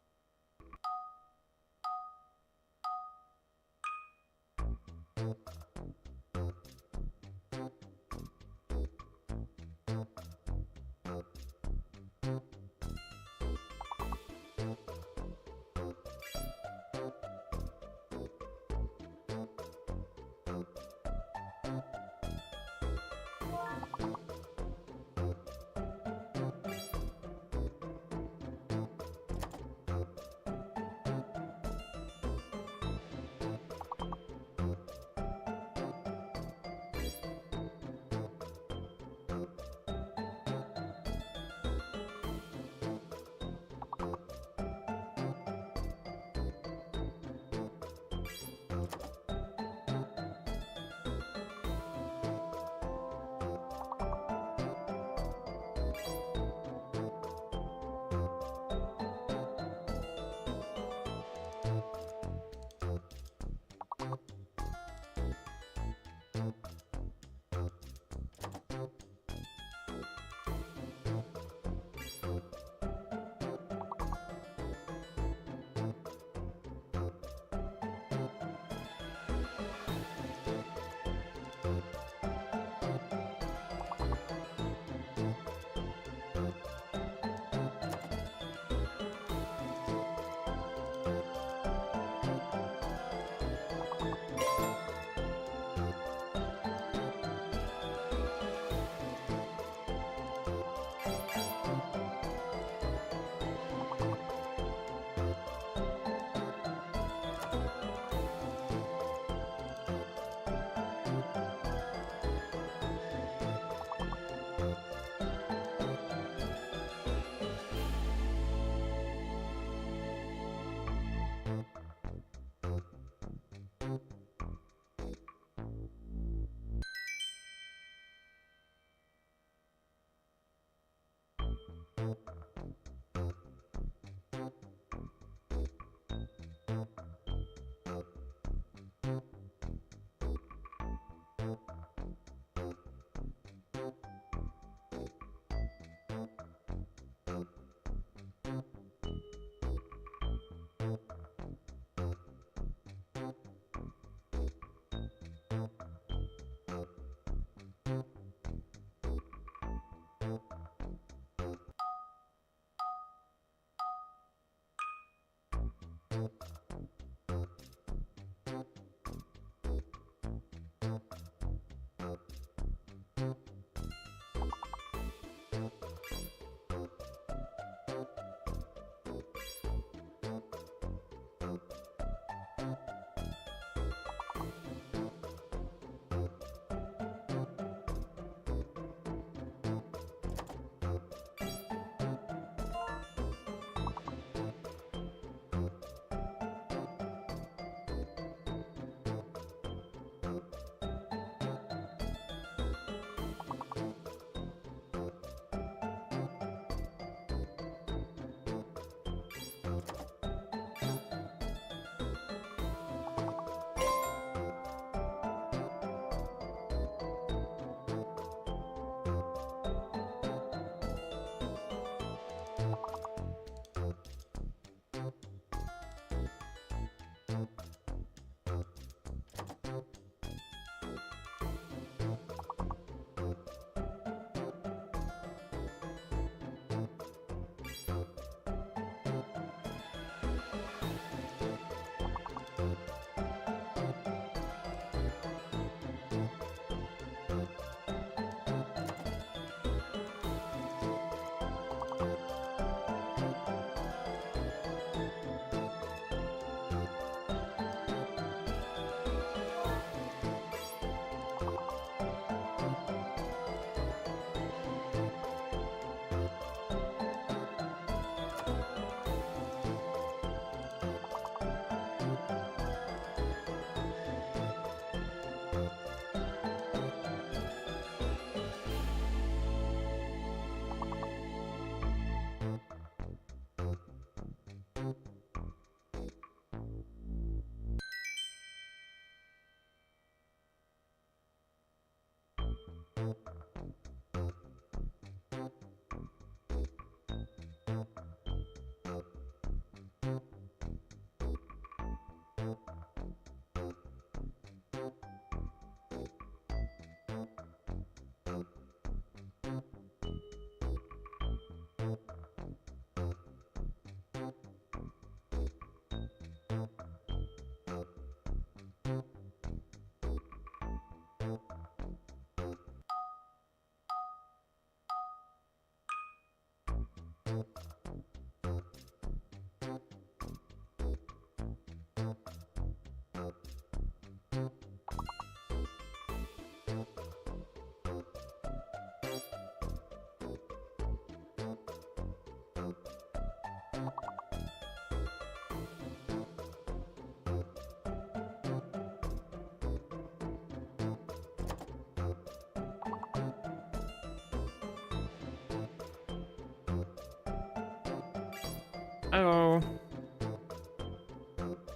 Hello.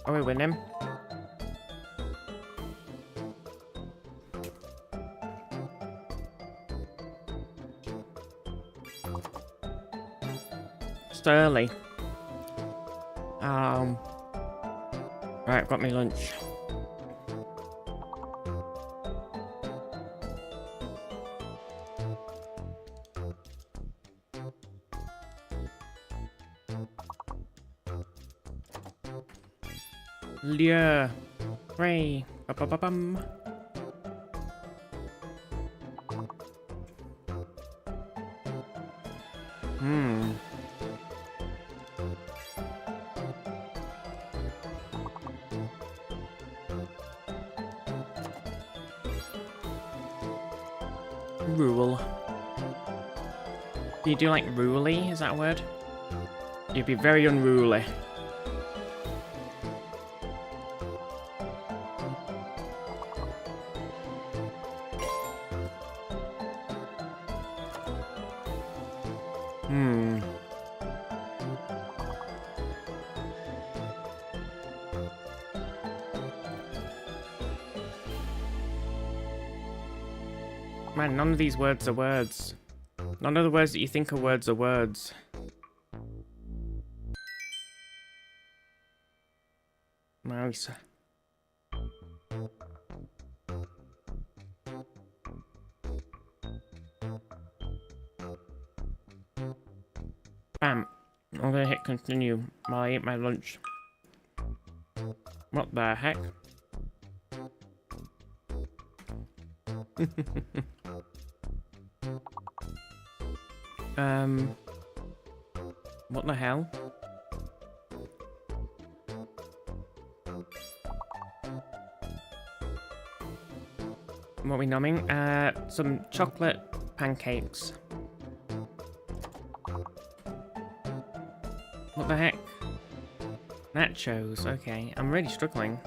Are we winning? It's early. Right, got me lunch. Yeah. Hooray. Ba-ba-ba-bum. Rule. Do you do like ruly? Is that a word? You'd be very unruly. Man, none of these words are words. None of the words that you think are words. Nice. Bam. I'm gonna hit continue while I eat my lunch. What the heck? What the hell? What are we numbing? Some chocolate pancakes. What the heck? Nachos, okay. I'm really struggling.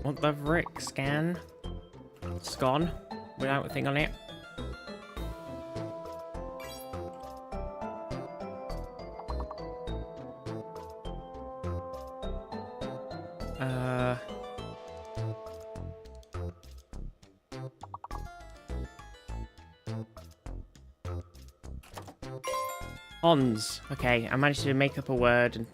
What the frick? Scan? Scone? Without a thing on it? Ons. Okay, I managed to make up a word and...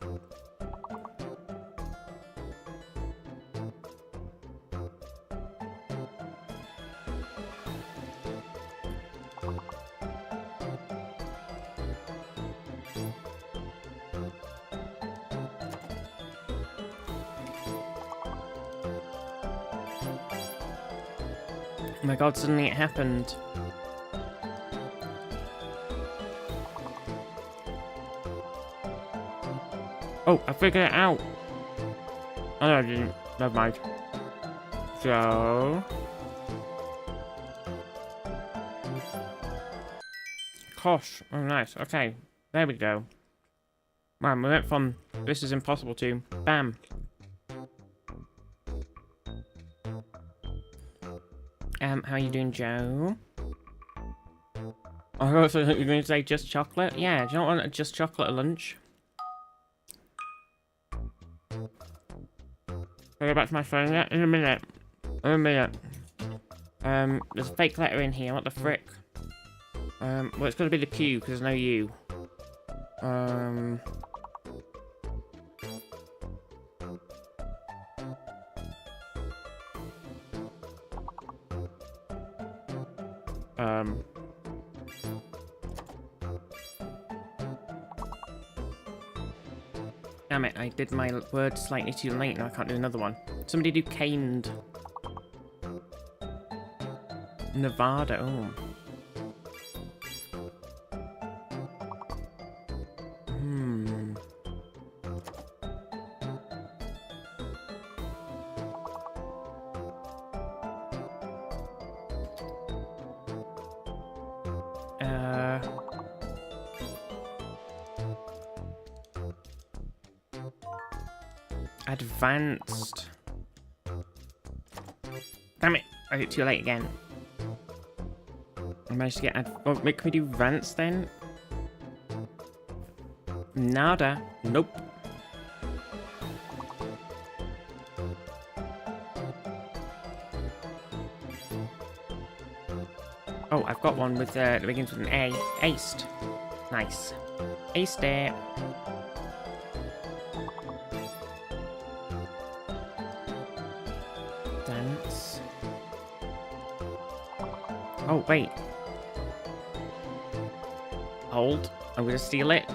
Oh my god, suddenly it happened. Oh, I figured it out. Oh, no, I didn't. Never mind. So... Gosh. Oh, nice. Okay. There we go. Man, we went from this is impossible to bam. How you doing, Joe? Oh, so you're going to say just chocolate? Yeah, do you not want just chocolate at lunch? Can I go back to my phone yet? In a minute. In a minute. There's a fake letter in here. What the frick? Well, it's got to be the Q because there's no U. Damn it, I did my word slightly too late, now I can't do another one. Somebody do caned. Nevada, oh. Advanced. Damn it! I did it too late again. I managed to get oh, can we do advanced then? Nada. Nope. Oh, I've got one with that begins with an A. Aced. Nice. Aced it. Dance. Oh, wait. Hold. I'm gonna steal it.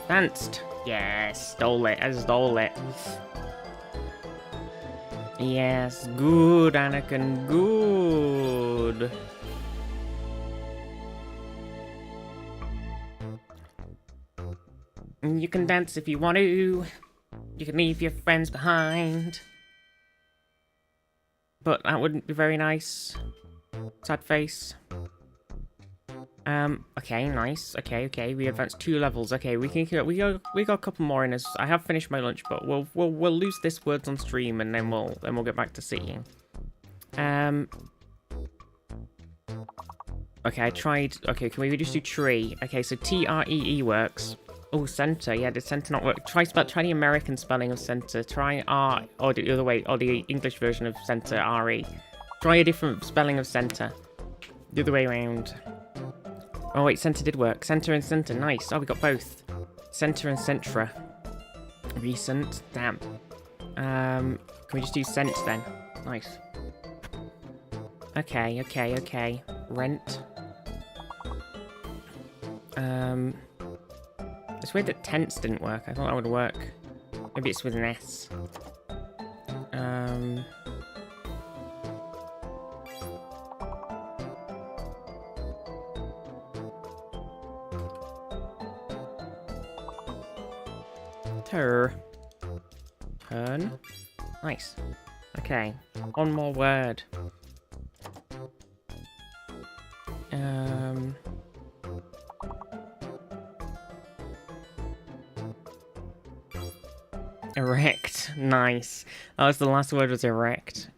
Danced. Yes, stole it. I stole it. Yes, good, Anakin, good. You can dance if you want to. You can leave your friends behind. But that wouldn't be very nice. Sad face. Okay, nice. Okay. We advanced 2 levels. Okay, we got a couple more in us. I have finished my lunch, but we'll lose this words on stream, and then we'll get back to seeing. Okay, I tried. Okay, can we just do tree? Okay, so TREE works. Oh, center. Yeah, did center not work? Try the American spelling of center. Try R, or the other way, or the English version of center, RE. Try a different spelling of center. The other way around. Oh wait, center did work. Center and center, nice. Oh, we got both. Center and centra. Recent, damn. Can we just do cent then? Nice. Okay. Rent. It's weird that tense didn't work. I thought that would work. Maybe it's with an S. Turn. Nice. Okay. One more word. Erect. Nice. That was the last word was erect.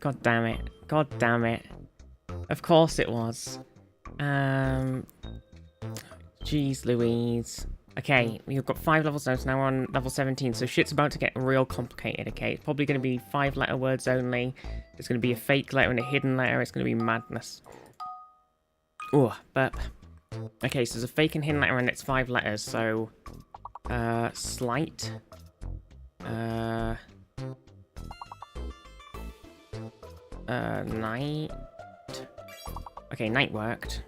God damn it. God damn it. Of course it was. Jeez Louise. Okay, we've got 5 levels now, so now we're on level 17, so shit's about to get real complicated, okay? It's probably going to be 5-letter words only. There's going to be a fake letter and a hidden letter. It's going to be madness. Ooh, burp. Okay, so there's a fake and hidden letter and it's 5 letters, so... slight. Night. Okay, night worked,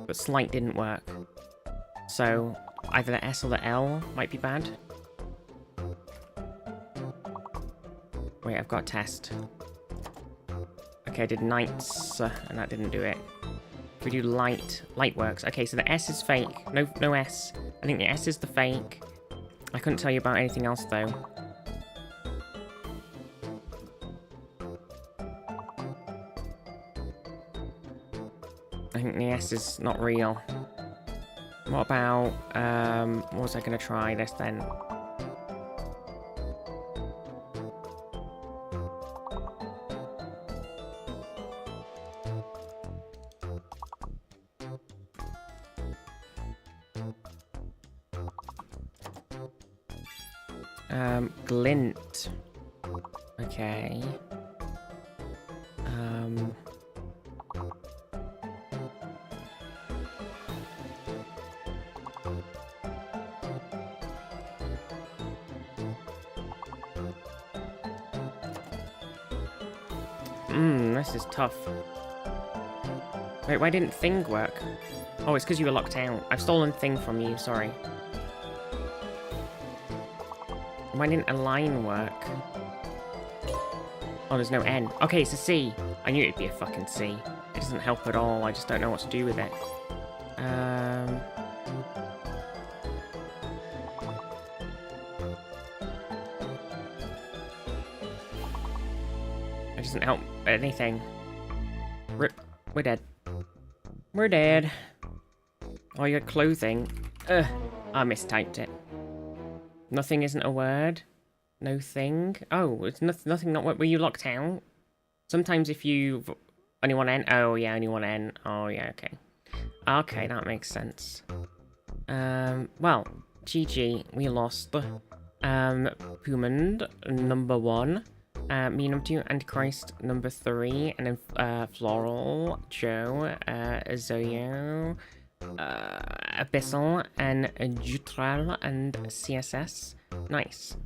but slight didn't work. So... either the S or the L might be bad. Wait, I've got a test. Okay, I did nights, and that didn't do it. If we do light, light works. Okay, so the S is fake. No S. I think the S is the fake. I couldn't tell you about anything else, though. I think the S is not real. What about, what was I going to try this then? Glint. Okay. This is tough. Wait, why didn't Thing work? Oh, it's because you were locked out. I've stolen Thing from you, sorry. Why didn't Align work? Oh, there's no N. Okay, it's a C. I knew it'd be a fucking C. It doesn't help at all, I just don't know what to do with it. It doesn't help anything. Rip. We're dead. We're dead. Oh, your clothing. Ugh. I mistyped it. Nothing isn't a word. No thing. Oh, it's nothing. Not what. Were you locked out? Sometimes if you only want N. Oh yeah, only want N. Oh yeah. Okay. Okay, that makes sense. Well, GG. We lost. Pumand number 1. Me number 2, Antichrist number 3, and then Floral, Joe, Zoyo, Abyssal, and Jutral, and CSS. Nice.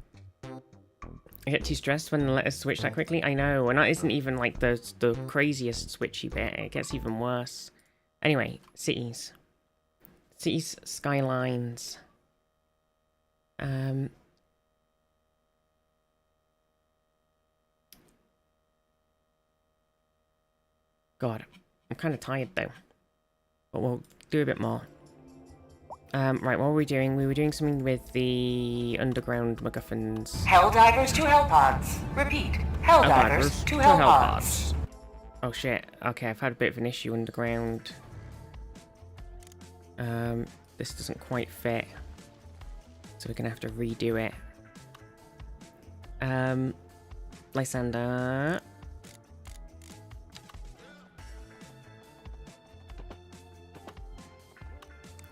I get too stressed when the letters switch that quickly. I know, and that isn't even like the craziest switchy bit. It gets even worse. Anyway, cities. Cities, Skylines. God, I'm kind of tired though. But we'll do a bit more. Right, what were we doing? We were doing something with the underground MacGuffins. Helldivers to Hellpods. Repeat. Helldivers to Hellpods. Oh shit. Okay, I've had a bit of an issue underground. This doesn't quite fit. So we're gonna have to redo it. Lysander.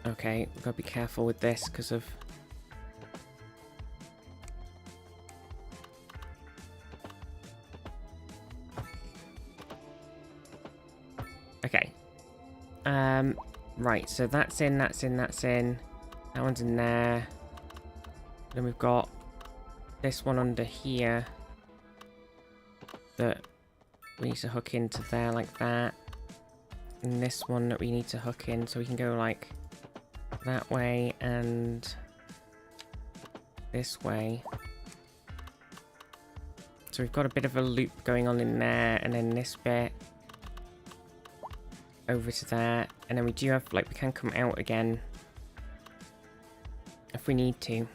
Okay, we've got to be careful with this because of... Okay. Right, so that's in, that's in, that's in. That one's in there. Then we've got this one under here that we need to hook into there like that. And this one that we need to hook in so we can go like... that way and this way. So we've got a bit of a loop going on in there, and then this bit over to there, and then we do have, like, we can come out again if we need to.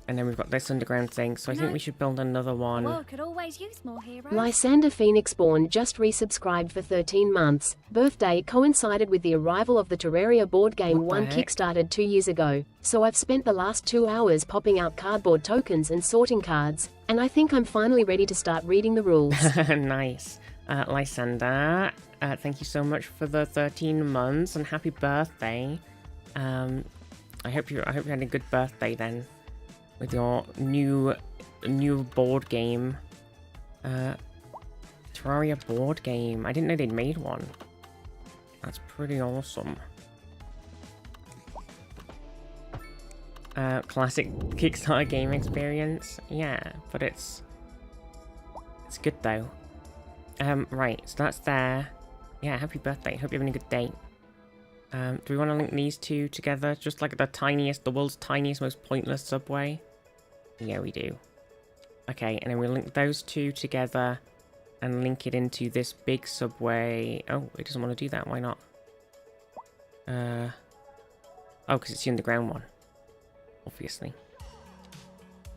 And then we've got this underground thing, so I think we should build another one. Well, could always use more heroes. Lysander Phoenixborn just resubscribed for 13 months. Birthday coincided with the arrival of the Terraria board game 1 kickstarted 2 years ago. So I've spent the last 2 hours popping out cardboard tokens and sorting cards, and I think I'm finally ready to start reading the rules. Nice. Lysander, thank you so much for the 13 months and happy birthday. I hope you had a good birthday then. With your new board game. Terraria board game. I didn't know they'd made one. That's pretty awesome. Classic Kickstarter game experience. Yeah, but it's good though. Right, so that's there. Yeah, happy birthday. Hope you're having a good day. Do we want to link these two together? Just like the world's tiniest, most pointless subway? Yeah, we do. Okay, and then we'll link those two together and link it into this big subway. Oh, it doesn't want to do that. Why not? Oh, because it's the underground one. Obviously.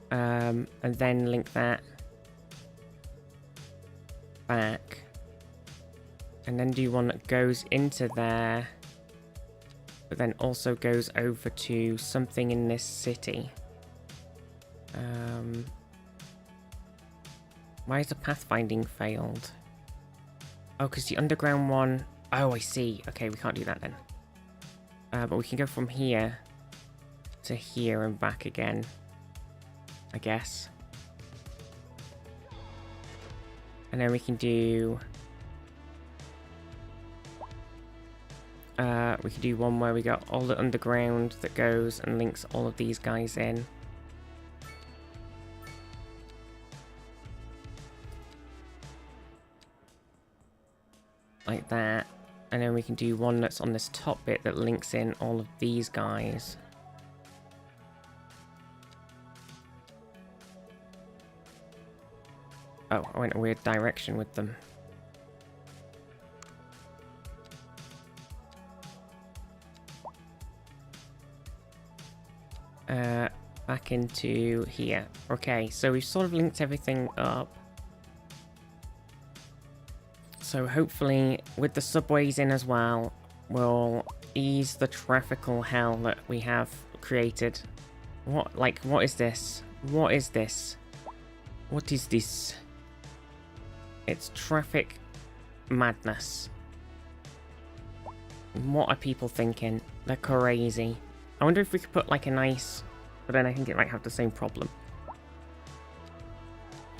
And then link that back. And then do one that goes into there, but then also goes over to something in this city. Why is the pathfinding failed? Oh, because the underground one... Oh, I see. Okay, we can't do that then. But we can go from here to here and back again, I guess. And then we can do... we can do one where we got all the underground that goes and links all of these guys in. Like that. And then we can do one that's on this top bit that links in all of these guys. Oh, I went a weird direction with them. Back into here. Okay, so we've sort of linked everything up. So hopefully, with the subways in as well, we'll ease the traffical hell that we have created. What is this? What is this? What is this? It's traffic madness. What are people thinking? They're crazy. I wonder if we could put like a nice... But then I think it might have the same problem.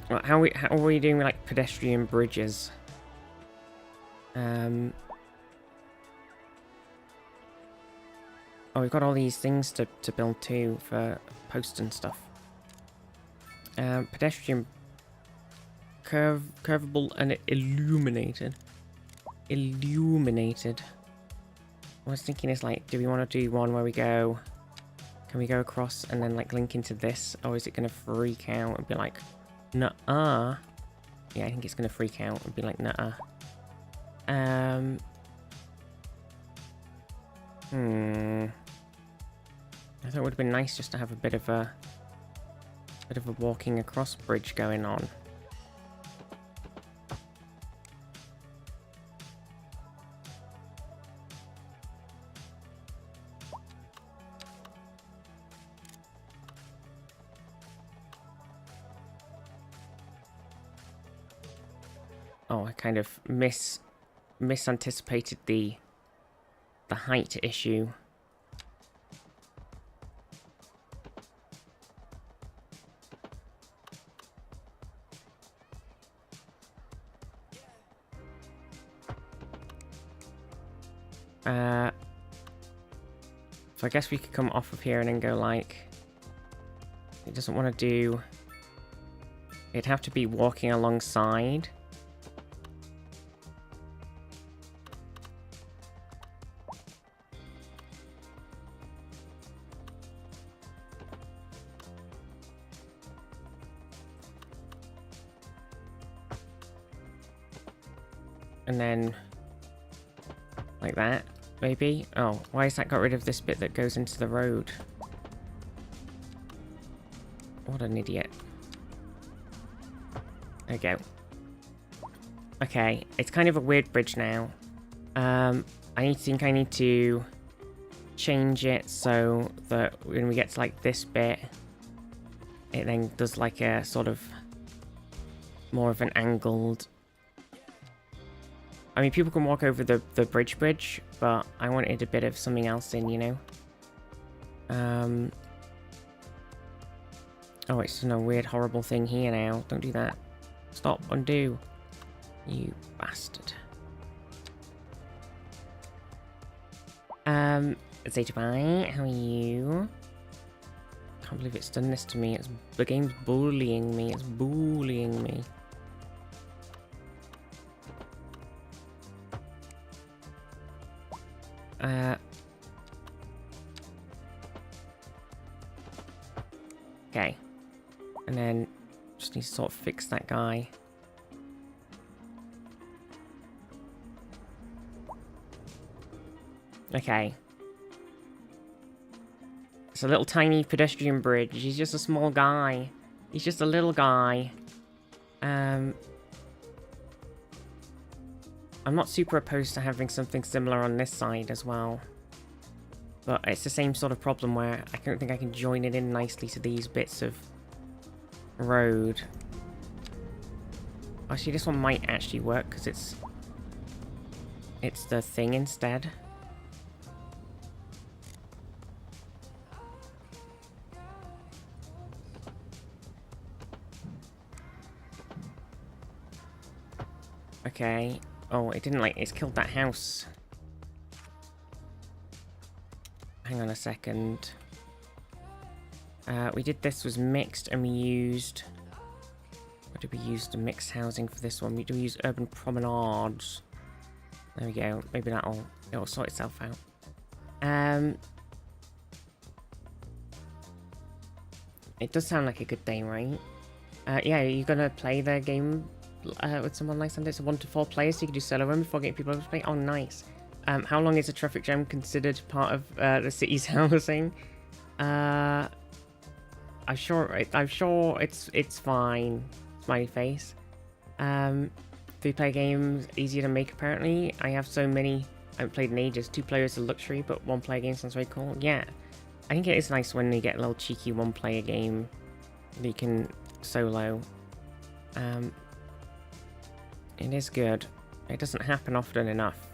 How are we doing with like pedestrian bridges? Oh, we've got all these things to build too for posts and stuff. Pedestrian curvable and illuminated. Illuminated. What I was thinking is like, do we want to do one where we go... Can we go across and then like link into this? Or is it going to freak out and be like, nuh-uh? Yeah, I think it's going to freak out and be like, nuh-uh. I thought it would have been nice just to have a bit of a walking across bridge going on. Oh, I kind of misanticipated the height issue. So I guess we could come off of here and then go like... It doesn't want to do... It'd have to be walking alongside. And then, like that, maybe? Oh, why has that got rid of this bit that goes into the road? What an idiot. There we go. Okay, it's kind of a weird bridge now. I think I need to change it so that when we get to like this bit, it then does like a sort of more of an angled... I mean, people can walk over the bridge, but I wanted a bit of something else in, you know? Oh, it's a weird, horrible thing here now. Don't do that. Stop, undo. You bastard. Zeta Bye, how are you? Can't believe it's done this to me. The game's bullying me. It's bullying me. Okay. And then just need to sort of fix that guy. Okay. It's a little tiny pedestrian bridge. He's just a small guy. He's just a little guy. I'm not super opposed to having something similar on this side as well. But it's the same sort of problem where I don't think I can join it in nicely to these bits of road. Actually, this one might actually work because it's the thing instead. Okay. Oh, it didn't like... It's killed that house. Hang on a second. We did this was mixed and we used... What did we use to mix housing for this one? We do use urban promenades. There we go. Maybe it'll sort itself out. It does sound like a good day, right? Yeah, you're gonna play the game with someone like Sunday? It's a 1 to 4 players, so you can do solo run before getting people to play. Oh, nice. How long is a traffic jam considered part of the city's housing? I'm sure it's fine. Smiley face. 3-player games easier to make apparently. I have so many. I haven't played in ages. 2 players is a luxury, but 1-player game sounds very cool. Yeah, I think it is nice when you get a little cheeky 1-player game that you can solo. It is good. It doesn't happen often enough.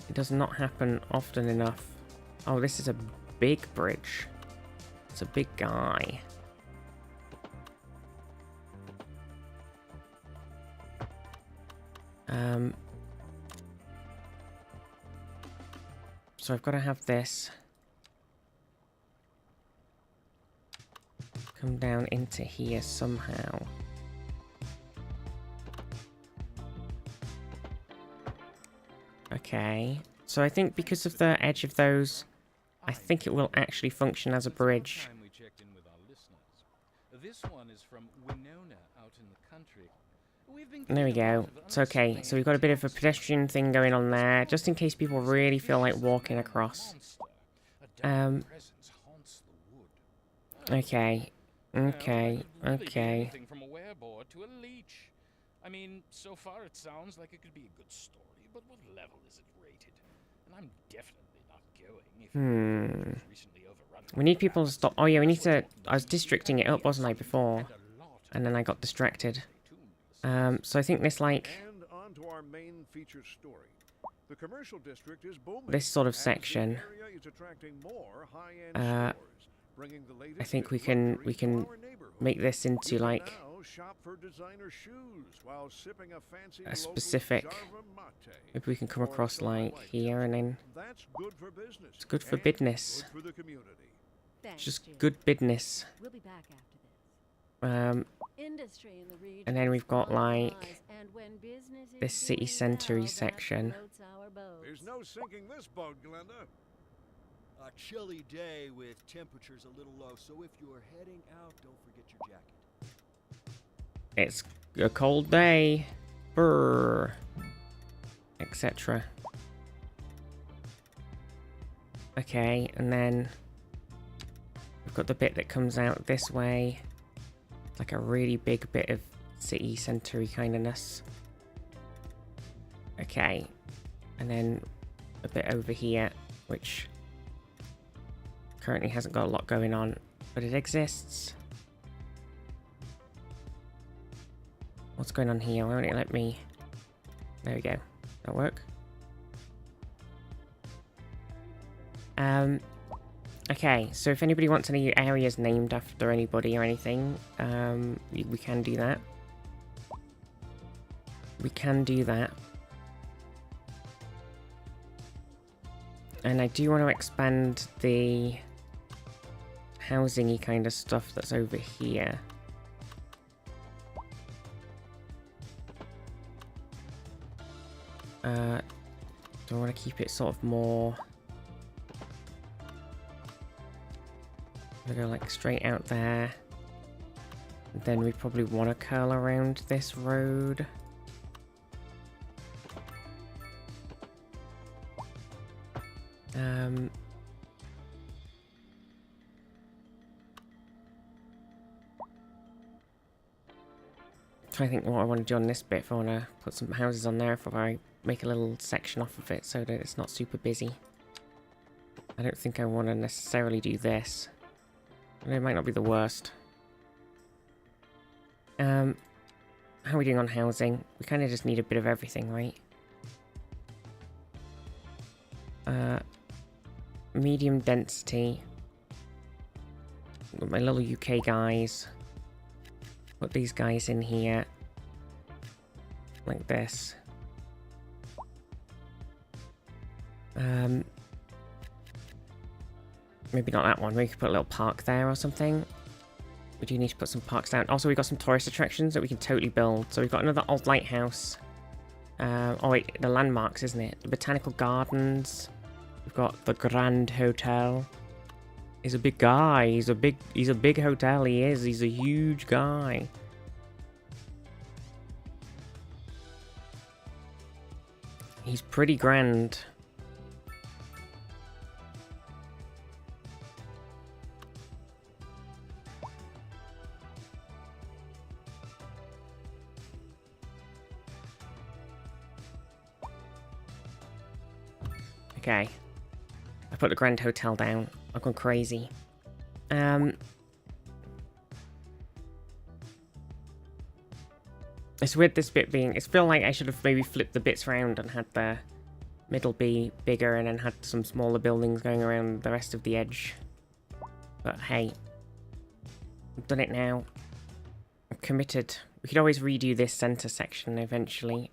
It does not happen often enough. Oh, this is a big bridge. It's a big guy. So I've got to have this come down into here somehow. Okay. So I think because of the edge of those, I think it will actually function as a bridge. This one is from Winona out in the country. There we go. It's okay. So we've got a bit of a pedestrian thing going on there, just in case people really feel like walking across. Okay. Okay. Okay. From a wearboard to a leech. I mean, so far it sounds like it could be a good story, but what level is it rated? And I'm definitely not going. We need people to stop. Oh yeah, we need to... I was districting it up, wasn't I, before? And then I got distracted. So I think this, like... And on to our main feature story. The commercial district is booming. This sort of section. Area is attracting more high-end stores, bringing the latest I think we can make this into, like... Shop for designer shoes while sipping a fancy a specific... Maybe we can come across, like, here and then... That's good for business. It's good for business. Good for the community. It's just good business. We'll be back after this. And then we've got, like, this city centre-y section. There's no sinking this boat, Glenda. A chilly day with temperatures a little low, so if you're heading out, don't forget your jacket. It's a cold day. Brr. Etc. Okay, and then we've got the bit that comes out this way. It's like a really big bit of city centre-y kindness. Okay. And then a bit over here, which currently hasn't got a lot going on, but it exists. What's going on here? Why won't it let me... There we go. That'll work. Okay, so if anybody wants any areas named after anybody or anything, we can do that. We can do that. And I do want to expand the housing-y kind of stuff that's over here. Do I want to keep it sort of more... I'm gonna go like straight out there. Then we probably want to curl around this road. Trying to think what I want to do on this bit. If I want to put some houses on there, if I make a little section off of it so that it's not super busy. I don't think I want to necessarily do this. It might not be the worst. How are we doing on housing? We kind of just need a bit of everything, right? Medium density. Got my little UK guys. Put these guys in here. Like this. Maybe not that one. Maybe we could put a little park there or something. We do need to put some parks down. Also, we've got some tourist attractions that we can totally build. So we've got another old lighthouse. Oh wait, the landmarks, isn't it? The botanical gardens. We've got the Grand Hotel. He's a big guy. He's a big hotel. He is. He's a huge guy. He's pretty grand. Okay. I put the Grand Hotel down. I've gone crazy. It's weird this bit being... It's feel like I should have maybe flipped the bits around and had the middle be bigger and then had some smaller buildings going around the rest of the edge. But hey. I've done it now. I'm committed. We could always redo this center section eventually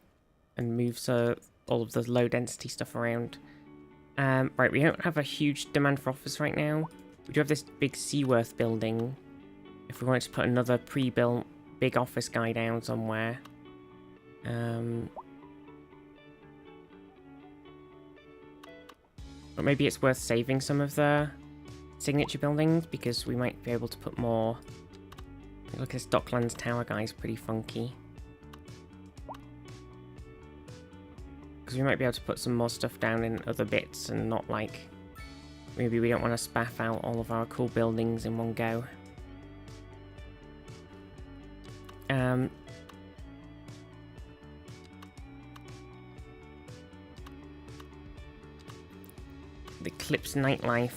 and move all of the low density stuff around. Right, we don't have a huge demand for office right now. We do have this big Seaworth building. If we wanted to put another pre-built big office guy down somewhere. But maybe it's worth saving some of the signature buildings because we might be able to put more. Look at this Docklands Tower guy's pretty funky. Because we might be able to put some more stuff down in other bits and not like... Maybe we don't want to spaff out all of our cool buildings in one go. The Eclipse Nightlife.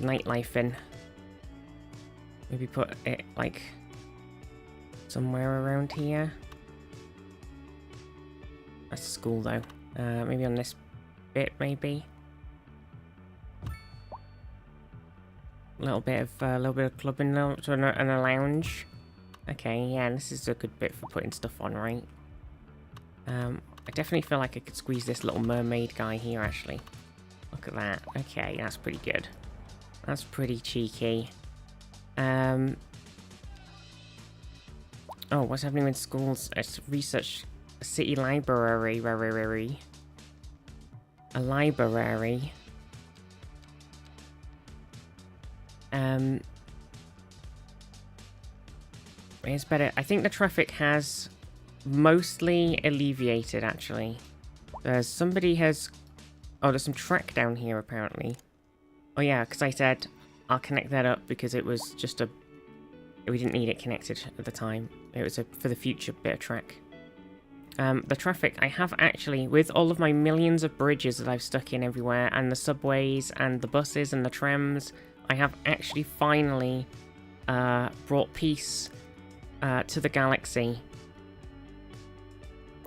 Nightlife in. Maybe put it like somewhere around here. That's school though. Maybe on this bit, maybe. A little bit of clubbing and a lounge. Okay, yeah, and this is a good bit for putting stuff on, right? I definitely feel like I could squeeze this little mermaid guy here, actually. Look at that. Okay, that's pretty good. That's pretty cheeky. Oh, what's happening in schools? It's research. A city library. A library. It's better. I think the traffic has mostly alleviated, actually. There's somebody has... Oh, there's some track down here, apparently. Oh, yeah, because I said I'll connect that up because it was just a... We didn't need it connected at the time. It was a for the future bit of track. The traffic, I have actually, with all of my millions of bridges that I've stuck in everywhere, and the subways, and the buses, and the trams, I have actually finally brought peace to the galaxy.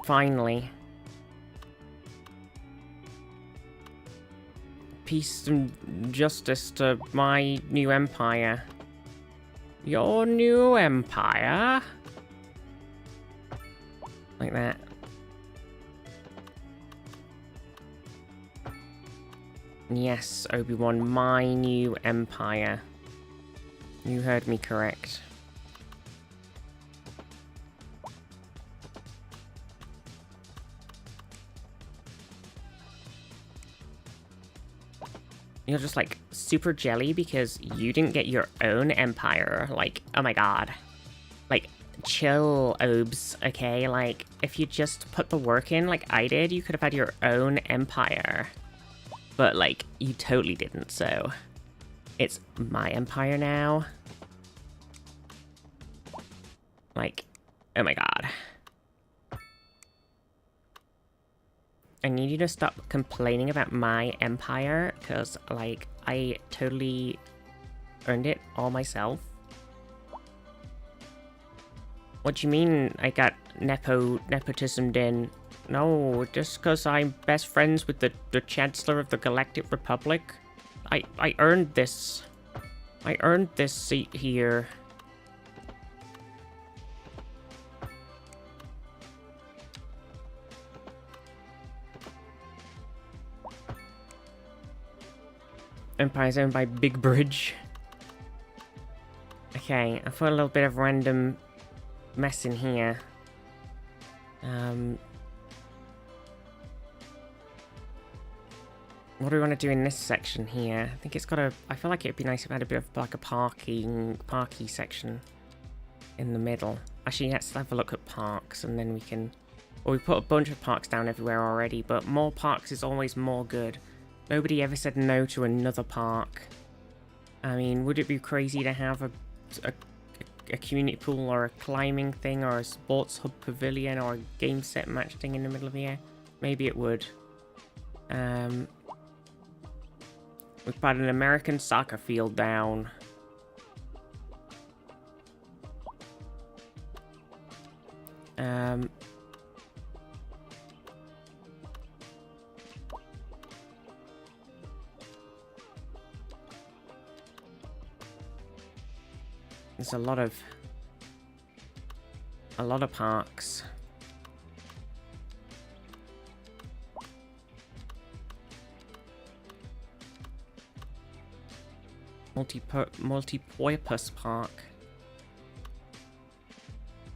Finally. Peace and justice to my new empire. Your new empire? Like that. Yes, Obi-Wan, my new empire. You heard me correct. You're just like super jelly because you didn't get your own empire. Like, oh my god. Like, chill, Obes, okay? Like, if you just put the work in like I did, you could have had your own empire. But, like, you totally didn't, so... It's my empire now. Like, oh my god. I need you to stop complaining about my empire, because, like, I totally earned it all myself. What do you mean I got nepotismed in? No, just because I'm best friends with the Chancellor of the Galactic Republic. I earned this. I earned this seat here. Empire's owned by Big Bridge. Okay, I put a little bit of random mess in here. What do we want to do in this section here? I think it's got a... I feel like it'd be nice if it had a bit of like a parky section in the middle. Actually, let's have a look at parks and then we can... Well, we put a bunch of parks down everywhere already, but more parks is always more good. Nobody ever said no to another park. I mean, would it be crazy to have a community pool or a climbing thing or a sports hub pavilion or a game set match thing in the middle of here? Maybe it would. We've got an American soccer field down. There's a lot of parks. Multi-purpose park.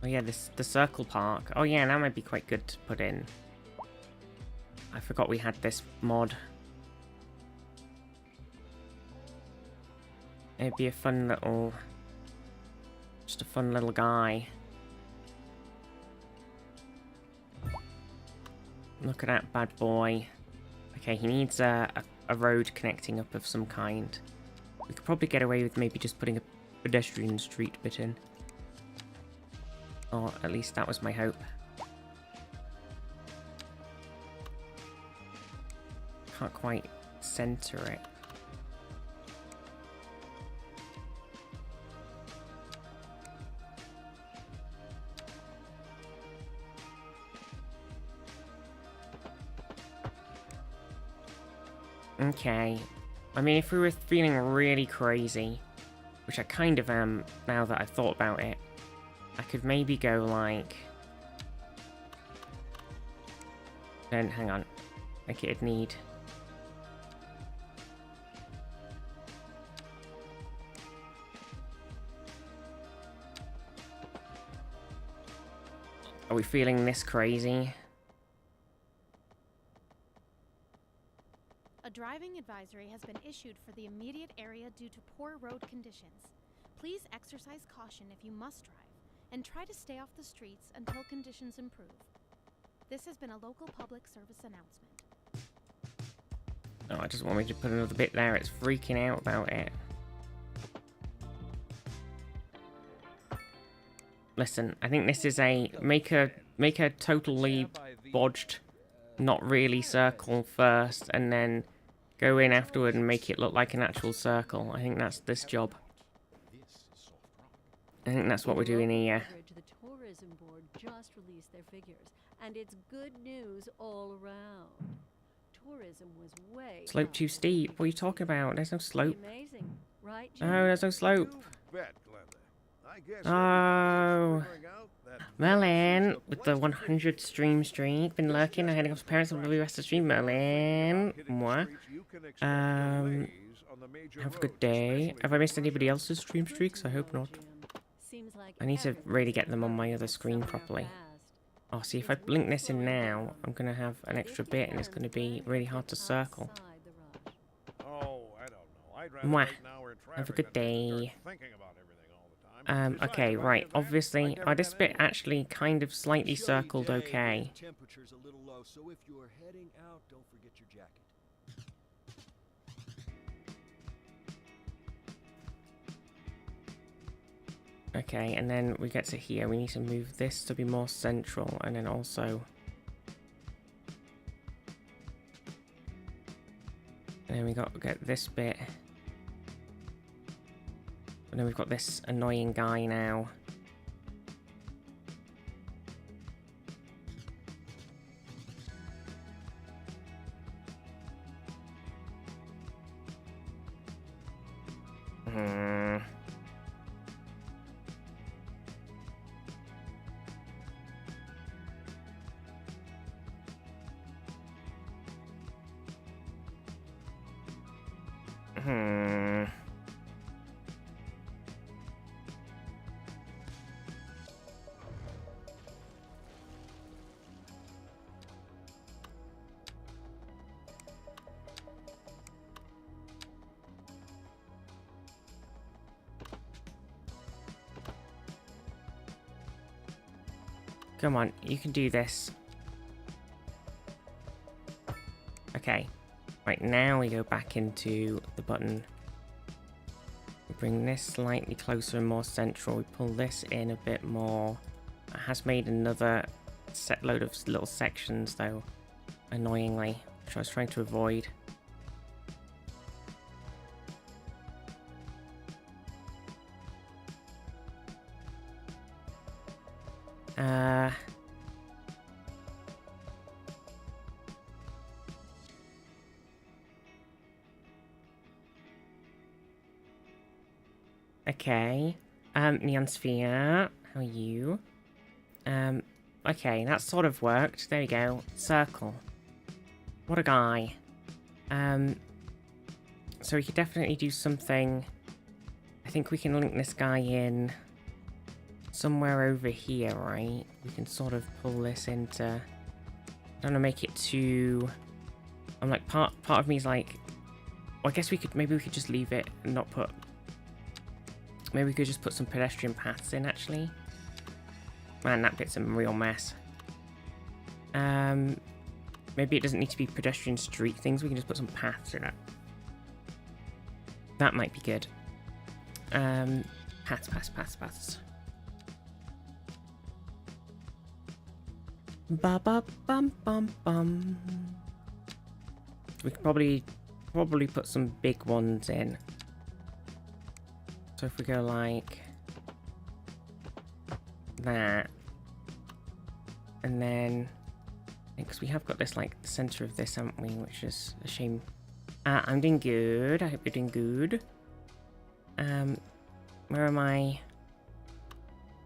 Oh yeah, the circle park. Oh yeah, that might be quite good to put in. I forgot we had this mod. It'd be a fun little... Just a fun little guy. Look at that bad boy. Okay, he needs a road connecting up of some kind. We could probably get away with maybe just putting a pedestrian street bit in. Or at least that was my hope. Can't quite center it. Okay. I mean, if we were feeling really crazy, which I kind of am now that I've thought about it, I could maybe go like... Then, hang on. Like it'd need... Are we feeling this crazy? A driving advisory has been issued for the immediate area due to poor road conditions. Please exercise caution if you must drive, and try to stay off the streets until conditions improve. This has been a local public service announcement. Oh, I just want me to put another bit there. It's freaking out about it. Listen, I think this is a make a totally bodged, not really circle first, and then go in afterward and make it look like an actual circle. I think that's this job. I think that's what we're doing here. The tourism board just released their figures, and it's good news all around. Tourism was way Slope too steep. What are you talking about? There's no slope. Amazing, right? Oh, there's no slope. Oh, Merlin with the 100 stream streak. Been lurking. I had to go to parents and the rest of the stream. Merlin, moi. Have a good day. Have I missed anybody else's stream streaks? I hope not. I need to really get them on my other screen properly. Oh, see, if I blink this in now, I'm going to have an extra bit and it's going to be really hard to circle. Mwah. Have a good day. Okay, right, obviously, this bit actually kind of slightly circled okay. Temperature's a little low, so if you're heading out, don't forget your jacket. Okay, and then we get to here. We need to move this to be more central, and then also... And then we got to get this bit. And then we've got this annoying guy now. Hmm. Hmm. Come on, you can do this. Okay. Right, now we go back into the button. We bring this slightly closer and more central. We pull this in a bit more. It has made another set load of little sections though, annoyingly, which I was trying to avoid. Okay. Neonsphere, how are you? Okay, that sort of worked. There you go. Circle. What a guy. So we could definitely do something. I think we can link this guy in somewhere over here, right? We can sort of pull this into... I don't want to make it too... I'm like, part of me is like... Well, I guess we could... Maybe we could just leave it and not put... Maybe we could just put some pedestrian paths in, actually. Man, that bit's a real mess. Maybe it doesn't need to be pedestrian street things. We can just put some paths in it. That might be good. Paths. Ba ba bum bum bum. We could probably put some big ones in. So if we go like that, and then because we have got this like the center of this, haven't we? Which is a shame. I'm doing good. I hope you're doing good. Where am I?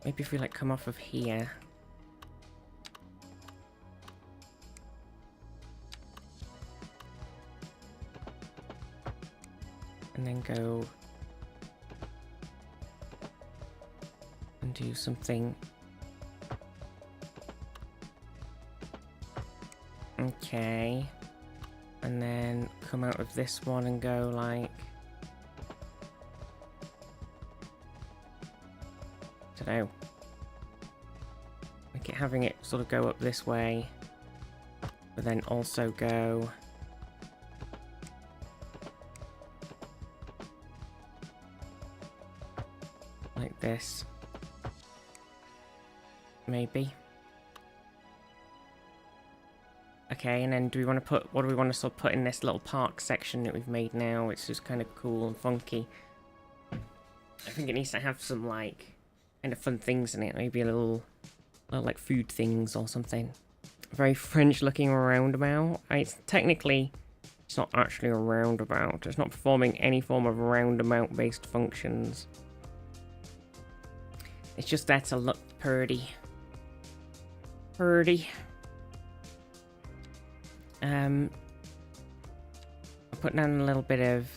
Maybe if we like come off of here. And then go and do something. Okay. And then come out of this one and go like... I don't know. Like it having it sort of go up this way. But then also go... like this. Maybe. Okay, and then do we want to put, what do we want to sort of put in this little park section that we've made now? It's just kind of cool and funky. I think it needs to have some like kind of fun things in it. Maybe a little like food things or something. Very French looking roundabout. It's technically, it's not actually a roundabout. It's not performing any form of roundabout based functions. It's just there to look pretty. Pretty. I'll put down a little bit of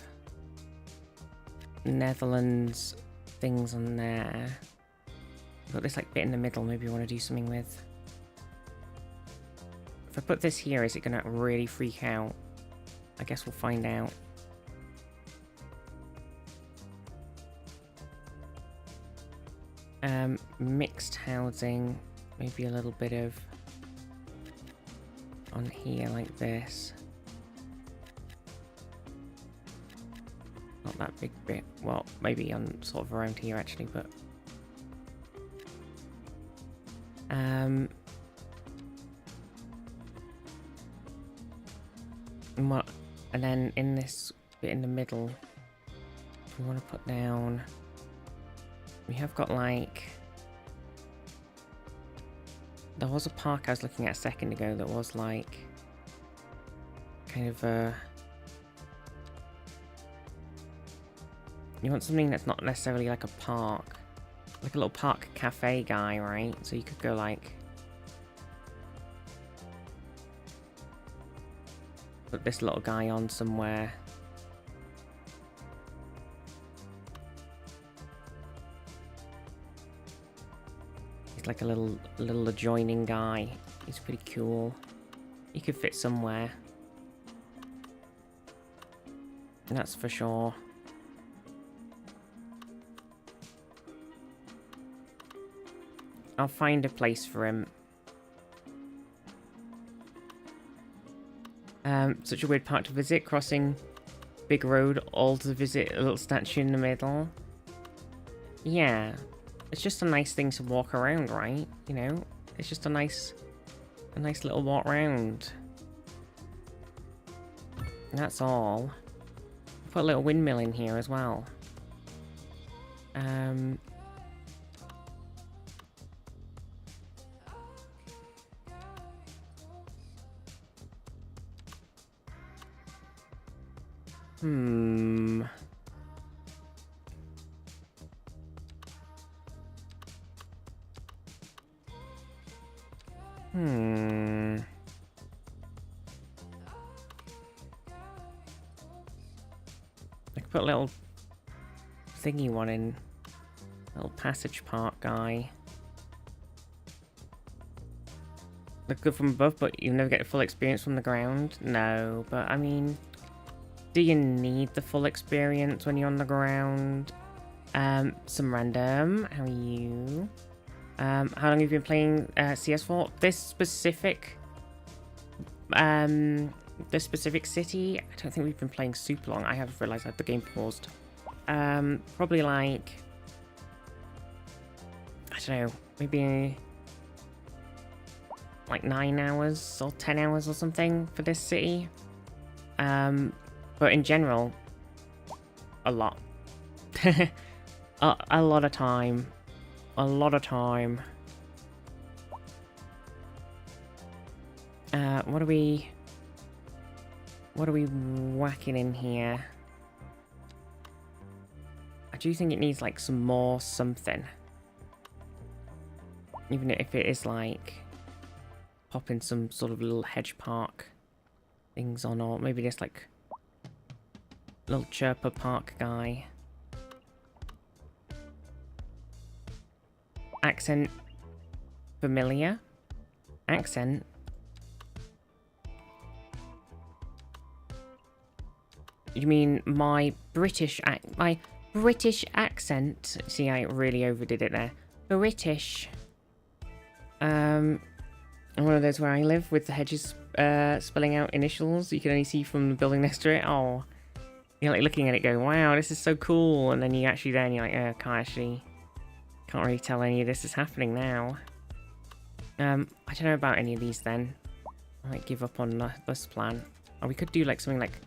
Netherlands things on there. Got this like bit in the middle, maybe I want to do something with. If I put this here, is it gonna really freak out? I guess we'll find out. Mixed housing, maybe a little bit of on here like this. Not that big bit. Well, maybe on sort of around here actually, but what? And then in this bit in the middle, we want to put down. We have got like. There was a park I was looking at a second ago that was like kind of You want something that's not necessarily like a park. Like a little park cafe guy, right? So you could go like... put this little guy on somewhere. He's like a little adjoining guy. He's pretty cool. He could fit somewhere. That's for sure. I'll find a place for him. Such a weird park to visit, crossing big road, all to visit a little statue in the middle. Yeah, it's just a nice thing to walk around, right? You know, it's just a nice little walk around. That's all. Put a little windmill in here as well. I could put a little thingy one in. Little passage park guy. Look good from above, but you never get full experience from the ground? No, but I mean... do you need the full experience when you're on the ground? Some random. How are you? How long have you been playing CS for? This specific city, I don't think we've been playing super long. I have realised that the game paused. Probably like, I don't know, maybe like 9 hours or 10 hours or something for this city. But in general, a lot. a lot of time. A lot of time. What are we whacking in here? I do think it needs like some more something. Even if it is like popping some sort of little hedge park things on, or maybe just like little chirper park guy. Accent familiar? Accent? You mean my British accent? See, I really overdid it there. British. One of those where I live with the hedges spelling out initials you can only see from the building next to it. Oh, you're like looking at it going, wow, this is so cool. And then you actually then you're like, can't really tell any of this is happening now. I don't know about any of these then. I might give up on this plan. Oh, we could do like something like,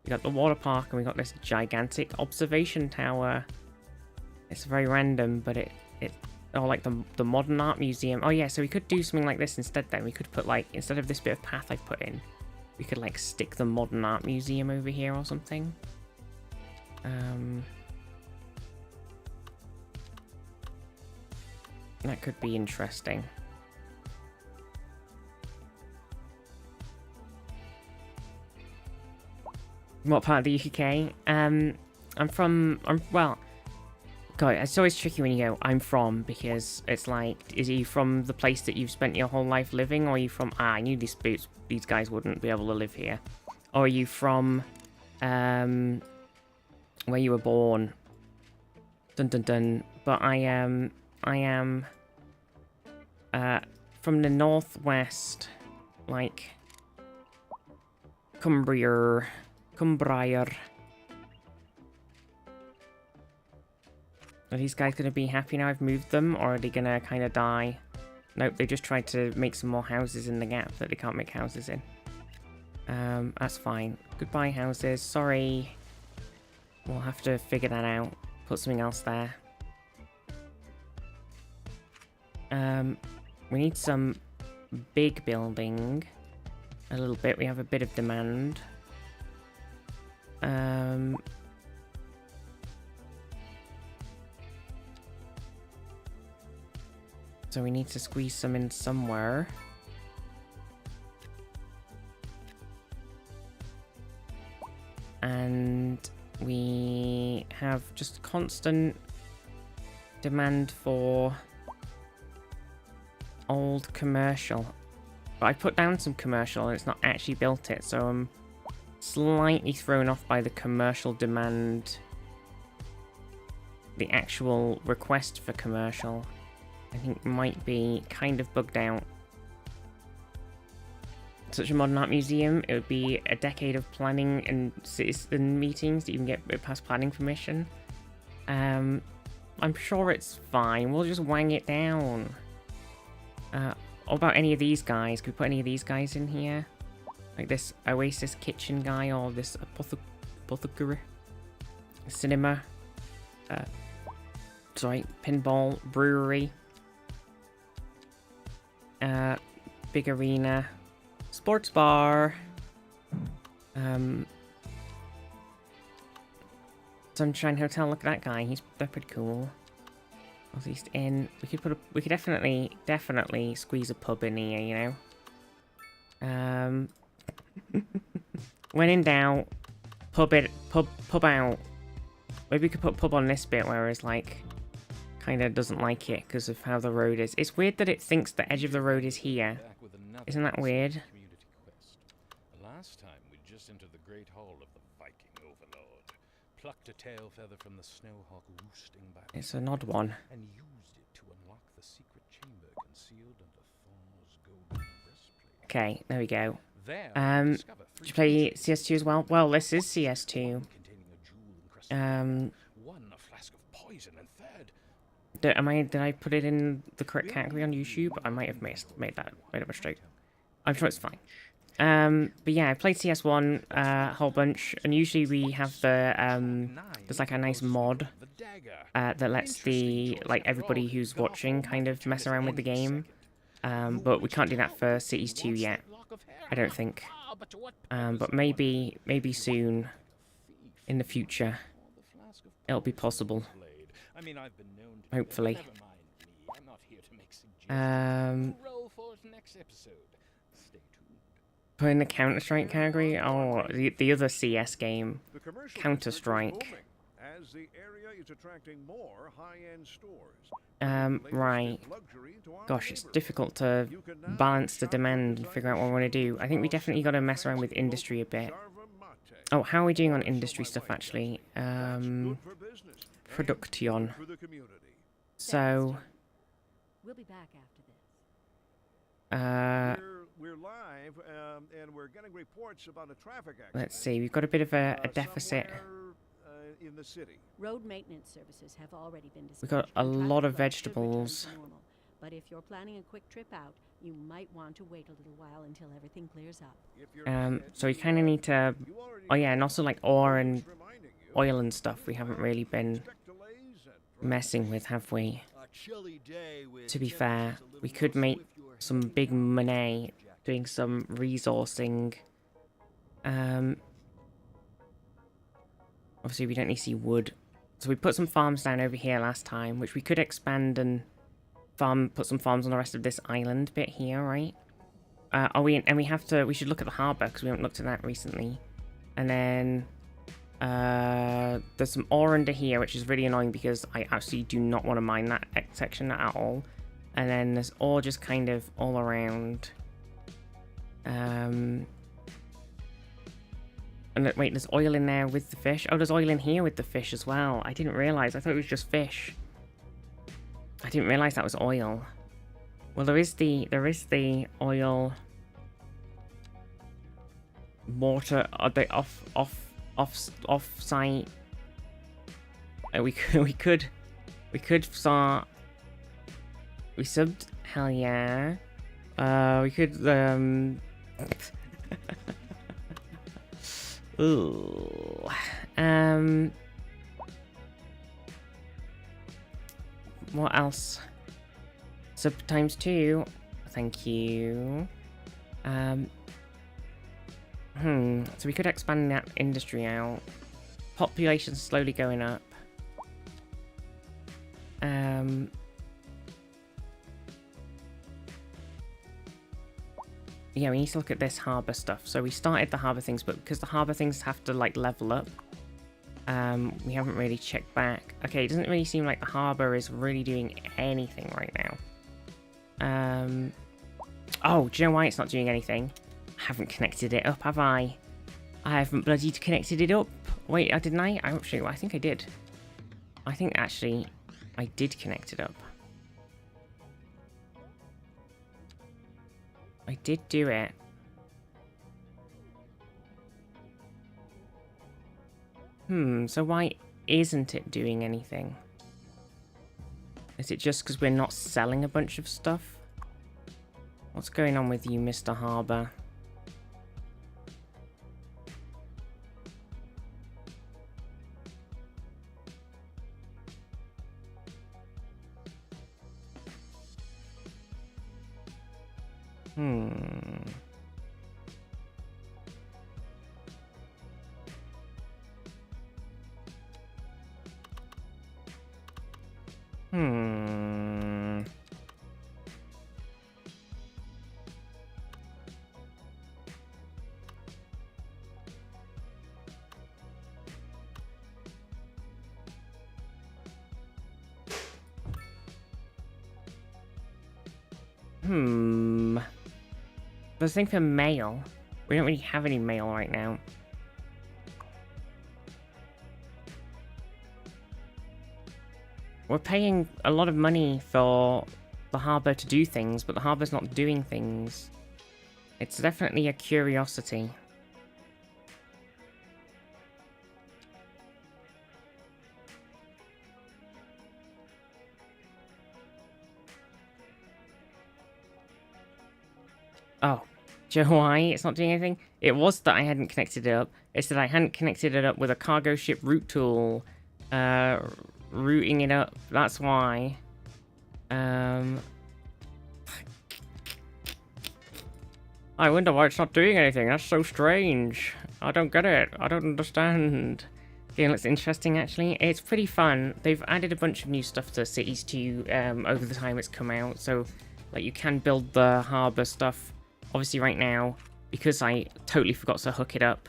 we got the water park and we got this gigantic observation tower. It's very random, but or like the modern art museum. Oh yeah, so we could do something like this instead then. We could put like, instead of this bit of path I've put in, we could like stick the modern art museum over here or something. That could be interesting. What part of the UK? Well, God, it's always tricky when you go, I'm from, because it's like, is he from the place that you've spent your whole life living, or are you from, I knew these guys wouldn't be able to live here. Or are you from, where you were born? Dun dun dun. But I am from the northwest, like, Cumbria. Are these guys going to be happy now I've moved them, or are they going to kind of die? Nope, they just tried to make some more houses in the gap that they can't make houses in. That's fine. Goodbye, houses. Sorry. We'll have to figure that out. Put something else there. We need some big building. A little bit. We have a bit of demand. So we need to squeeze some in somewhere. And we have just constant demand for old commercial. But I put down some commercial and it's not actually built it, so I'm slightly thrown off by the commercial demand. The actual request for commercial, I think, might be kind of bugged out. Such a modern art museum, it would be a decade of planning and citizen meetings to even get past planning permission. I'm sure it's fine. We'll just wang it down. What about any of these guys? Could we put any of these guys in here? Like this Oasis kitchen guy or this apothecary? Cinema. Sorry, pinball brewery. Big arena. Sports bar. Sunshine Hotel, look at that guy. They're pretty cool. Northeast Inn. We could definitely squeeze a pub in here, you know. When in doubt, pub out. Maybe we could put pub on this bit, whereas like kind of doesn't like it because of how the road is. It's weird that it thinks the edge of the road is here. Isn't that weird? Last time we just entered the great hall of the Viking overlord, plucked a tail feather from the snowhawk roosting by the It's an odd one. and used it to unlock the secret chamber concealed under Thor's golden breastplate. Okay, there we go. There, Did you play CS2 as well? Well, this is CS2. one a flask of poison, and third, Did I put it in the correct category on YouTube? I might have made a mistake. I'm sure it's fine. But yeah, I played CS1 a whole bunch, and usually we have the there's like a nice mod that lets everybody who's watching kind of mess around with the game. But we can't do that for Cities 2 yet, I don't think. But maybe soon in the future it'll be possible. Hopefully. Put in the Counter-Strike category? Oh, the other CS game. Counter-Strike. As the area is attracting more high-end stores. Right. Gosh, it's difficult to balance the demand and figure out what we want to do. I think we definitely got to mess around with industry a bit. Oh, how are we doing on industry stuff, actually? Production. So... We'll be back after this. We're live, and we're getting reports about a traffic accident. Let's see, we've got a bit of a deficit. In the city. Road maintenance services have already been dispatched. We've got a lot of vegetables. But if you're planning a quick trip out, you might want to wait a little while until everything clears up. So we kind of need to... Oh yeah, and also like ore and oil and stuff we haven't really been messing with, have we? To be fair, we could make some big money doing some resourcing. Obviously we don't need to see wood. So we put some farms down over here last time, which we could expand and put some farms on the rest of this island bit here, right? We should look at the harbour, because we haven't looked at that recently. And then there's some ore under here, which is really annoying because I actually do not want to mine that section at all. And then there's ore just kind of all around. And wait, there's oil in there with the fish. Oh, there's oil in here with the fish as well. I didn't realise. I thought it was just fish. I didn't realise that was oil. Well, there is the oil water off site. We could start. We subbed. Hell yeah. We could Ooh. What else? Sub ×2. Thank you. So we could expand that industry out. Population's slowly going up. yeah, we need to look at this harbour stuff. So we started the harbour things, but because the harbour things have to like level up, we haven't really checked back. Okay, it doesn't really seem like the harbour is really doing anything right now. Oh, do you know why it's not doing anything? I haven't connected it up, have I? I haven't bloody connected it up. Wait, didn't I? Actually, I think I did. I think actually I did connect it up. I did do it. So why isn't it doing anything? Is it just because we're not selling a bunch of stuff? What's going on with you, Mr. Harbour? There's a thing for mail. We don't really have any mail right now. We're paying a lot of money for the harbour to do things, but the harbour's not doing things. It's definitely a curiosity. Oh, do you know why it's not doing anything? It was that I hadn't connected it up. It's that I hadn't connected it up with a cargo ship route tool. Routing it up. That's why. I wonder why it's not doing anything. That's so strange. I don't get it. I don't understand. Game looks interesting, actually. It's pretty fun. They've added a bunch of new stuff to Cities 2 over the time it's come out. So, like, you can build the harbour stuff. Obviously, right now, because I totally forgot to hook it up,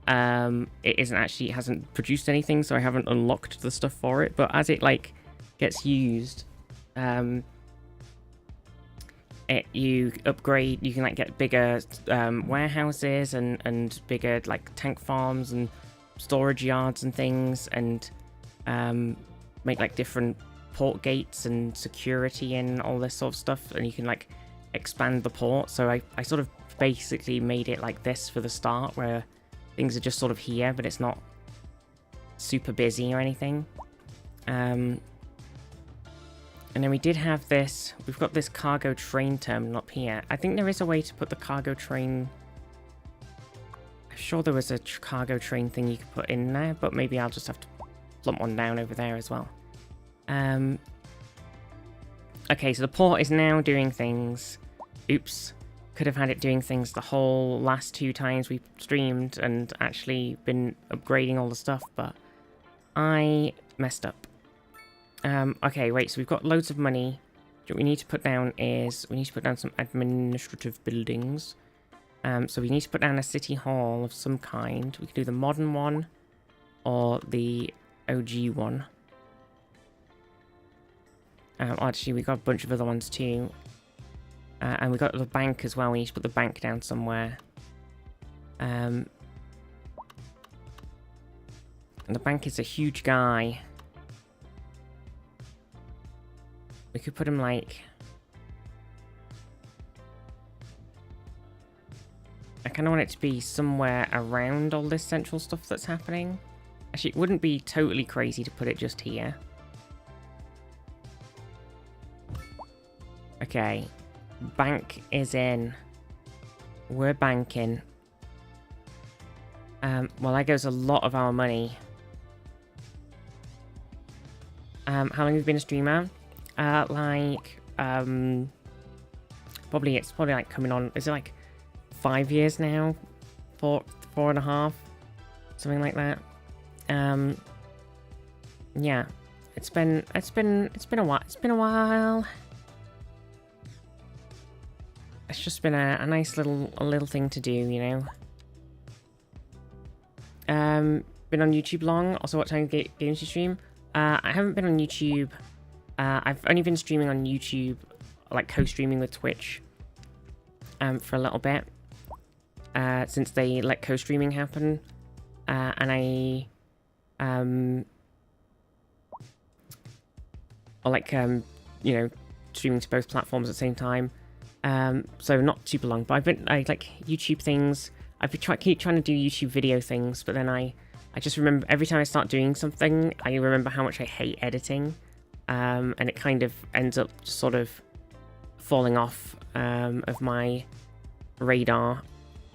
it hasn't produced anything, so I haven't unlocked the stuff for it. But as it, like, gets used, you upgrade, you can, like, get bigger warehouses and bigger, like, tank farms and storage yards and things, and make, like, different port gates and security and all this sort of stuff, and you can, like, expand the port. So I sort of basically made it like this for the start, where things are just sort of here, but it's not super busy or anything. And then we did have this, we've got this cargo train terminal up here. I think there is a way to put the cargo train, I'm sure there was a cargo train thing you could put in there, but maybe I'll just have to plump one down over there as well. Okay, so the port is now doing things. Oops. Could have had it doing things the whole last 2 times we streamed and actually been upgrading all the stuff, but I messed up. Okay, wait, so we've got loads of money. What we need to put down is, we need to put down some administrative buildings. So we need to put down a city hall of some kind. We can do the modern one or the OG one. Actually, we got a bunch of other ones too. And we got the bank as well. We need to put the bank down somewhere. And the bank is a huge guy. We could put him like... I kind of want it to be somewhere around all this central stuff that's happening. Actually, it wouldn't be totally crazy to put it just here. Okay. Bank is in. We're banking. Well, that goes a lot of our money. How long have you been a streamer? Probably, it's probably like coming on, is it like 5 years now? 4.5? Something like that. Yeah. It's been a while. It's been a while. it's just been a nice little thing to do, you know. Been on YouTube long. Also, what time games you stream? I haven't been on YouTube. I've only been streaming on YouTube, like co-streaming with Twitch, for a little bit. Since they let co-streaming happen, and I, or like you know, streaming to both platforms at the same time. So not super long, but I like YouTube things. I've been keep trying to do YouTube video things, but then I just remember every time I start doing something, I remember how much I hate editing, and it kind of ends up just sort of falling off of my radar,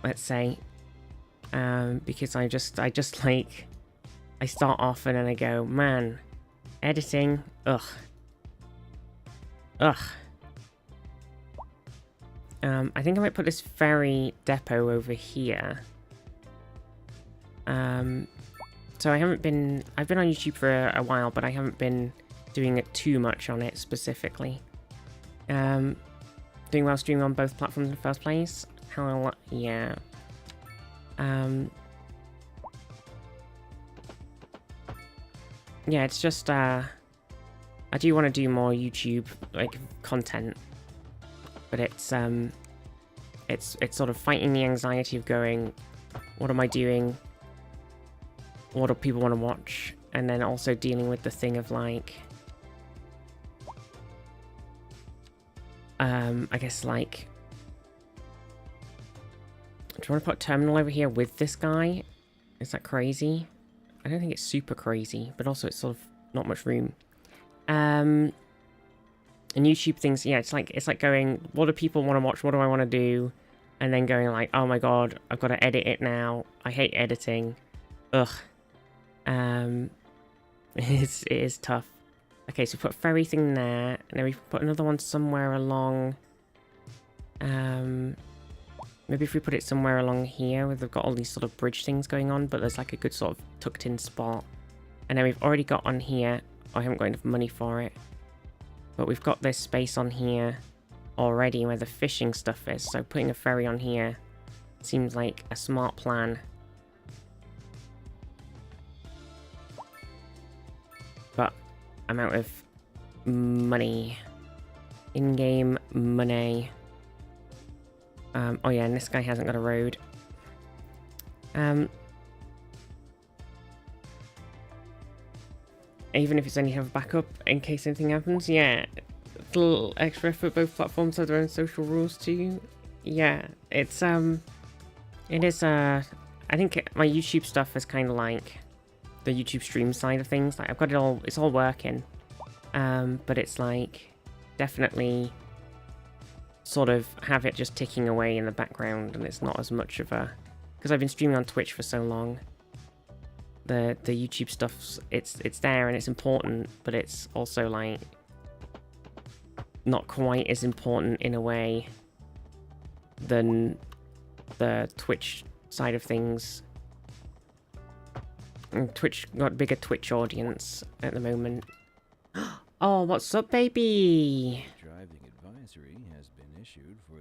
let's say, because I just like, I start off and then I go, man, editing, ugh. I think I might put this ferry depot over here. So I've been on YouTube for a while, but I haven't been doing it too much on it specifically. Doing well streaming on both platforms in the first place. How, yeah. Yeah, it's just, I do want to do more YouTube, like, content. But it's sort of fighting the anxiety of going, what am I doing? What do people want to watch? And then also dealing with the thing of, like, I guess, like, do you want to put a terminal over here with this guy? Is that crazy? I don't think it's super crazy, but also it's sort of not much room. And YouTube things, yeah, it's like going, what do people want to watch? What do I want to do? And then going like, oh my god, I've got to edit it now. I hate editing. Ugh. It is tough. Okay, so we put ferry thing there, and then we put another one somewhere along. Maybe if we put it somewhere along here, where they've got all these sort of bridge things going on, but there's like a good sort of tucked in spot. And then we've already got on here, I haven't got enough money for it, but we've got this space on here already where the fishing stuff is, so putting a ferry on here seems like a smart plan. But I'm out of money. In-game money. Oh yeah, and this guy hasn't got a road. Even if it's only have a backup in case anything happens, yeah. A little extra for both platforms have their own social rules too. Yeah, it's it is I think my YouTube stuff is kind of like the YouTube stream side of things. Like I've got it all, it's all working. But it's like definitely sort of have it just ticking away in the background, and it's not as much of a, because I've been streaming on Twitch for so long. The YouTube stuff's it's there and it's important, but it's also like not quite as important in a way than the Twitch side of things. And Twitch got a bigger Twitch audience at the moment. Oh, what's up, baby?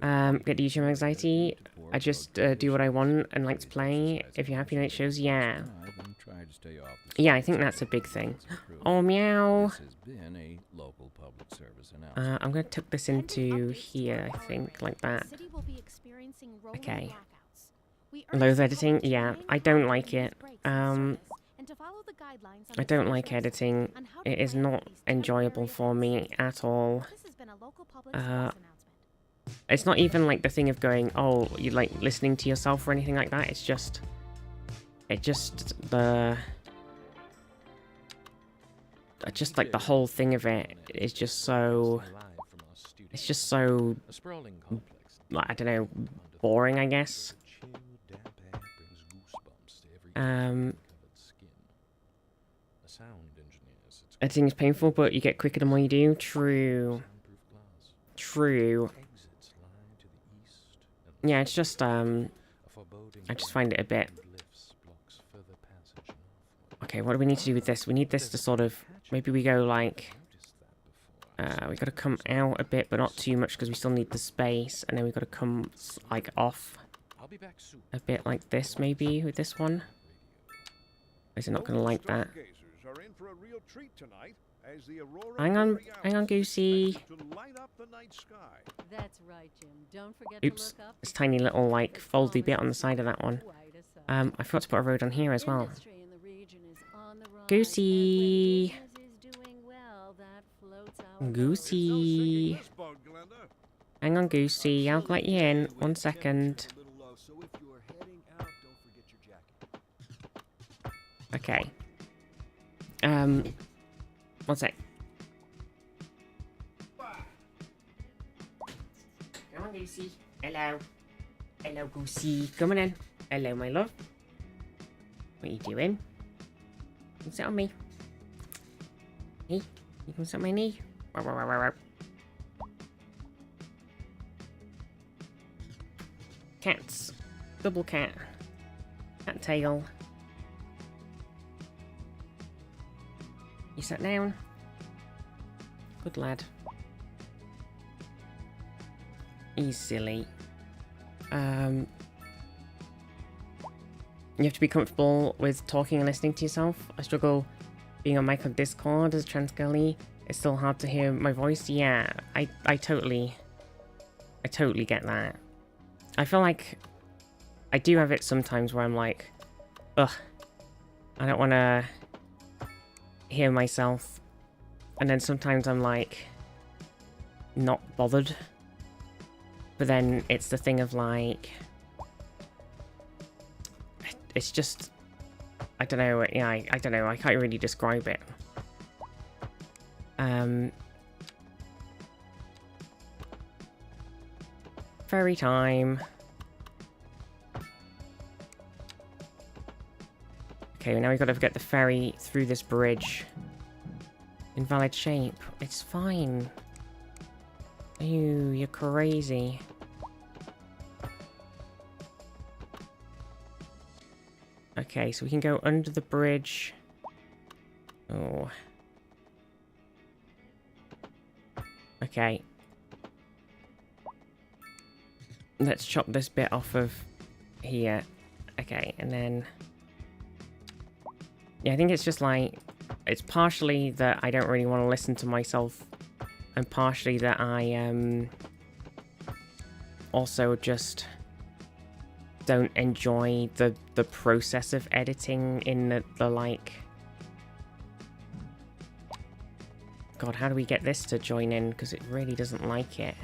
Get YouTube anxiety. I just do what I want and like to play. If you're happy, night shows, yeah. Yeah, I think that's a big thing. Oh, meow. I'm gonna tuck this into here, I think, like that. Okay. Loads editing? Yeah, I don't like it. I don't like editing. It is not enjoyable for me at all. It's not even like the thing of going, oh, you like listening to yourself or anything like that. It's just like the whole thing of it is just so, it's just so, I don't know, boring, I guess. Editing is painful, but you get quicker the more you do. True. True. Yeah, it's just, I just find it a bit... Okay, what do we need to do with this? We need this to sort of... Maybe we go, like... We got to come out a bit, but not too much because we still need the space. And then we got to come like off a bit like this, maybe with this one. Is it not going to like that? Hang on, Goosey. That's right, Jim. Don't forget Oops, to look up this tiny little like foldy bit on the side of that one. I forgot to put a road on here as well. Goosey. Goosey. Hang on, Goosey. I'll let you in. 1 second. Okay. 1 sec. Come on, Goosey. Hello. Hello, Goosey. Come on in. Hello, my love. What are you doing? You can sit on me. Hey, you can sit on my knee. Cats. Double cat. Cat tail. You sat down. Good lad. He's silly. You have to be comfortable with talking and listening to yourself. I struggle being on mic on Discord as a trans girly. It's still hard to hear my voice. Yeah, I totally get that. I feel like I do have it sometimes where I'm like, ugh, I don't want to hear myself. And then sometimes I'm like, not bothered. But then it's the thing of like, it's just, I don't know, yeah, I don't know, I can't really describe it. Ferry time. Okay, now we've got to get the ferry through this bridge. Invalid shape. It's fine. Ew, you're crazy. Okay, so we can go under the bridge. Oh. Okay. Let's chop this bit off of here. Okay, and then... Yeah, I think it's just like... It's partially that I don't really want to listen to myself. And partially that I, also just... don't enjoy the process of editing in the like... God, how do we get this to join in? Because it really doesn't like it.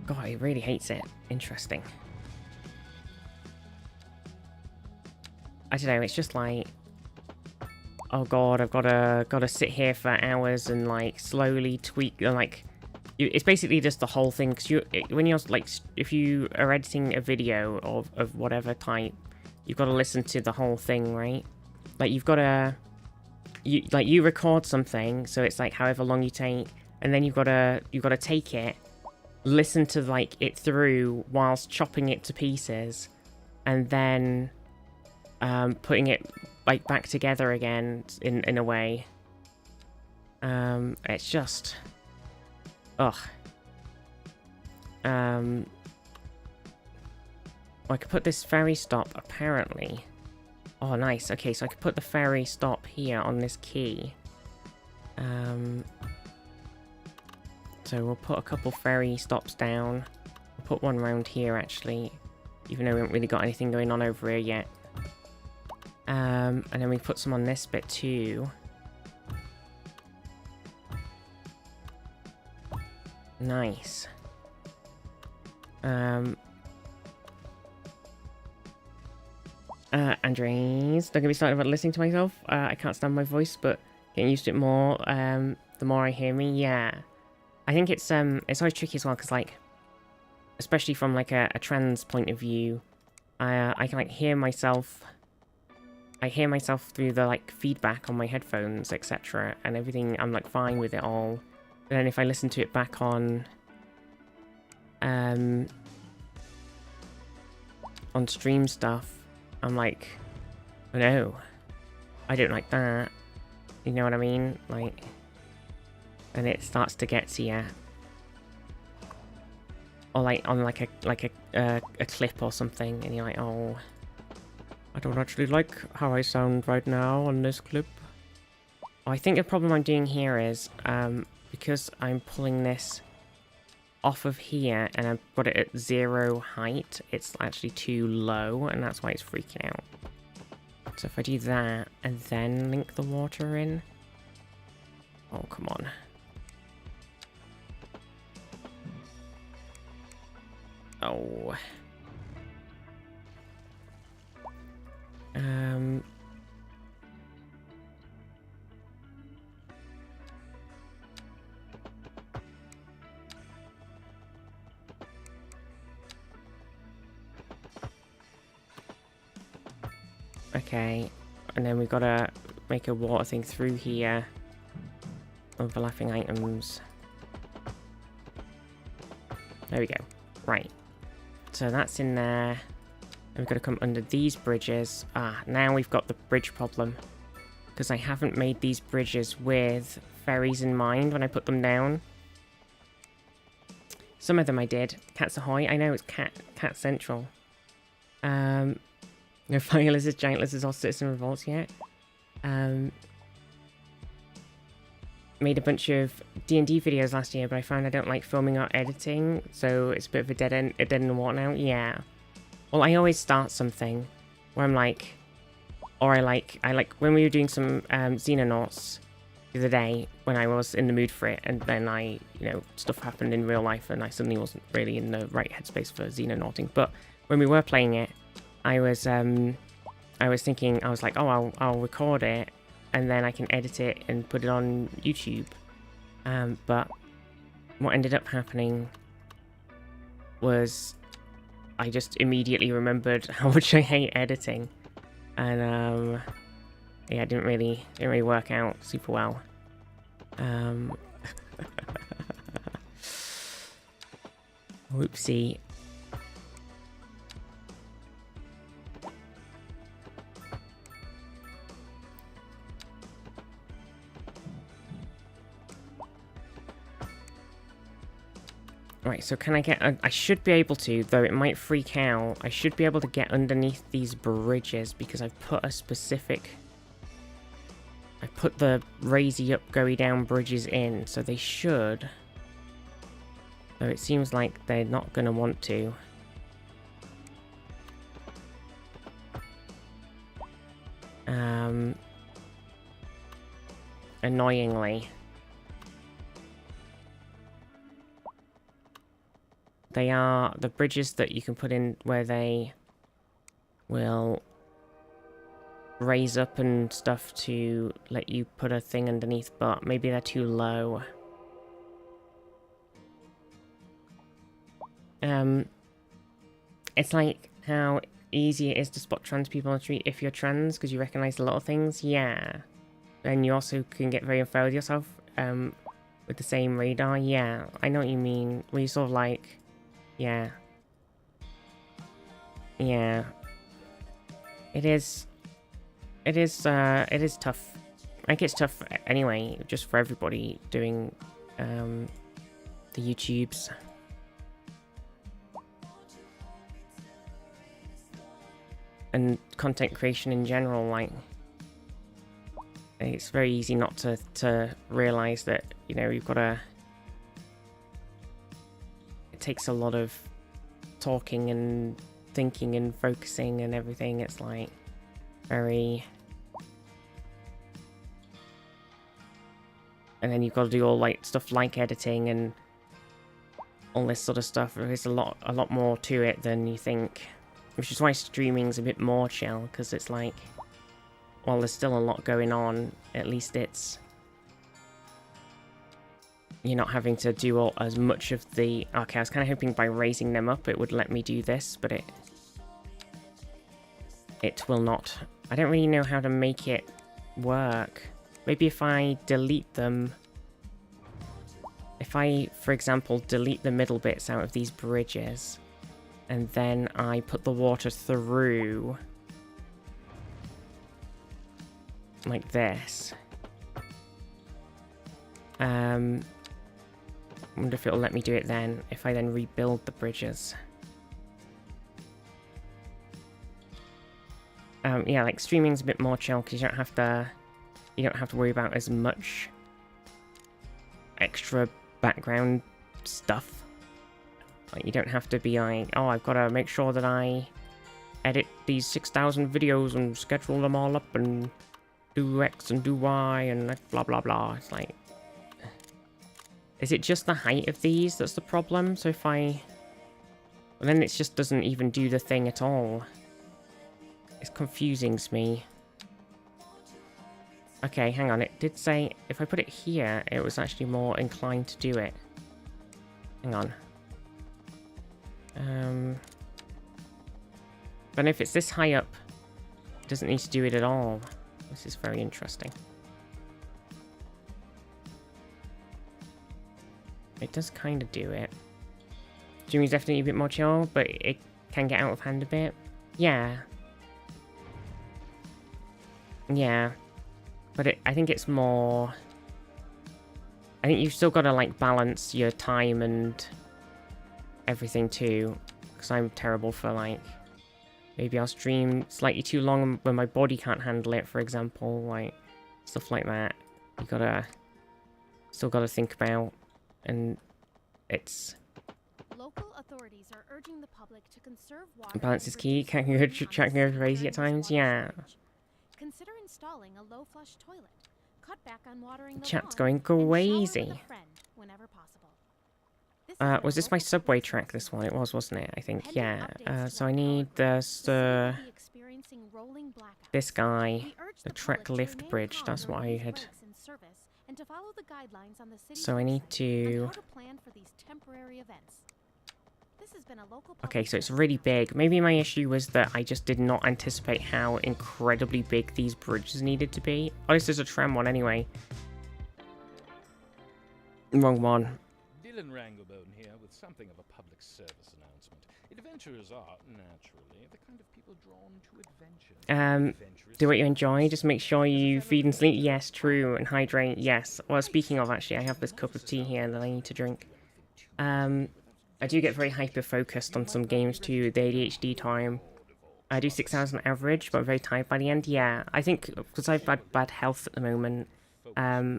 God, it really hates it. Interesting. I don't know, it's just like... Oh god, I've gotta sit here for hours and like slowly tweak, like... It's basically just the whole thing, because when you're like, if you are editing a video of whatever type, you've got to listen to the whole thing, right? Like you've got to... You record something, so it's like however long you take, and then you've got to take it, listen to like it through whilst chopping it to pieces, and then putting it like back together again in a way. It's just ugh. I could put this ferry stop apparently. Oh, nice. Okay, so I could put the ferry stop here on this key. So we'll put a couple ferry stops down. We'll put one around here, actually. Even though we haven't really got anything going on over here yet. And then we put some on this bit, too. Nice. Andres, don't get me started about listening to myself. I can't stand my voice, but getting used to it more, the more I hear me, yeah. I think it's always tricky as well, because, like, especially from, like, a trans point of view, I can, like, hear myself through the, like, feedback on my headphones, etc., and everything, I'm, like, fine with it all. But then if I listen to it back on, on stream stuff, I'm like, oh no, I don't like that. You know what I mean? Like, and it starts to get to you. Or like on like a clip or something, and you're like, oh, I don't actually like how I sound right now on this clip. Oh, I think the problem I'm doing here is because I'm pulling this off of here and I've got it at 0 height, it's actually too low, and that's why it's freaking out. So if I do that and then link the water in, oh come on. Oh. Okay, and then we've got to make a water thing through here. Overlapping items. There we go. Right. So that's in there. And we've got to come under these bridges. Ah, now we've got the bridge problem. Because I haven't made these bridges with ferries in mind when I put them down. Some of them I did. Cats Ahoy. I know it's Cat Central. No fire lizards, giant lizards, or citizen revolts yet. Made a bunch of D&D videos last year, but I found I don't like filming or editing, so it's a bit of a dead end in the water now. Yeah. Well, I always start something where I'm like, or I like when we were doing some Xenonauts the other day when I was in the mood for it, and then stuff happened in real life, and I suddenly wasn't really in the right headspace for Xenonauting. But when we were playing it, I was thinking, I was like, oh, I'll record it, and then I can edit it and put it on YouTube. But what ended up happening was I just immediately remembered how much I hate editing, and yeah, it didn't really work out super well. Whoopsie. Right, so can I get... I should be able to, though it might freak out. I should be able to get underneath these bridges because I've put a specific... I put the raisey up, goey down bridges in, so they should. Though it seems like they're not going to want to. Annoyingly. They are the bridges that you can put in where they will raise up and stuff to let you put a thing underneath, but maybe they're too low. It's like how easy it is to spot trans people on the street if you're trans because you recognize a lot of things. Yeah. And you also can get very unfair with yourself with the same radar. Yeah, I know what you mean. Where you sort of like... Yeah. Yeah. It is tough. I think it's tough anyway, just for everybody doing the YouTubes. And content creation in general, like, it's very easy not to realise that, you've got to... It takes a lot of talking and thinking and focusing and everything. It's like very... And then you've got to do all like stuff like editing and all this sort of stuff. There's a lot more to it than you think. Which is why streaming's a bit more chill, because it's like, while there's still a lot going on, at least it's... You're not having to do as much of the... Okay, I was kind of hoping by raising them up it would let me do this, but it will not. I don't really know how to make it work. Maybe if I delete them... If I, for example, delete the middle bits out of these bridges, And then I put the water through like this. I wonder if it'll let me do it then, if I then rebuild the bridges. Yeah, like streaming's a bit more chill because you don't have to worry about as much extra background stuff. Like, you don't have to be like, oh, I've got to make sure that I edit these 6,000 videos and schedule them all up and do X and do Y and like blah blah blah. It's like, is it just the height of these that's the problem? So if I, well, then it just doesn't even do the thing at all. It's confusing me. Okay, hang on. It did say if I put it here, it was actually more inclined to do it. Hang on. But if it's this high up, it doesn't need to do it at all. This is very interesting. It does kind of do it. Jimmy's definitely a bit more chill, but it can get out of hand a bit. Yeah. Yeah. But I think it's more... I think you've still got to, like, balance your time and everything, too. Because I'm terrible for, like... Maybe I'll stream slightly too long when my body can't handle it, for example. Like, stuff like that. You gotta... Still gotta think about. And it's... Local authorities are urging the public to conserve water. Balance is key. Can't go crazy at times. Yeah. Consider installing a low flush toilet. Cut back on watering the Chat's lawn, going crazy. and shower with a friend whenever possible. Was this my subway track, this one? It was, wasn't it? I think, yeah. So I need this, this guy, the track lift bridge. That's what I had. So I need to... Okay, so it's really big. Maybe my issue was that I just did not anticipate how incredibly big these bridges needed to be. Oh, this is a tram one anyway. Wrong one. Dylan Ranglebone here with something of a public service announcement. Adventurers are, naturally, the kind of people drawn to adventure. Do what you enjoy. Just make sure you feed and sleep. Yes, true. And hydrate. Yes. Well, speaking of, actually, I have this cup of tea here that I need to drink. I do get very hyper-focused on some games too, the ADHD time. I do 6 hours on average, but I'm very tired by the end. Yeah, I think because I've had bad health at the moment,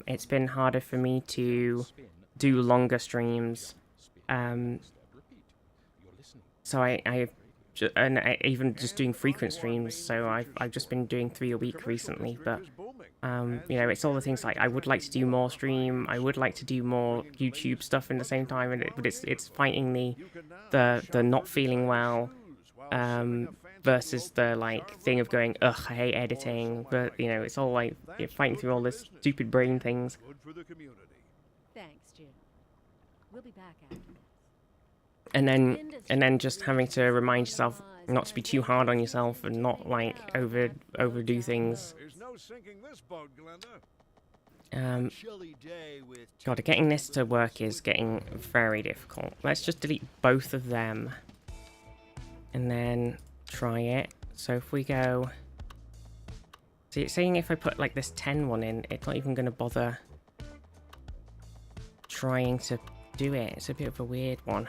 it's been harder for me to do longer streams. So even just doing frequent streams, so I've just been doing 3 a week recently, but you know, it's all the things like I would like to do more stream, I would like to do more YouTube stuff in the same time, but it's fighting the not feeling well versus the like thing of going, ugh, I hate editing, but you know, it's all like you're fighting through all this stupid brain things. Thanks, Jim. We'll be back after this. And then just having to remind yourself not to be too hard on yourself and not like overdo things. God, getting this to work is getting very difficult. Let's just delete both of them and then try it. So if we go, see, it's saying if I put like this 10 one in, it's not even going to bother trying to do it. It's a bit of a weird one.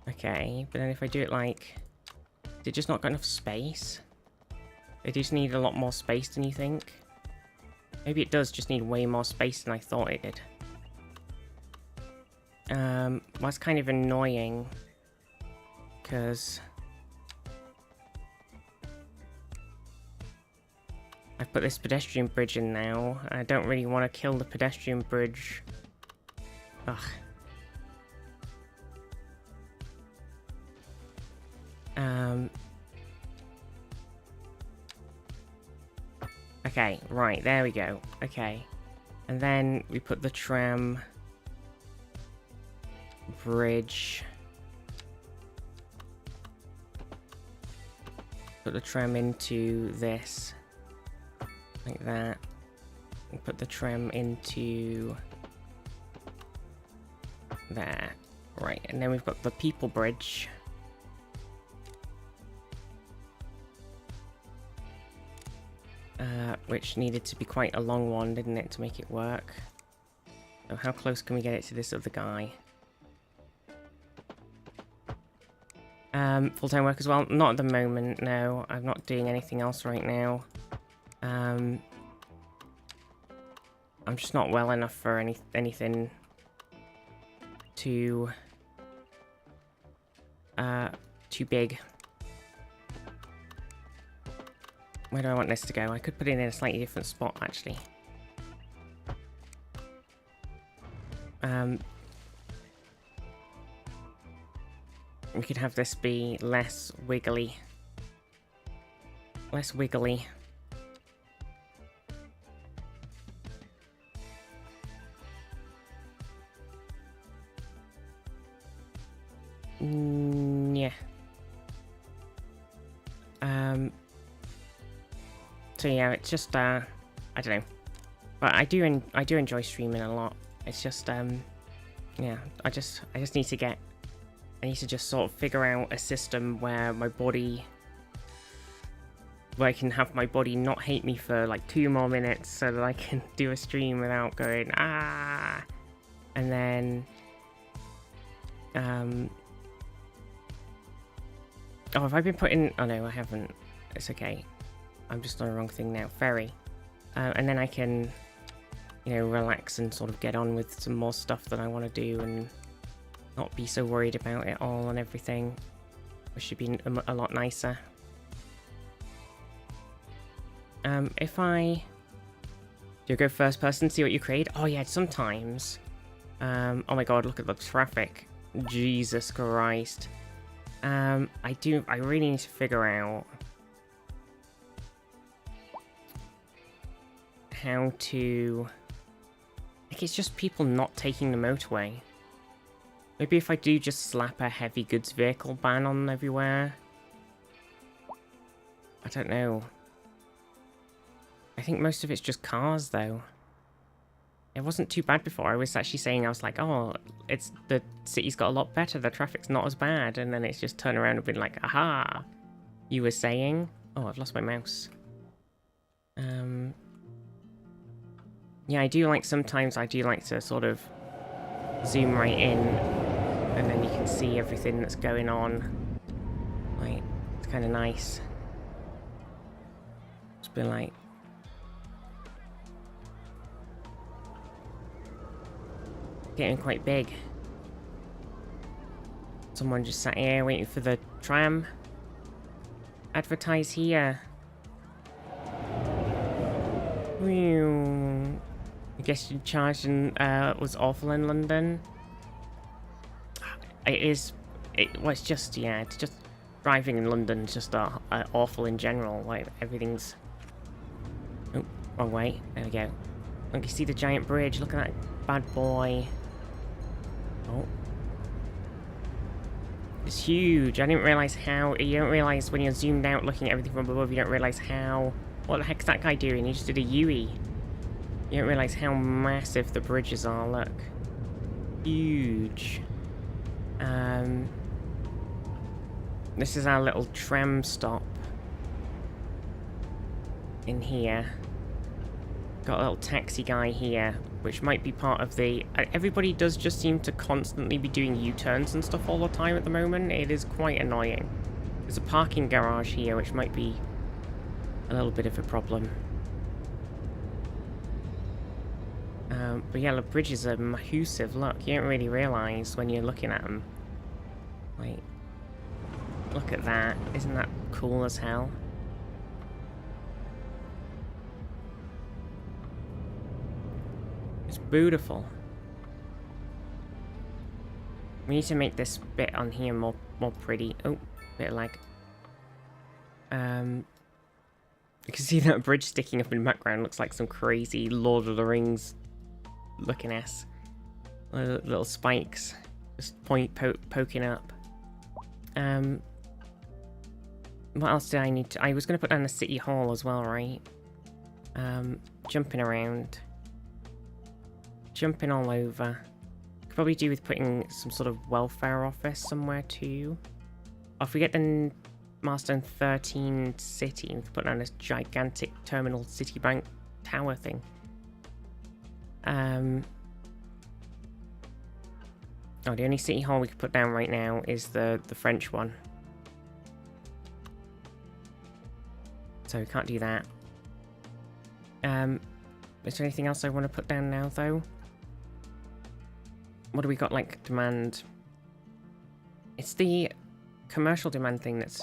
Okay, but then if I do it like... Is it just not got enough space? It just need a lot more space than you think? Maybe it does just need way more space than I thought it did. Well, that's kind of annoying. Because... I've put this pedestrian bridge in now. I don't really want to kill the pedestrian bridge. Ugh. Okay, right, there we go. Okay. And then we put the tram bridge. Put the tram into this. Like that. And put the tram into there. Right, and then we've got the people bridge. Which needed to be quite a long one, didn't it, to make it work? So how close can we get it to this other guy? Full-time work as well? Not at the moment, no. I'm not doing anything else right now. I'm just not well enough for anything too big. Where do I want this to go? I could put it in a slightly different spot, actually. We could have this be less wiggly. Less wiggly. Yeah. So yeah, it's just I don't know, but I do enjoy streaming a lot. It's just yeah, I just need to get, I need to just sort of figure out a system where I can have my body not hate me for like 2 more minutes, so that I can do a stream without going ah, and then oh, have I been putting? Oh no, I haven't. It's okay. I'm just on the wrong thing now. Ferry. And then I can, you know, relax and sort of get on with some more stuff that I want to do and not be so worried about it all and everything, which should be a lot nicer. If I do go first person, see what you create. Oh yeah, sometimes. Oh my god, look at the traffic. Jesus Christ. I really need to figure out how to, like, it's just people not taking the motorway. Maybe if I do just slap a heavy goods vehicle ban on everywhere. I don't know. I think most of it's just cars though. It wasn't too bad before. I was actually saying, I was like, oh, it's, the city's got a lot better, the traffic's not as bad, and then it's just turned around and been like, aha, you were saying? Oh, I've lost my mouse. Yeah, sometimes I do like to sort of zoom right in, and then you can see everything that's going on. Like, it's kind of nice. It's been like, getting quite big. Someone just sat here waiting for the tram. Advertise here. I guess you charged and was awful in London. It's just, yeah, it's just driving in London is just awful in general. Like, everything's, oh, wrong way. There we go. Look, you see the giant bridge. Look at that bad boy. Oh. It's huge. I didn't realise how... You don't realise when you're zoomed out looking at everything from above, you don't realise how... What the heck's that guy doing? He just did a U-E. You don't realise how massive the bridges are, look. Huge. This is our little tram stop. In here. Got a little taxi guy here, which might be part of the... Everybody does just seem to constantly be doing U-turns and stuff all the time at the moment. It is quite annoying. There's a parking garage here, which might be a little bit of a problem. But yeah, the bridges are massive. Look, you don't really realise when you're looking at them. Like, look at that. Isn't that cool as hell? It's beautiful. We need to make this bit on here more pretty. Oh, bit of lag. You can see that bridge sticking up in the background. Looks like some crazy Lord of the Rings looking ass. Little spikes just poking up. What else did I need to... I was going to put down the city hall as well, right? Jumping around. Jumping all over. Could probably do with putting some sort of welfare office somewhere too. Or if we get the Milestone 13 city, we could put down this gigantic terminal Citibank tower thing. Oh, the only city hall we could put down right now is the French one. So we can't do that. Is there anything else I want to put down now, though? What do we got, like, demand? It's the commercial demand thing that's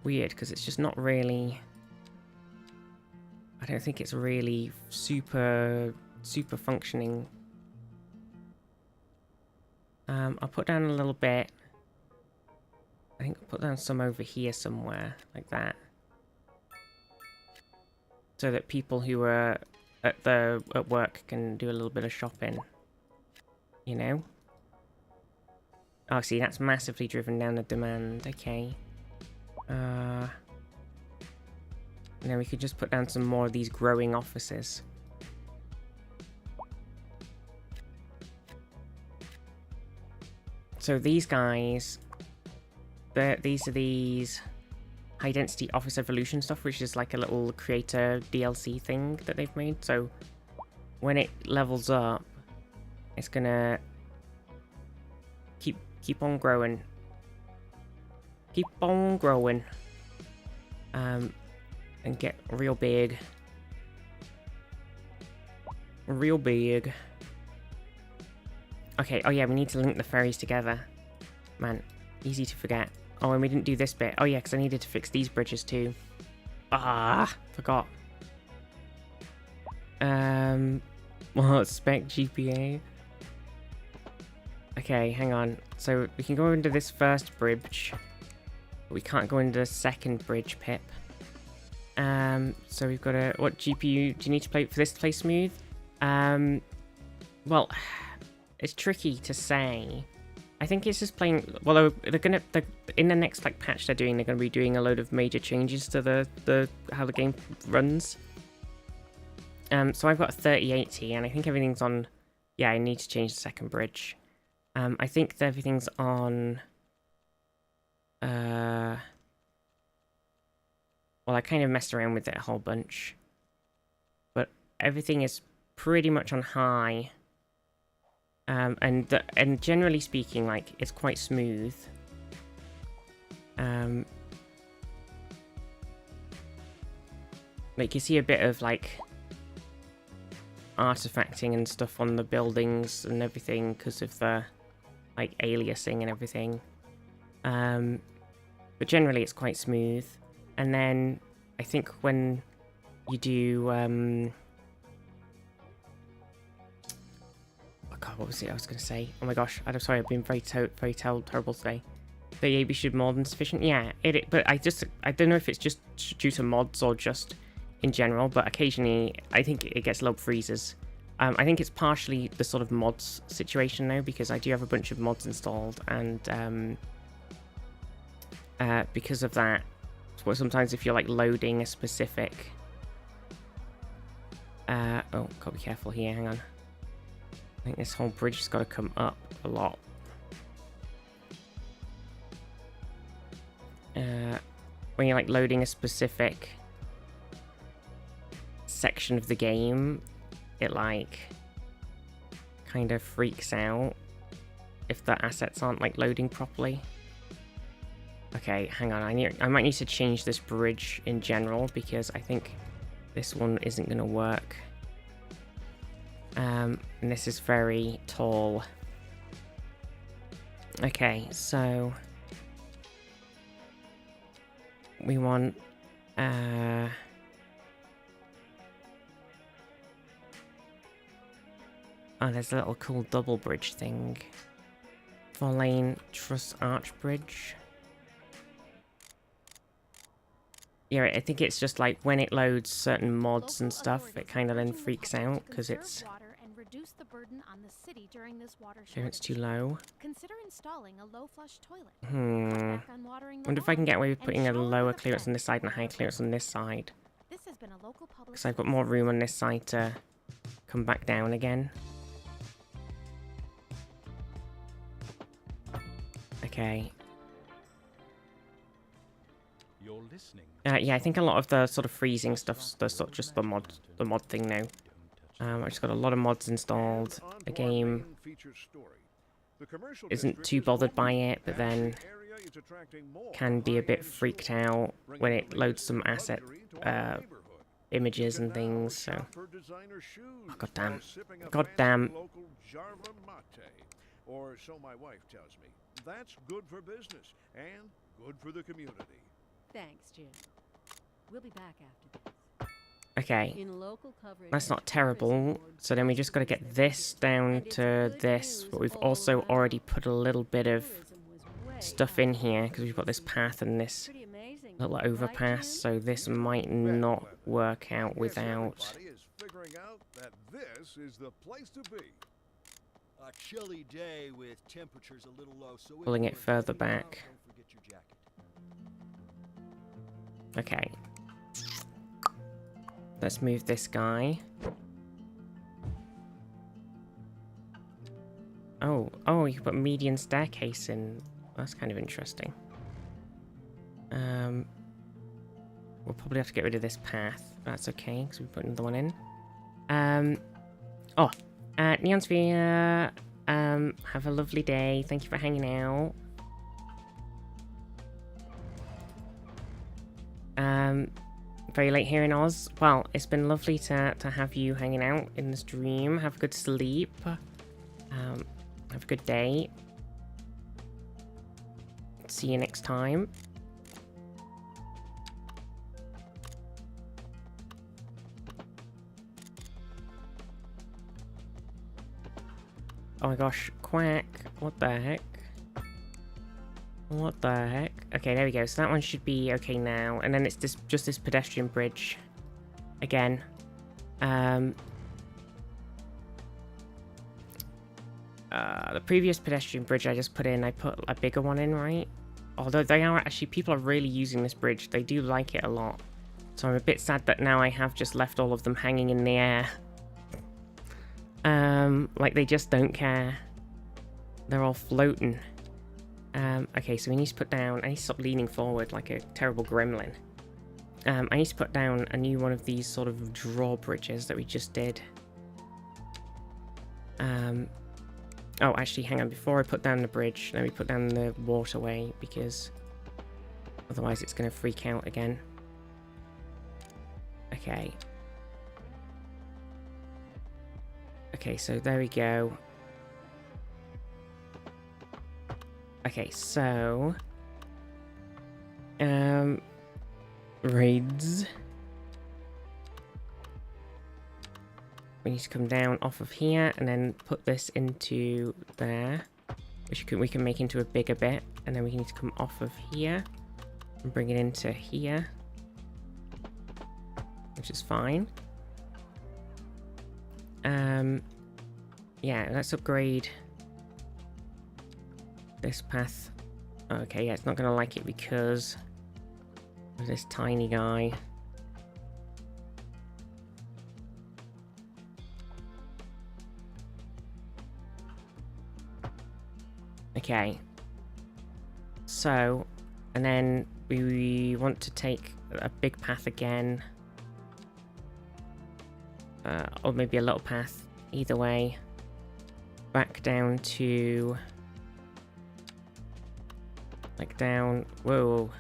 weird, because it's just not really... I don't think it's really super functioning. I'll put down a little bit. I think I'll put down some over here somewhere, like that. So that people who are at work can do a little bit of shopping. You know? Oh, see, that's massively driven down the demand. Okay. And then we could just put down some more of these growing offices. So these guys, these are these high density office evolution stuff, which is like a little creator DLC thing that they've made. So when it levels up, it's gonna keep on growing. Keep on growing. And get real big. Real big. Okay, oh yeah, we need to link the ferries together. Man, easy to forget. Oh, and we didn't do this bit. Oh yeah, because I needed to fix these bridges too. Ah, forgot. What, spec GPA? Okay, hang on. So we can go into this first bridge. But we can't go into the second bridge, Pip. So we've got a... What GPU do you need to play for this to play smooth? Well, it's tricky to say. I think it's just playing... Well, they're in the next like patch they're going to be doing a load of major changes to the how the game runs. So I've got a 3080, and I think everything's on... Yeah, I need to change the second bridge. I think that everything's on... Well, I kind of messed around with it a whole bunch. But everything is pretty much on high. And generally speaking, like, it's quite smooth. Like, you see a bit of, like, artifacting and stuff on the buildings and everything because of the, like, aliasing and everything. But generally it's quite smooth. And then I think when you do... Oh god, what was it I was going to say? Oh my gosh, I'm sorry, I've been very terrible today. The AB should more than sufficient. Yeah, but I don't know if it's just due to mods or just in general, but occasionally I think it gets low freezes. I think it's partially the sort of mods situation now, because I do have a bunch of mods installed, and because of that, sometimes if you're like loading a specific... oh, gotta be careful here, hang on. I think this whole bridge has got to come up a lot. When you're like loading a specific section of the game, it like kind of freaks out if the assets aren't like loading properly. Okay, hang on, I might need to change this bridge in general, because I think this one isn't going to work. And this is very tall. Okay, so we want oh, there's a little cool double bridge thing. 4-lane truss arch bridge. Yeah, I think it's just like when it loads certain mods and stuff, it kind of then freaks out because it's... Reduce the burden on the city during this water Sure, it's too low. Consider installing a low flush toilet. Wonder if I can get away with putting a lower clearance on this side and a high clearance on this side. This has been a local public... Because I've got more room on this side to come back down again. Okay. You're listening. Yeah, I think a lot of the sort of freezing stuff's just the mod thing now. I just got a lot of mods installed. The game isn't too bothered by it, but then can be a bit freaked out when it loads some asset images and things. So, oh, goddamn. Or so my wife tells me. That's good for business and good for the community. Thanks, Jim. We'll be back after this. Okay, In local coverage, that's not terrible. So then we just got to get this down to this, but we've also already put a little bit of stuff in here because we've got this path and this little overpass, so this might not work out without This is the place to be. A chilly day with temperatures a little low, so pulling it further back. don't forget your jacket. Okay. Let's move this guy. Oh, you put median staircase in. That's kind of interesting. We'll probably have to get rid of this path. That's okay, because we put another one in. Neon Sphere, have a lovely day. Thank you for hanging out. Very late here in Oz. Well, it's been lovely to have you hanging out in the stream. Have a good sleep. Have a good day. See you next time. Oh my gosh, quack. What the heck? What the heck? Okay, there we go. So that one should be okay now. And then it's just this pedestrian bridge. Again. The previous pedestrian bridge I just put in, I put a bigger one in, right? Although they are actually, people are really using this bridge. They do like it a lot. So I'm a bit sad that now I have just left all of them hanging in the air. Like they just don't care. They're all floating. Okay, so we need to put down, I need to stop leaning forward like a terrible gremlin. I need to put down a new one of these sort of drawbridges that we just did. Oh, actually, hang on, before I put down the bridge, let me put down the waterway, because otherwise it's going to freak out again. Okay. Okay, so there we go. Okay, so... raids. We need to come down off of here and then put this into there, which we can make into a bigger bit, and then we need to come off of here and bring it into here, which is fine. Yeah, let's upgrade this path. Okay, yeah, it's not gonna like it because of this tiny guy. Okay, so, and then we want to take a big path again, or maybe a little path, either way, back down to, like down, whoa,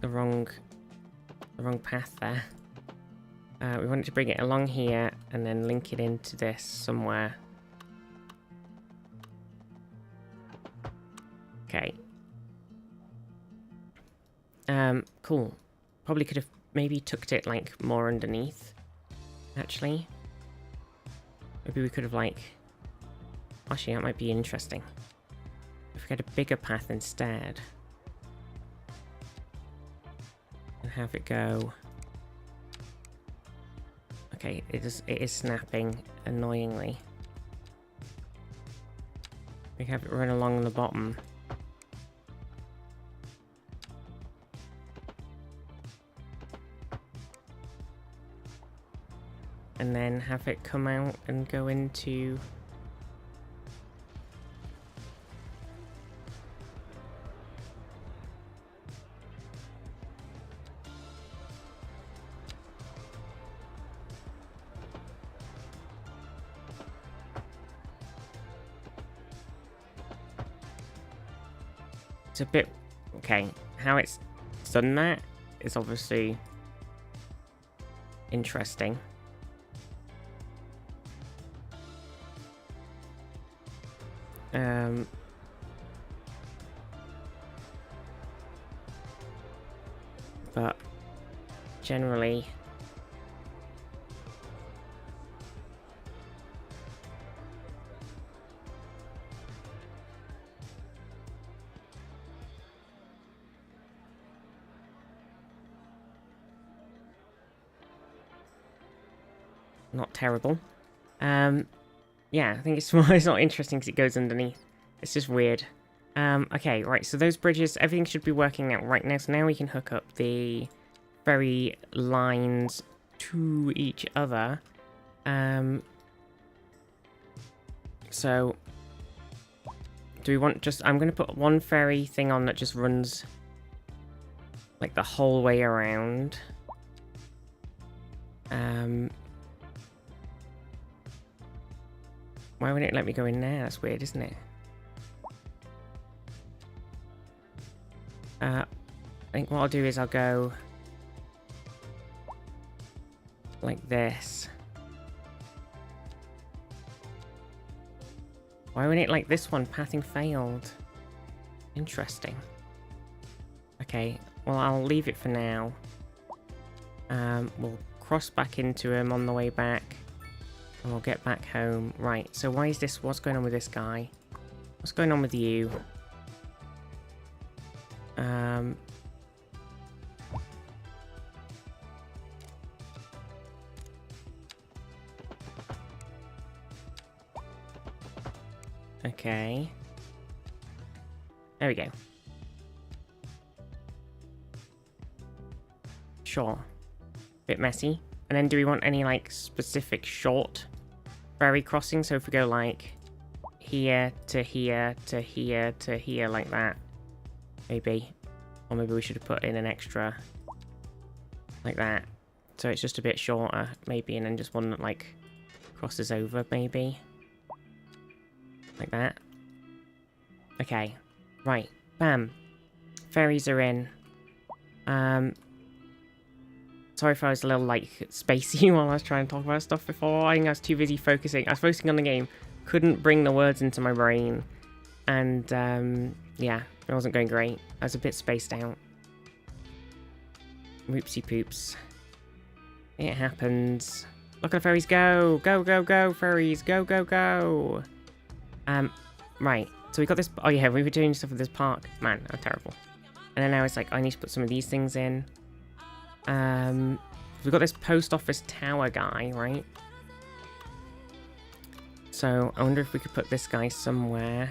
the wrong path there. We wanted to bring it along here and then link it into this somewhere. Okay. Cool. Probably could have maybe tucked it like more underneath, actually. Maybe we could have like, actually that might be interesting. If we had a bigger path instead. And have it go. Okay, it is snapping annoyingly. We have it run along the bottom. And then have it come out and go into It's a bit... Okay, how it's done that is obviously interesting. But generally... not terrible. Yeah, I think it's it's not interesting because it goes underneath. It's just weird. Okay, right, so those bridges, everything should be working out right now. So now we can hook up the ferry lines to each other. So, do we want just... I'm going to put one ferry thing on that just runs like the whole way around. Why wouldn't it let me go in there? That's weird, isn't it? I think what I'll do is I'll go like this. Why wouldn't it like this one? Pathing failed. Interesting. Okay, well I'll leave it for now. We'll cross back into him on the way back. And we'll get back home. Right, so why is this... What's going on with this guy? What's going on with you? Okay. There we go. Sure. Bit messy. And then do we want any, like, specific short ferry crossing? So if we go, like, here to here to here to here, like that. Maybe. Or maybe we should have put in an extra like that. So it's just a bit shorter, maybe, and then just one that, like, crosses over, maybe. Like that. Okay. Right. Bam. Ferries are in. Sorry if I was a little, like, spacey while I was trying to talk about stuff before. I think I was too busy focusing. I was focusing on the game. Couldn't bring the words into my brain. And, yeah, it wasn't going great. I was a bit spaced out. Whoopsie poops. It happens. Look at the ferries go! Go, go, go, ferries! Go, go, go! Right. So we got this... Oh, yeah, we were doing stuff with this park. Man, I'm terrible. And then now it's like, I need to put some of these things in. We've got this post office tower guy, right? So, I wonder if we could put this guy somewhere.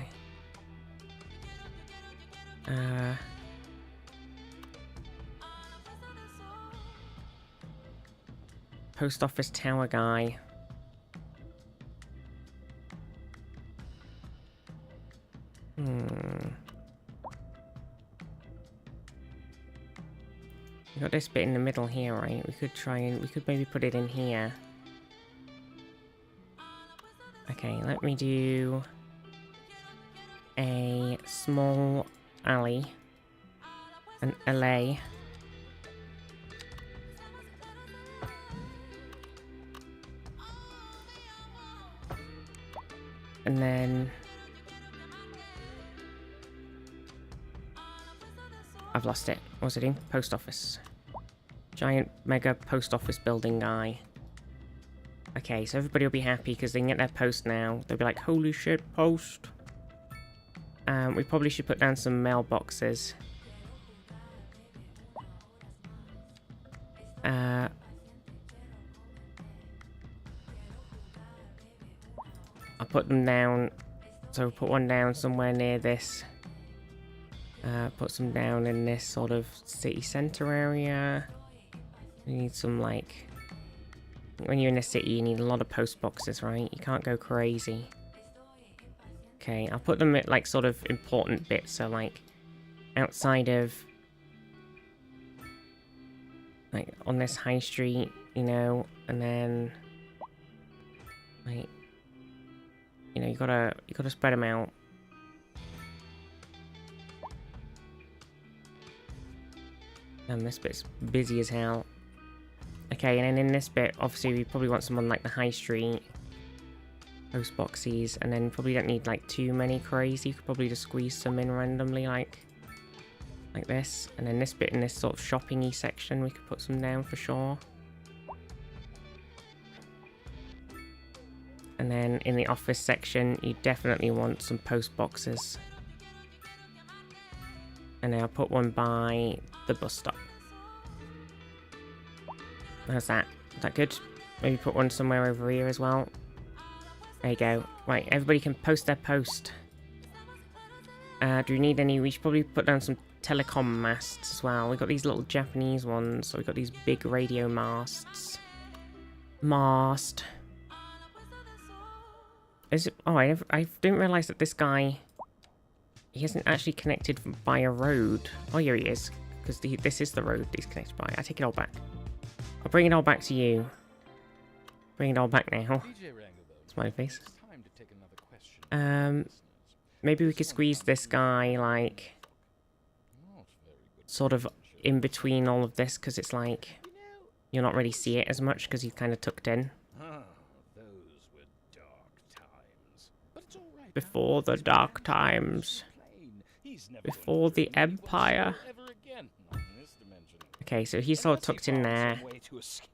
Post office tower guy. We got this bit in the middle here, right? We could try and... We could maybe put it in here. Okay, let me do... a small alley. An alley. And then... I've lost it. What was it in? Post office. Giant mega post office building guy. Okay, so everybody will be happy because they can get their post now. They'll be like, holy shit, post. We probably should put down some mailboxes. I'll put them down. So put one down somewhere near this. Put some down in this sort of city center area. We need some, like... When you're in a city, you need a lot of post boxes, right? You can't go crazy. Okay, I'll put them at, like, sort of important bits. So, like, outside of... Like, on this high street, you know, and then... Like... You know, you gotta spread them out. This bit's busy as hell. Okay, and then in this bit, obviously we probably want some on like the high street. Post boxes, and then probably don't need like too many crazy. You could probably just squeeze some in randomly like this. And then this bit in this sort of shopping-y section, we could put some down for sure. And then in the office section, you definitely want some post boxes. And then I'll put one by the bus stop. How's that? Is that good? Maybe put one somewhere over here as well. There you go. Right, everybody can post their post. Do we need any? We should probably put down some telecom masts as well. We've got these little Japanese ones, so we've got these big radio masts. Mast. Is it? Oh, I didn't realise that this guy... He isn't actually connected by a road. Oh, here he is. Because this is the road he's connected by. I take it all back. I'll bring it all back to you. Bring it all back now. Smiley face. Maybe we could squeeze this guy, like... sort of in between all of this, because it's like... You'll not really see it as much, because he's kind of tucked in. Before the dark times. Before the Empire. Okay, so he's sort of tucked in there.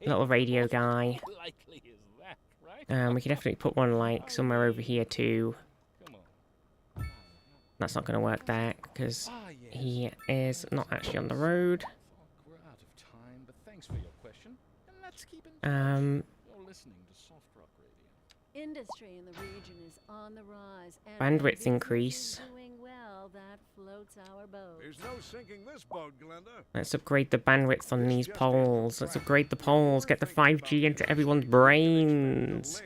Little radio guy. We could definitely put one like somewhere over here too. That's not going to work there because he is not actually on the road. Industry in the region is on the rise. Bandwidth increase. Well, that floats our boat. There's no sinking this boat, Glenda. Let's upgrade the bandwidth on these poles. Let's upgrade the poles. Get the 5G into everyone's brains.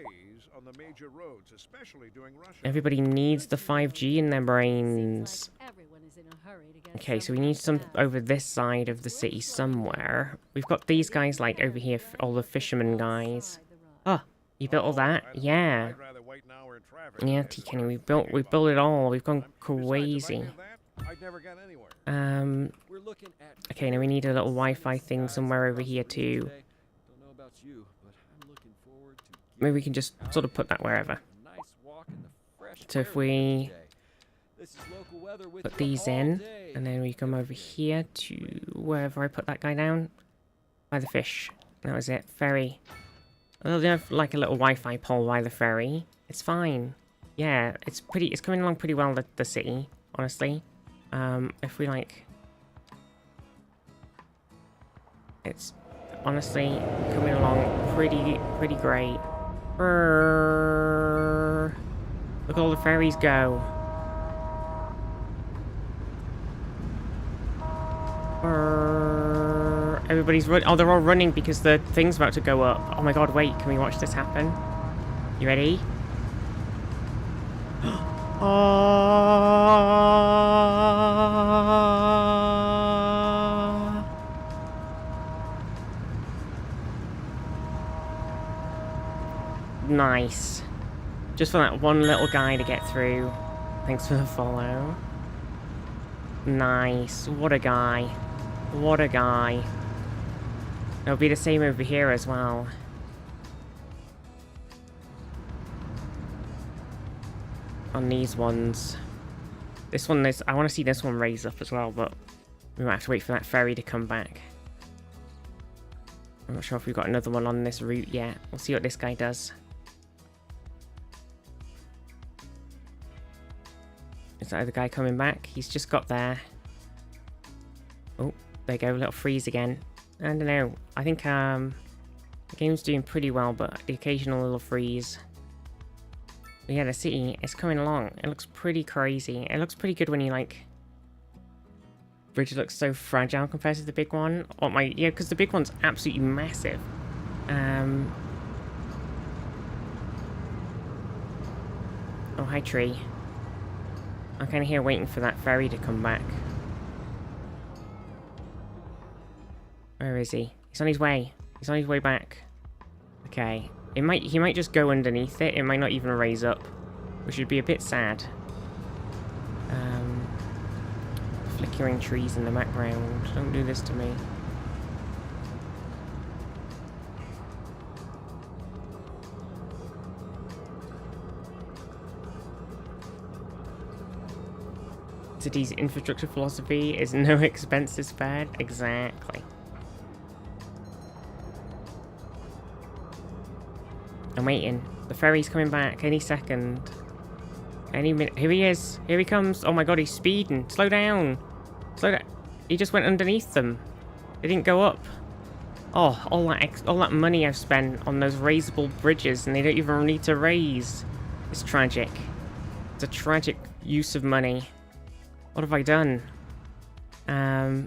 Everybody needs the 5G in their brains. Okay, so we need some over this side of the city somewhere. We've got these guys like over here, all the fishermen guys. Oh, you built all that? Yeah. Yeah, T. Kenny, we built it all. We've gone crazy. Okay, now we need a little Wi-Fi thing somewhere over here too. Maybe we can just sort of put that wherever. So if we put these in, and then we come over here to wherever I put that guy down. By the fish. That was it. Ferry. I'll have like a little Wi-Fi pole by the ferry. It's fine. Yeah, it's coming along pretty well, the city, honestly. If we like... It's honestly coming along pretty great. Look at all the ferries go. Everybody's running. Oh, they're all running because the thing's about to go up. Oh my god, wait, can we watch this happen? You ready? Nice. Just for that one little guy to get through. Thanks for the follow. Nice. What a guy. What a guy. It'll be the same over here as well. On these ones. This one is... I want to see this one raise up as well, but we might have to wait for that ferry to come back. I'm not sure if we've got another one on this route yet. We'll see what this guy does. Is that the guy coming back? He's just got there. Oh, there you go. Little freeze again. I don't know. I think the game's doing pretty well, but the occasional little freeze. But yeah, the city is coming along. It looks pretty crazy. It looks pretty good when you like... Bridge looks so fragile compared to the big one. Oh my... Yeah, because the big one's absolutely massive. Oh, hi, tree. I'm kind of here waiting for that ferry to come back. Where is he? He's on his way. He's on his way back. Okay. He might just go underneath it. It might not even raise up. Which would be a bit sad. Flick obscuring trees in the background. Don't do this to me. City's infrastructure philosophy is no expenses spared. Exactly. I'm waiting. The ferry's coming back any second. Any minute. Here he is. Here he comes. Oh my god, he's speeding. Slow down. Slow down. He just went underneath them. They didn't go up. Oh, all that money I've spent on those raisable bridges, and they don't even need to raise. It's tragic. It's a tragic use of money. What have I done? Oh,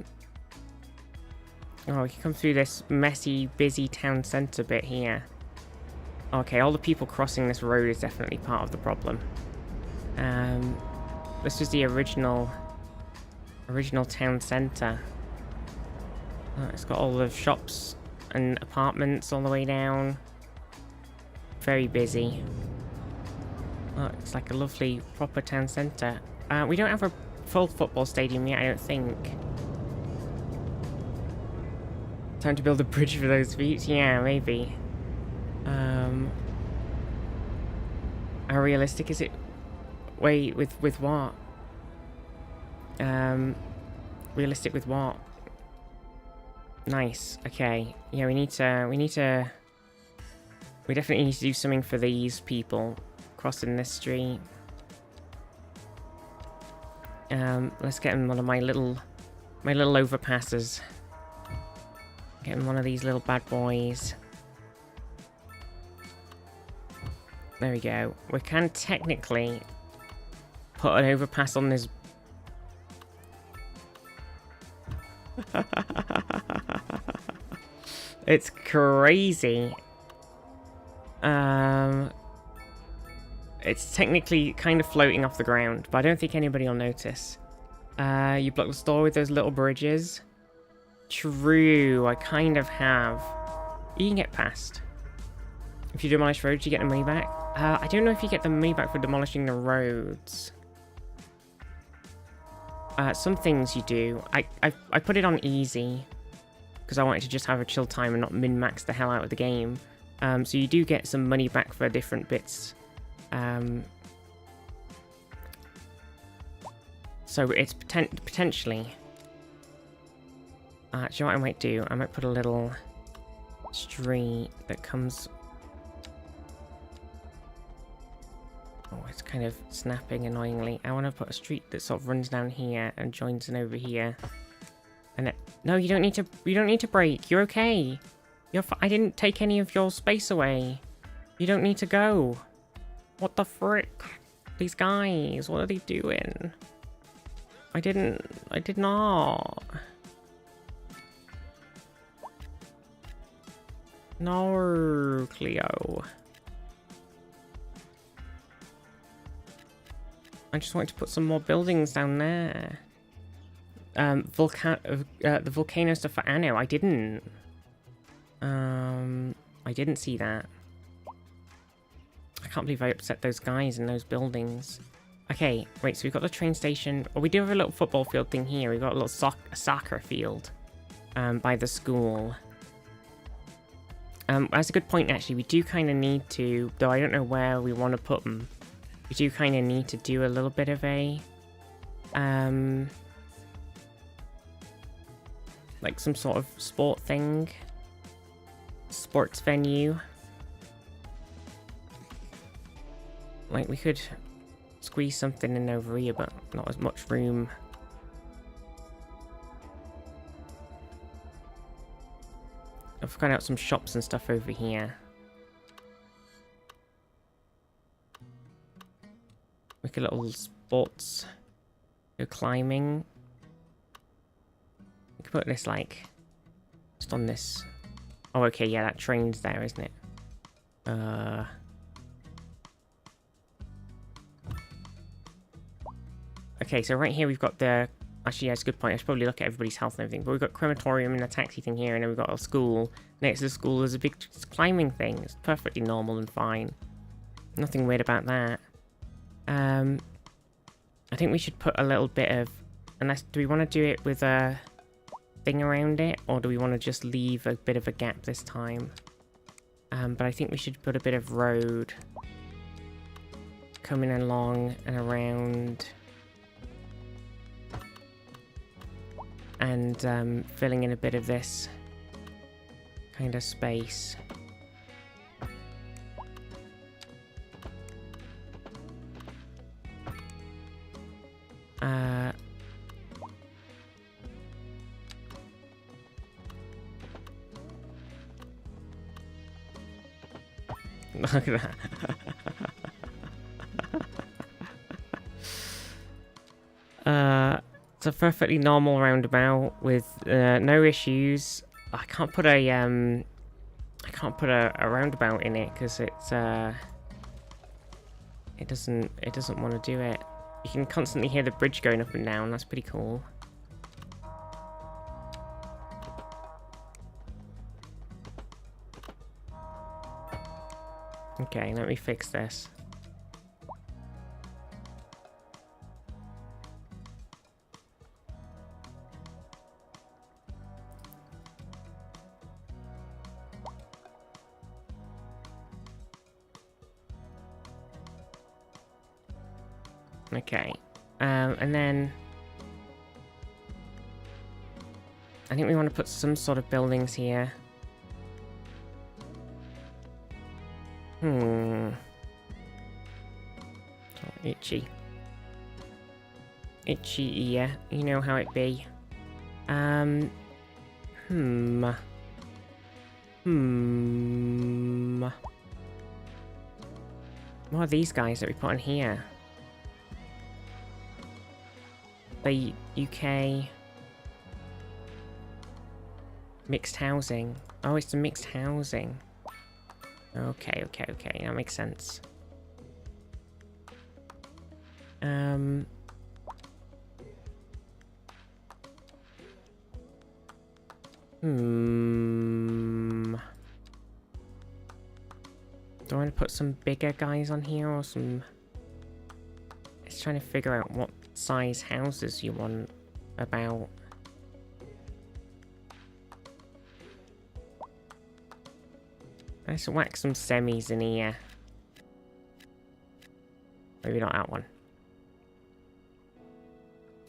we can come through this messy, busy town centre bit here. Okay, all the people crossing this road is definitely part of the problem. This was the original town centre. Oh, it's got all the shops and apartments all the way down. Very busy. Oh, it's like a lovely, proper town centre. We don't have a full football stadium yet, I don't think. Time to build a bridge for those feet? Yeah, maybe. How realistic is it? Wait, with what? Realistic with what? Nice. Okay. Yeah, we definitely need to do something for these people crossing this street. Let's get him one of my little overpasses. Get him one of these little bad boys. There we go. We can technically put an overpass on this. It's crazy. It's technically kind of floating off the ground, but I don't think anybody will notice. You block the store with those little bridges. True, I kind of have. You can get past. If you demolish roads, you get the money back. I don't know if you get the money back for demolishing the roads. Some things you do. I put it on easy because I wanted to just have a chill time and not min-max the hell out of the game. So you do get some money back for different bits. So it's potentially. Do you know what I might do? I might put a little street that comes. Oh, it's kind of snapping annoyingly. I want to put a street that sort of runs down here and joins in over here. And it, no, you don't need to. You don't need to brake. You're okay. I didn't take any of your space away. You don't need to go. What the frick? These guys, what are they doing? I did not. No, Cleo. I just wanted to put some more buildings down there. The volcano stuff for Anno, I didn't. I didn't see that. I can't believe I upset those guys in those buildings. Okay, wait, so we've got the train station. Well, we do have a little football field thing here. We've got a little soccer field by the school. That's a good point, actually. We do kind of need to, though I don't know where we want to put them. We do kind of need to do a little bit of a, like some sort of sport thing. Sports venue. Like, we could squeeze something in over here, but not as much room. I've got out some shops and stuff over here. Make a little sports. Go climbing. We could put this, like, just on this. Oh, okay, yeah, that train's there, isn't it? Okay, so right here we've got the... Actually, yeah, it's a good point. I should probably look at everybody's health and everything. But we've got crematorium and a taxi thing here, and then we've got a school. Next to the school, there's a big climbing thing. It's perfectly normal and fine. Nothing weird about that. I think we should put a little bit of Unless, do we want to do it with a thing around it, or do we want to just leave a bit of a gap this time? But I think we should put a bit of road coming along and around, and filling in a bit of this kind of space. Look at that. It's a perfectly normal roundabout with no issues. I can't put a roundabout in it because it's it doesn't want to do it. You can constantly hear the bridge going up and down. That's pretty cool. Okay, let me fix this. Okay, and then I think we want to put some sort of buildings here. Oh, itchy. Itchy ear, you know how it be. What are these guys that we put on here? The UK mixed housing. Oh, it's the mixed housing. Okay, that makes sense. Do I want to put some bigger guys on here or some... It's trying to figure out what size houses you want about. Let's whack some semis in here. Maybe not that one.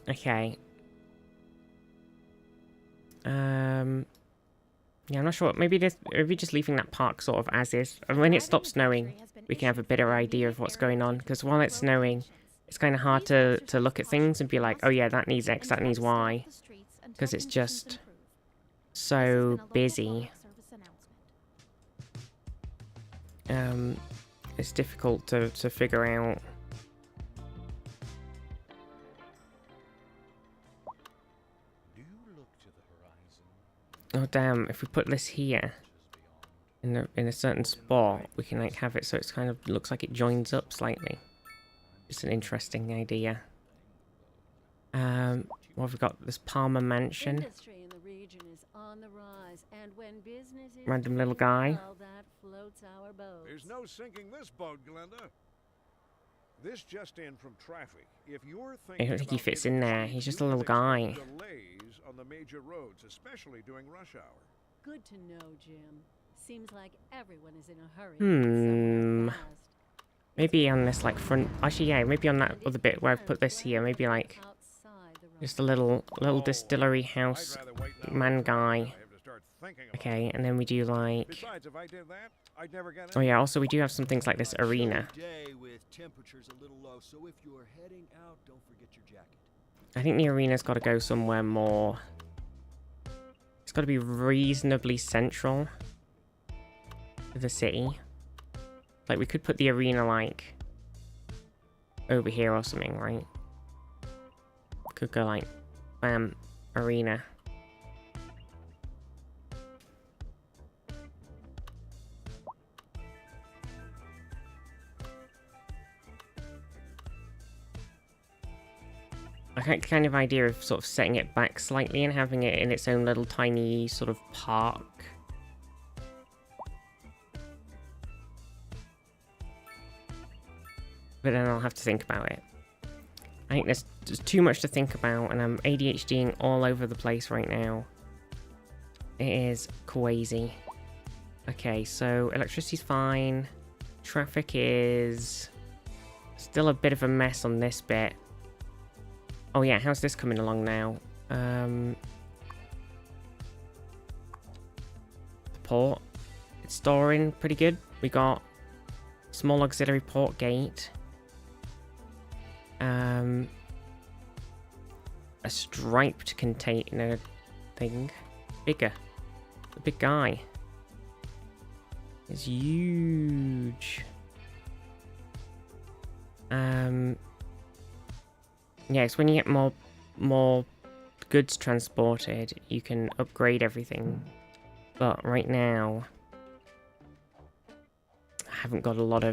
Okay. Yeah, I'm not sure. Maybe just leaving that park sort of as is. And when it stops snowing, we can have a better idea of what's going on. Because while it's snowing, it's kind of hard to look at things and be like, oh yeah, that needs X, that needs Y. Because it's just so busy. It's difficult to figure out. Oh damn, if we put this here in a certain spot, we can like have it so it's kind of looks like it joins up slightly. It's an interesting idea. What have we got? This Palmer Mansion. Random little guy. There's no sinking this boat, Glenda. This just in from traffic. If you're thinking I don't think he fits in there. He's just a little guy. Delays on the major roads, especially during rush hour. Good to know, Jim. Seems like everyone is in a hurry. Maybe on this like front. Actually, yeah. Maybe on that other bit where I've put this here. Maybe like just a little distillery house man guy. Okay, and then we do like. Besides, if I did that, I'd never get Oh yeah. Also, we do have some things like this arena. I think the arena's got to go somewhere more. It's got to be reasonably central to the city. Like we could put the arena like over here or something, right? Could go like, bam, arena. I like kind of idea of sort of setting it back slightly and having it in its own little tiny sort of park. But then I'll have to think about it. I think there's too much to think about, and I'm ADHDing all over the place right now. It is crazy. Okay, so electricity's fine. Traffic is still a bit of a mess on this bit. Oh yeah, how's this coming along now? The port. It's storing pretty good. We got small auxiliary port gate. A striped container thing. Bigger. The big guy. It's huge. Yeah, it's when you get more goods transported, you can upgrade everything. But right now, I haven't got a lot.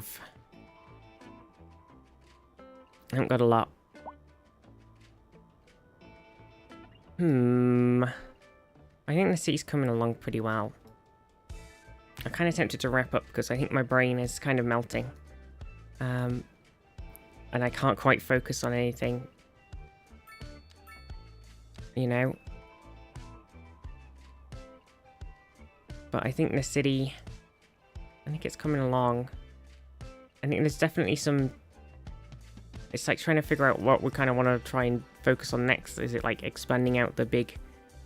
I think the city's coming along pretty well. I'm kind of tempted to wrap up because I think my brain is kind of melting. And I can't quite focus on anything. You know? But I think the city... I think it's coming along. I think there's definitely some... It's like trying to figure out what we kind of want to try and focus on next. Is it like expanding out the big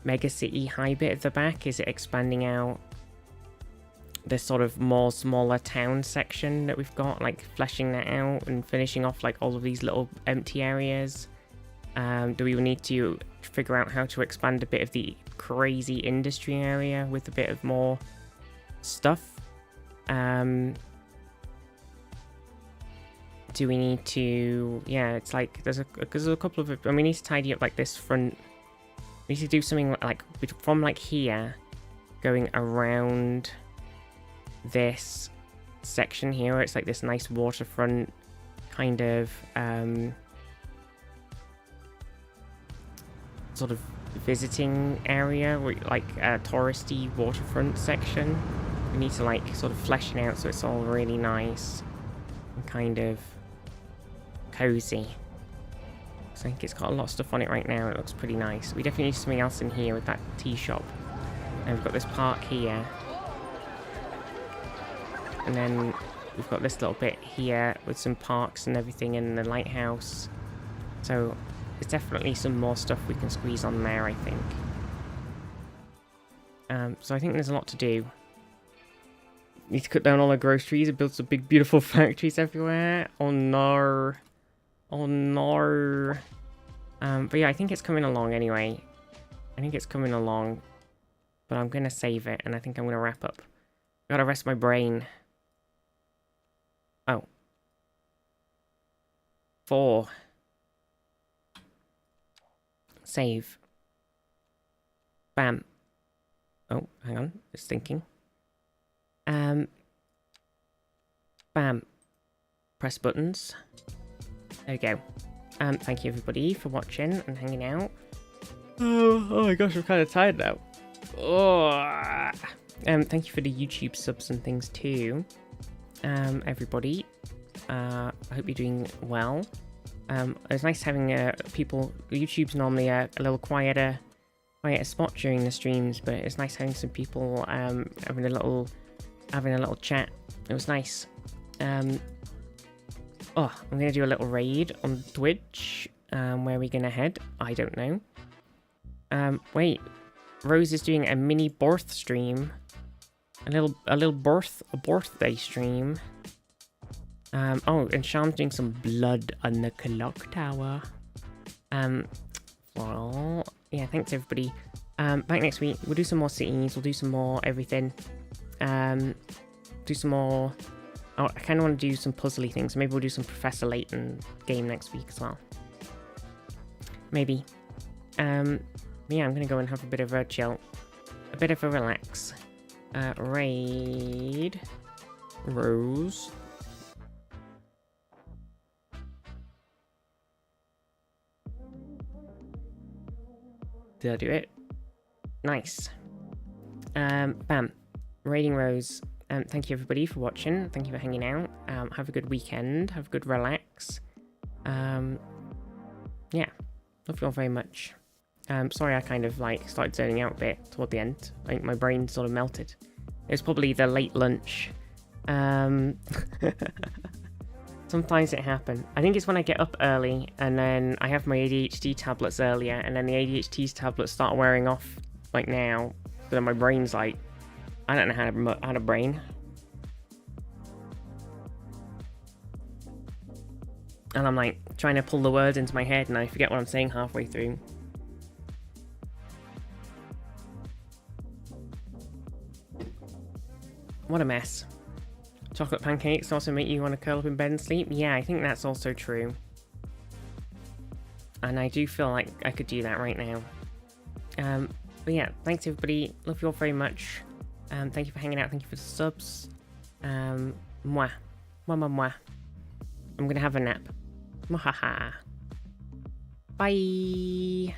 mega city high bit at the back? Is it expanding out this sort of more smaller town section that we've got? Like fleshing that out and finishing off like all of these little empty areas? Do we need to figure out how to expand a bit of the crazy industry area with a bit of more stuff? Do we need to... Yeah, it's like there's a couple of... And we need to tidy up like this front. We need to do something like from like here going around this section here where it's like this nice waterfront kind of sort of visiting area, like a touristy waterfront section. We need to like sort of flesh it out so it's all really nice and kind of cozy. So I think it's got a lot of stuff on it right now. It looks pretty nice. We definitely need something else in here with that tea shop. And we've got this park here. And then we've got this little bit here with some parks and everything in the lighthouse. So there's definitely some more stuff we can squeeze on there, I think. So I think there's a lot to do. Need to cut down all our groceries and build some big beautiful factories everywhere. Oh no. Oh no. But yeah, I think it's coming along anyway. I think it's coming along. But I'm gonna save it and I think I'm gonna wrap up. Gotta rest my brain. Oh. 4. Save. Bam. Oh, hang on. It's thinking. Bam. Press buttons. There we go. Thank you everybody for watching and hanging out. Oh my gosh, I'm kind of tired now. Oh. Thank you for the YouTube subs and things too. Everybody. I hope you're doing well. It's nice having people. YouTube's normally a little quieter spot during the streams, but it's nice having some people having a little chat. It was nice. Oh, I'm gonna do a little raid on Twitch. Where are we gonna head? I don't know. Wait, Rose is doing a mini birth stream. A birthday stream. Oh, and Sham's doing some blood on the clock tower. Well, yeah, thanks everybody. Back next week, we'll do some more cities, we'll do some more everything. Do some more... Oh, I kind of want to do some puzzly things. Maybe we'll do some Professor Layton game next week as well. Maybe. Yeah, I'm going to go and have a bit of a chill. A bit of a relax. Raid. Rose. Did I do it? Nice. Bam. Raiding Rose. Thank you everybody for watching. Thank you for hanging out. Have a good weekend. Have a good relax. Love you all very much. Sorry I kind of like started zoning out a bit toward the end. I think my brain sort of melted. It was probably the late lunch. Sometimes it happens. I think it's when I get up early and then I have my ADHD tablets earlier and then the ADHD tablets start wearing off like now. But then my brain's like, I don't know how to brain. And I'm like trying to pull the words into my head and I forget what I'm saying halfway through. What a mess. Chocolate pancakes also make you want to curl up in bed and sleep? Yeah, I think that's also true. And I do feel like I could do that right now. But yeah, thanks everybody. Love you all very much. Thank you for hanging out. Thank you for the subs. Mwah. Mwah, mwah, mwah. I'm gonna have a nap. Mwahaha. Bye.